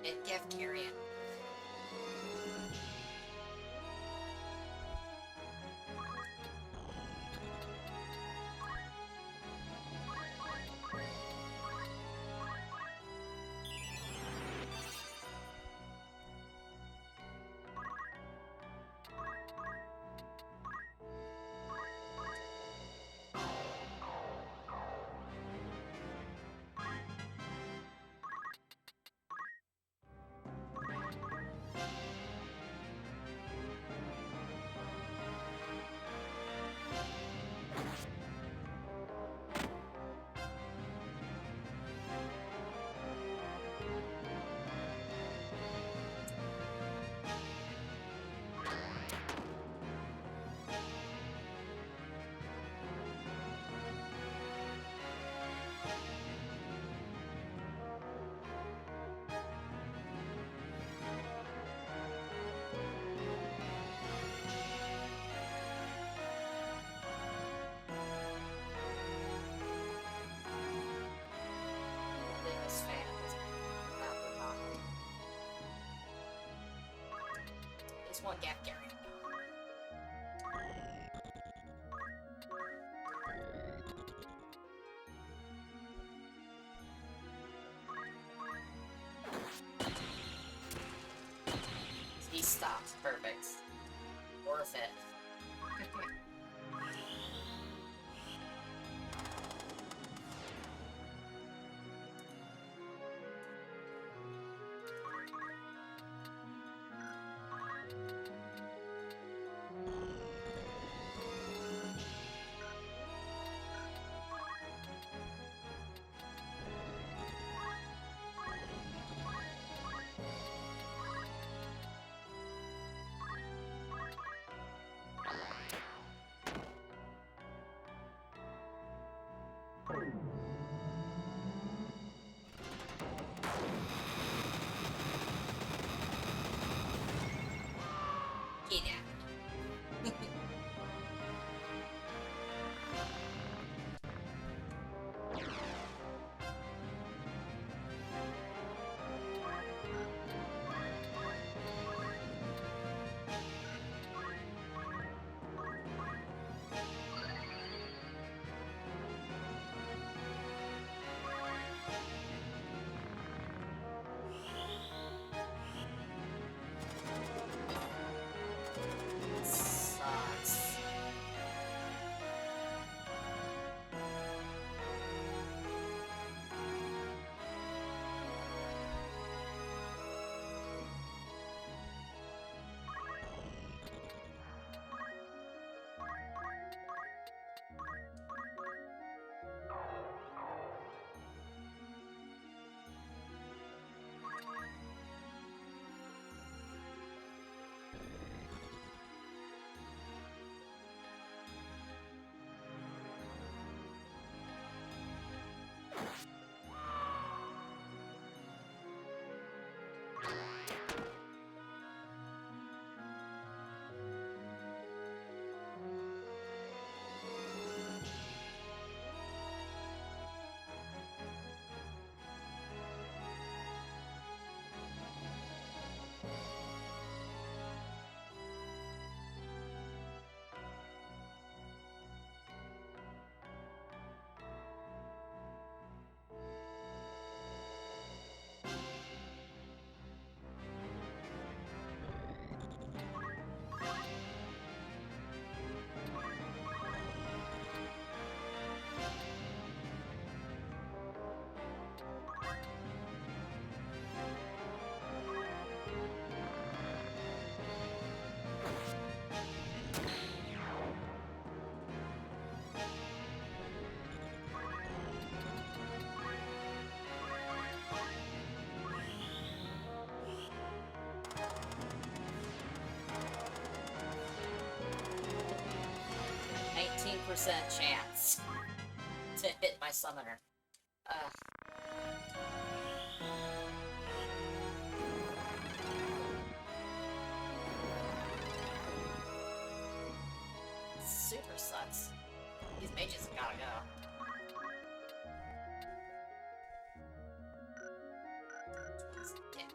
It gift carrying. Biggest fan is Manipulator. This one gift carrying. He stopped. Perfect. Worth it. Get out. Sucks. % chance to hit my summoner. Super sucks. These mages have gotta go. Dick.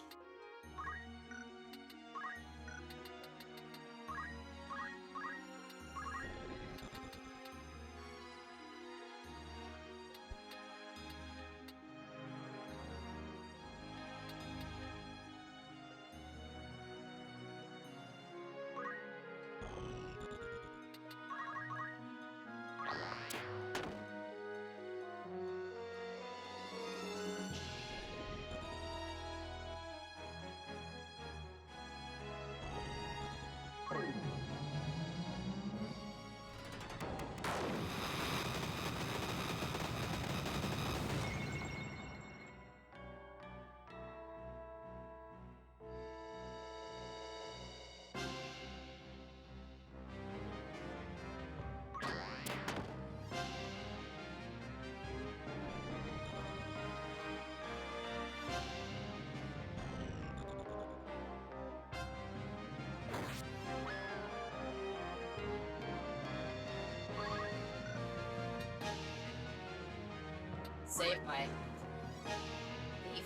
Save my leaf.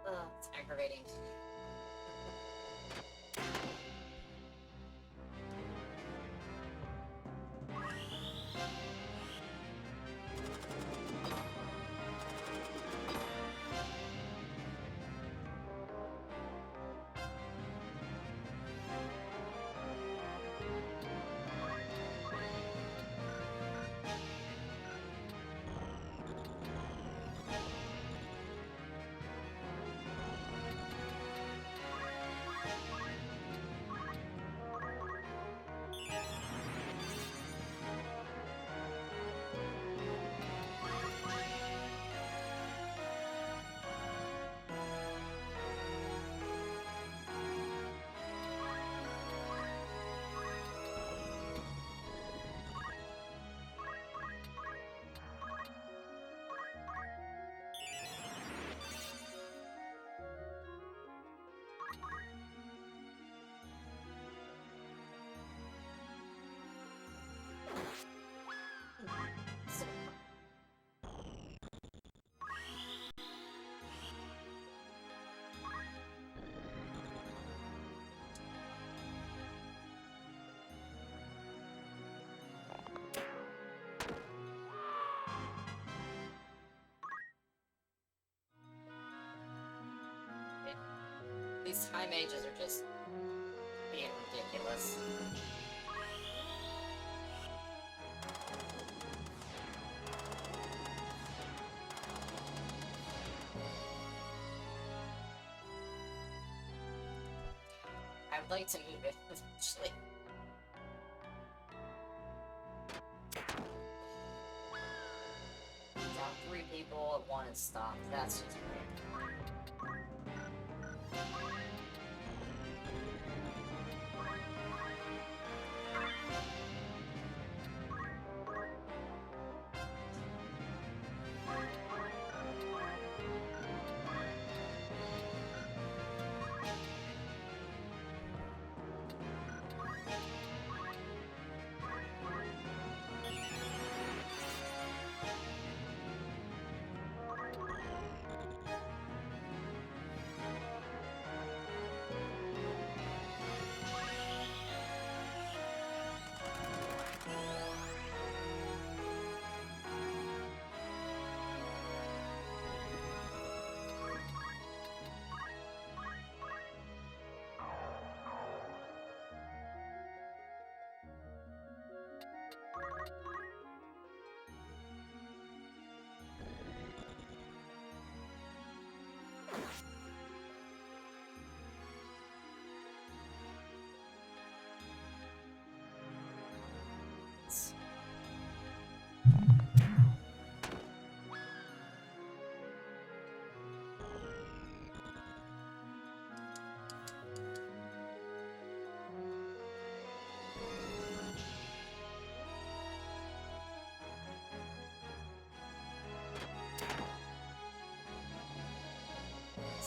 Ugh, it's aggravating. So, these high mages are just being ridiculous. I would like to move it eventually. Down 3 people, 1 is stopped. That's just great.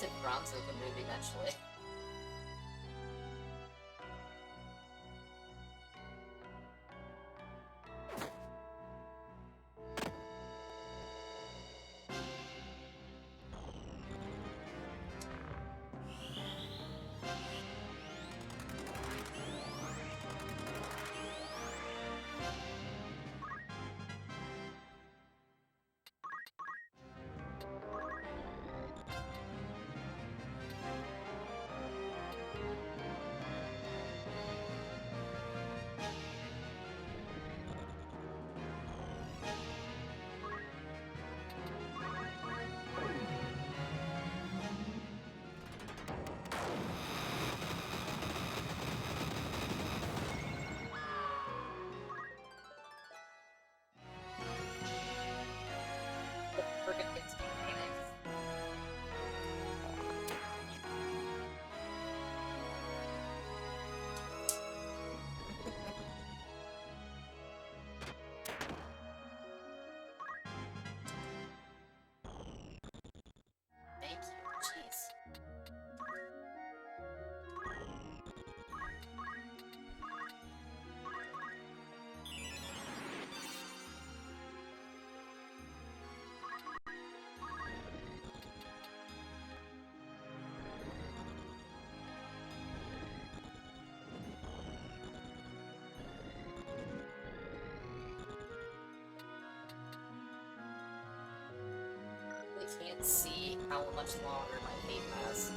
If Bronzo can move eventually. Can't see how much longer my lead has.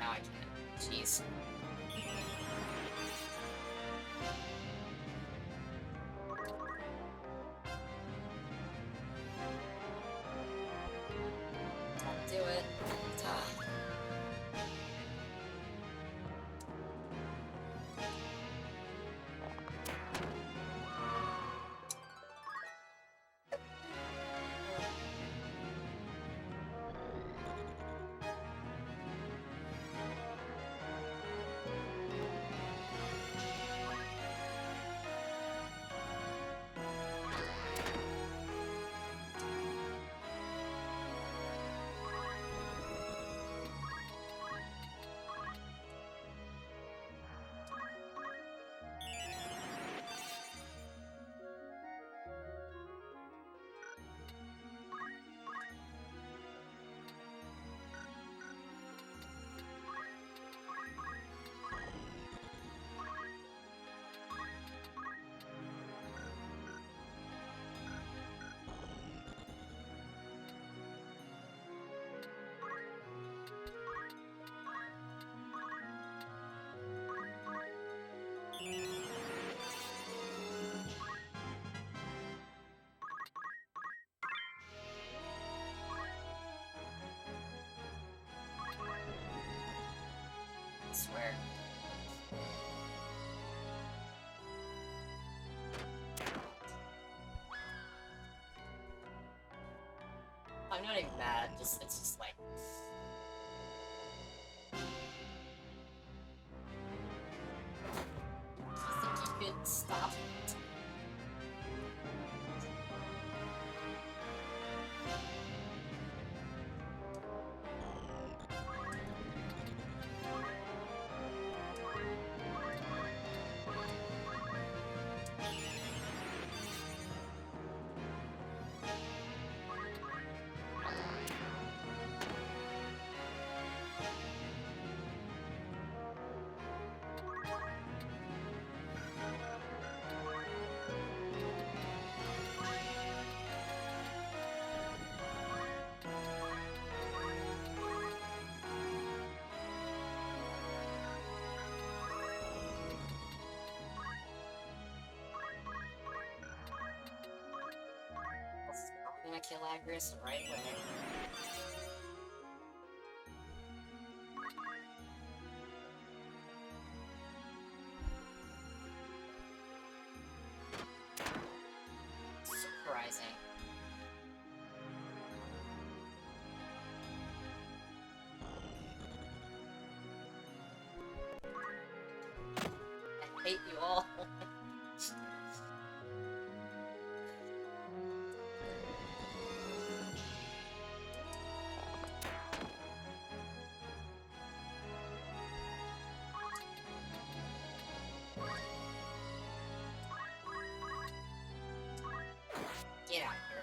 Now I can. Jeez. Don't do it. Ah. I swear. I'm not even mad, it's just like... Do you think you could stop it? I'm gonna kill Agris the right way. Surprising. I hate you all. Get out of here.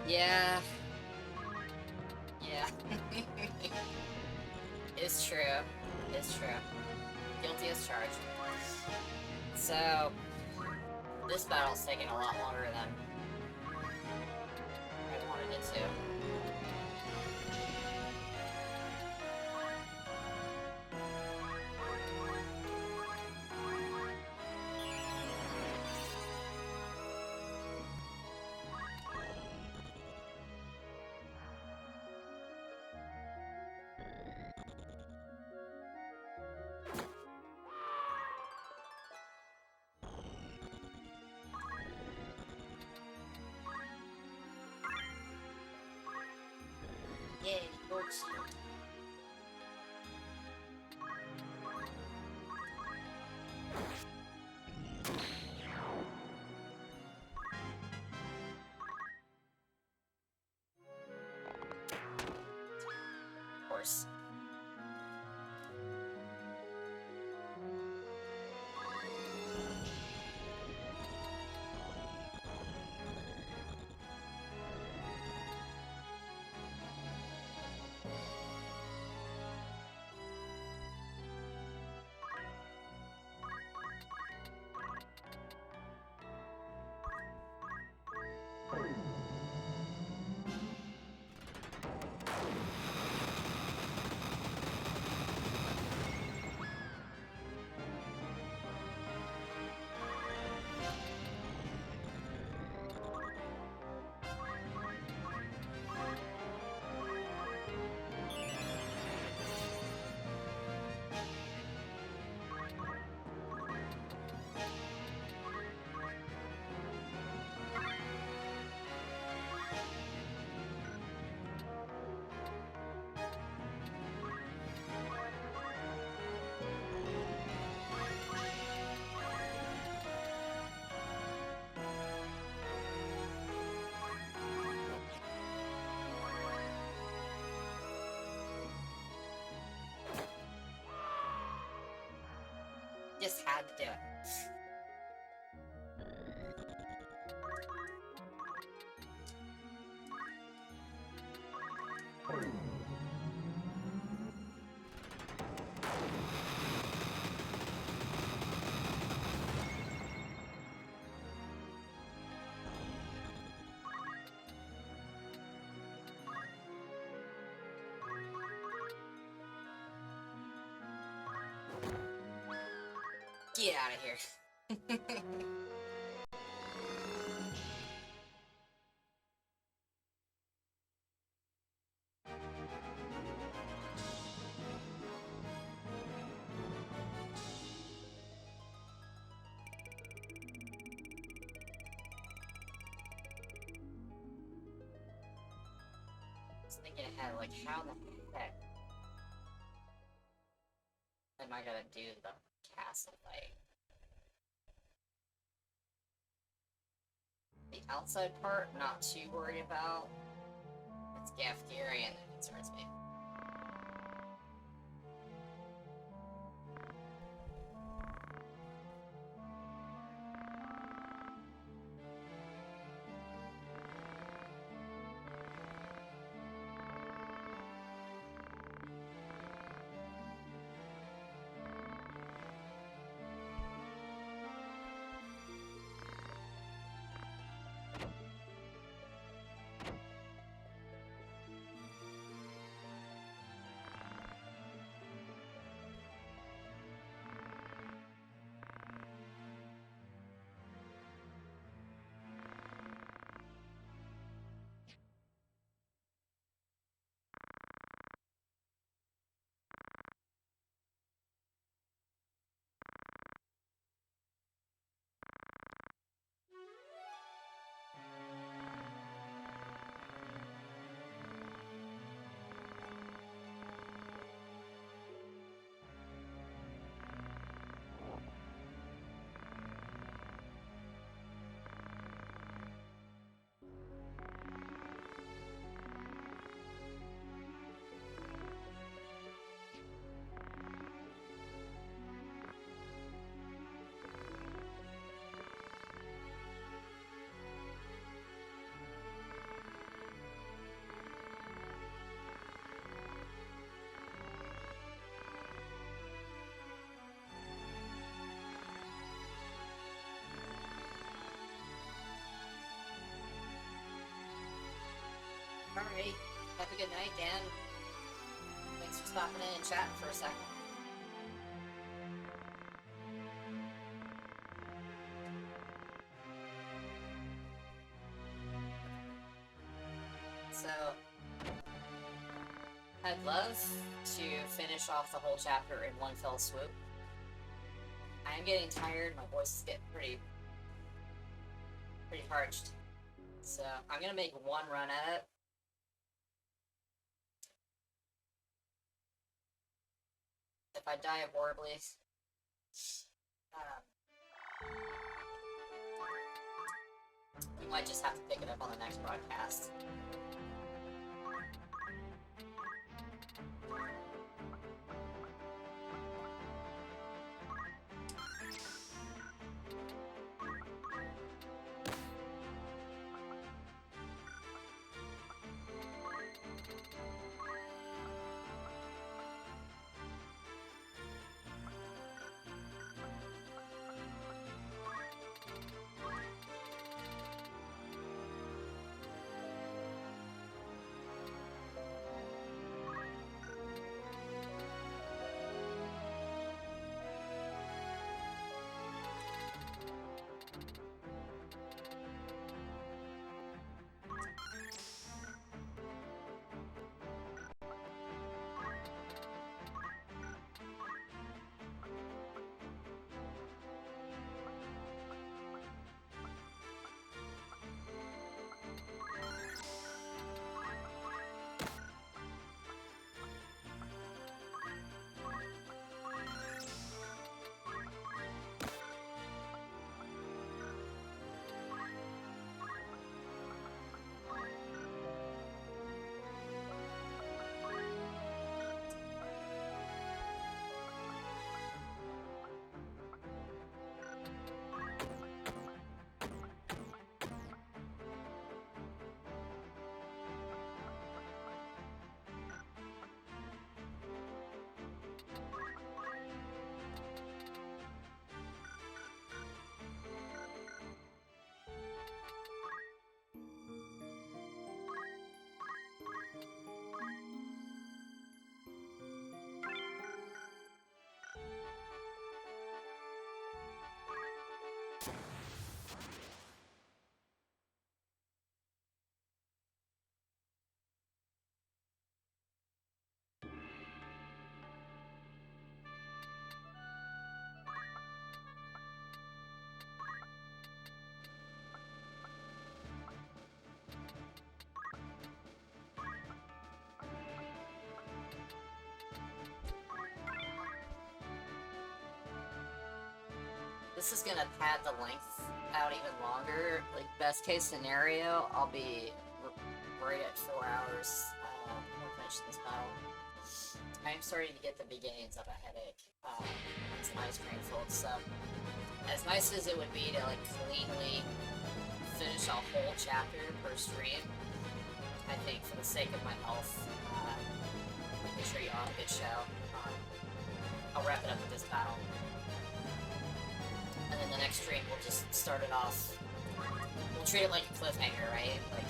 Yeah. Yeah. It's true. It's true. Guilty as charged. So, this battle's taking a lot longer than I wanted it to. towards you. Of course. Just had to do it. Get out of here. Just thinking ahead, like, how the heck am I gonna do the castle fight? The outside part, not too worried about. It's cafeteria that concerns me. Alright, have a good night, Dan. Thanks for stopping in and chatting for a second. So, I'd love to finish off the whole chapter in one fell swoop. I'm getting tired, my voice is getting pretty parched. So, I'm gonna make one run at it. if I die horribly, we might just have to pick it up on the next broadcast. This is gonna pad the length out even longer. Like, best case scenario, I'll be right at 4 hours when we finish this battle. I'm starting to get the beginnings of a headache on some ice cream, folks, so as nice as it would be to, like, cleanly finish a whole chapter per stream, I think for the sake of my health, make sure you all have a good show. I'll wrap it up with this battle. And then the next stream, we'll just start it off. We'll treat it like a cliffhanger, right? Like...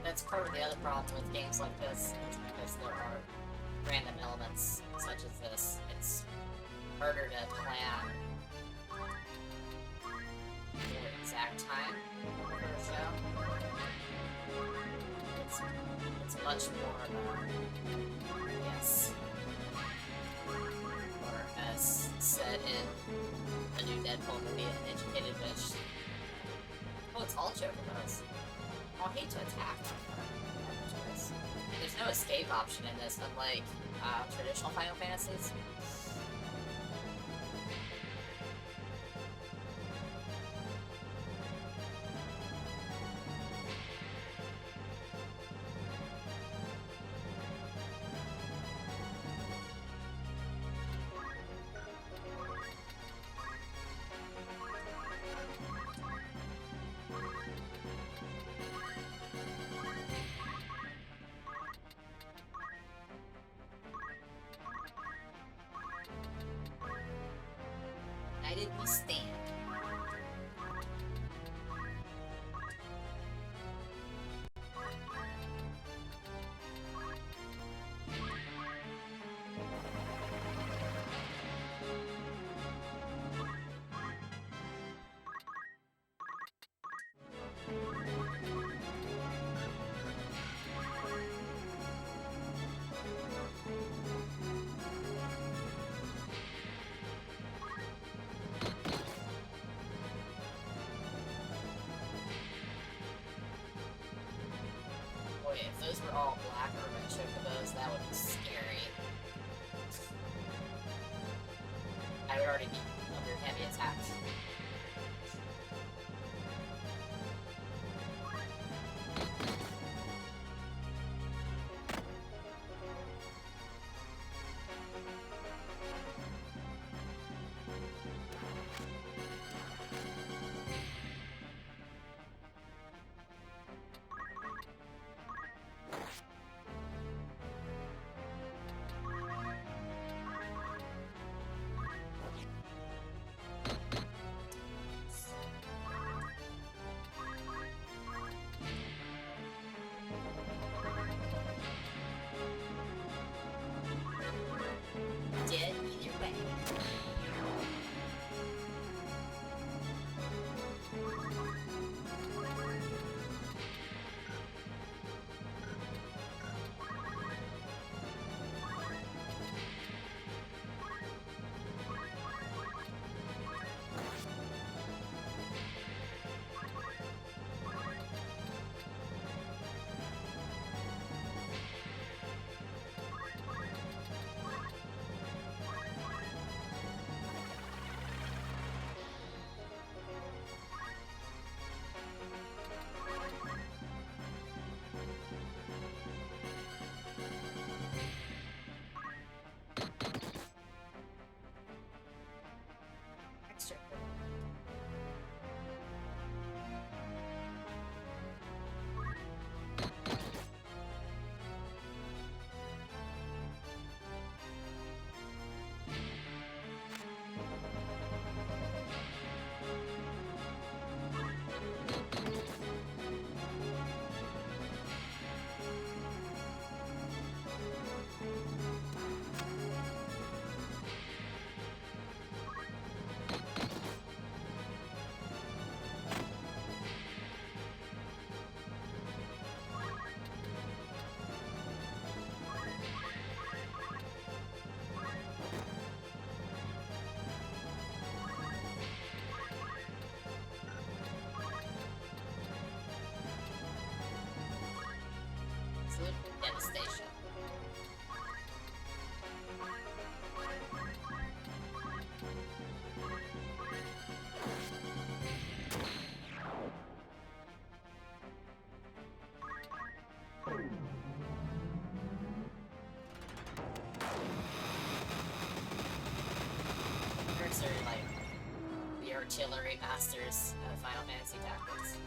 That's part of the other problem with games like this, is because there are random elements such as this. It's harder to plan the exact time for a show. It's much more yes. Or as said in a new Deadpool movie, an educated bitch. Oh, it's all Joker does. I'll hate to attack them. There's no escape option in this, unlike traditional Final Fantasies. United we stand. Okay, if those were all black or red chocobos, that would be scary. I would already be under heavy attack. Dead either way. Extra. Absolute devastation. Nerds are like the artillery masters of Final Fantasy Tactics.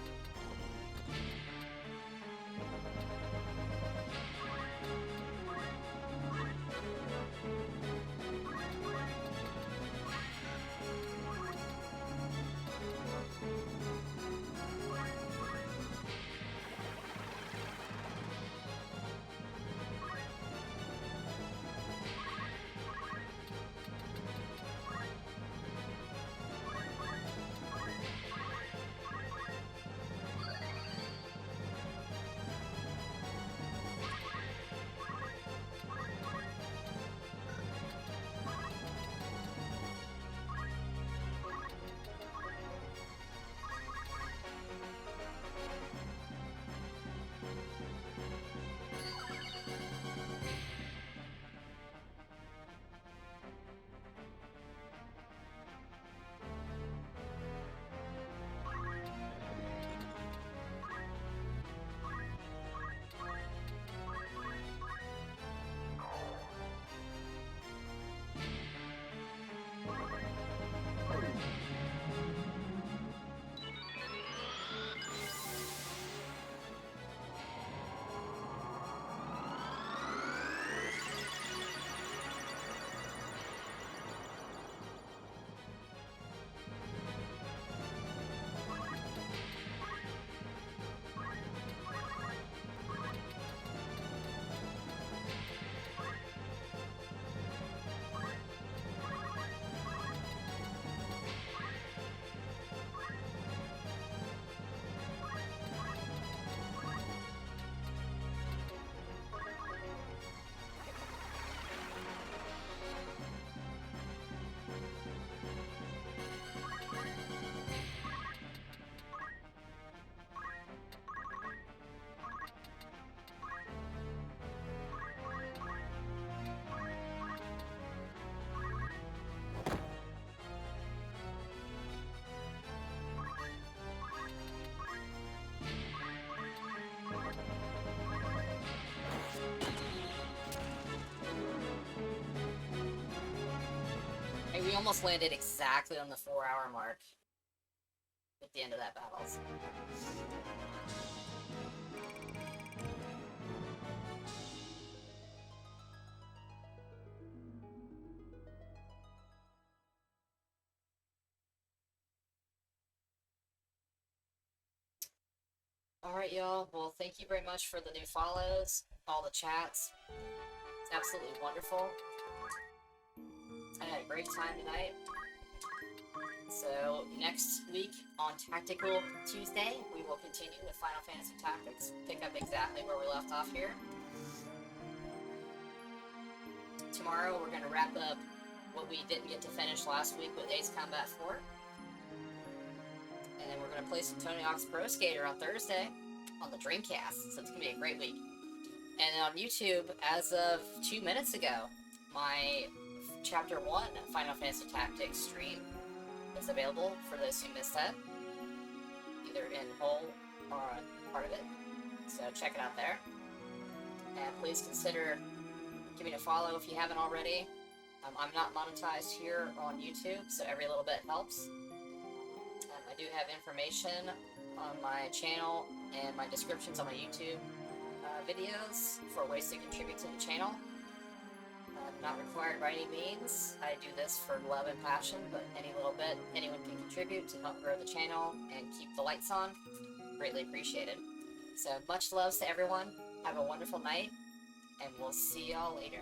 We almost landed exactly on the 4-hour mark at the end of that battle. So. Alright, y'all. Well, thank you very much for the new follows, all the chats. It's absolutely wonderful. I had a great time tonight. So, next week on Tactical Tuesday, we will continue with Final Fantasy Tactics. Pick up exactly where we left off here. Tomorrow, we're going to wrap up what we didn't get to finish last week with Ace Combat 4. And then we're going to play some Tony Hawk's Pro Skater on Thursday on the Dreamcast. So it's going to be a great week. And on YouTube, as of 2 minutes ago, my Chapter 1 Final Fantasy Tactics stream is available for those who missed that, either in whole or part of it. So check it out there. And please consider giving a follow if you haven't already. I'm not monetized here on YouTube, so every little bit helps. I do have information on my channel and my descriptions on my YouTube videos for ways to contribute to the channel. Not required by any means. I do this for love and passion, but any little bit anyone can contribute to help grow the channel and keep the lights on. Greatly appreciated. So much love to everyone. Have a wonderful night, and we'll see y'all later.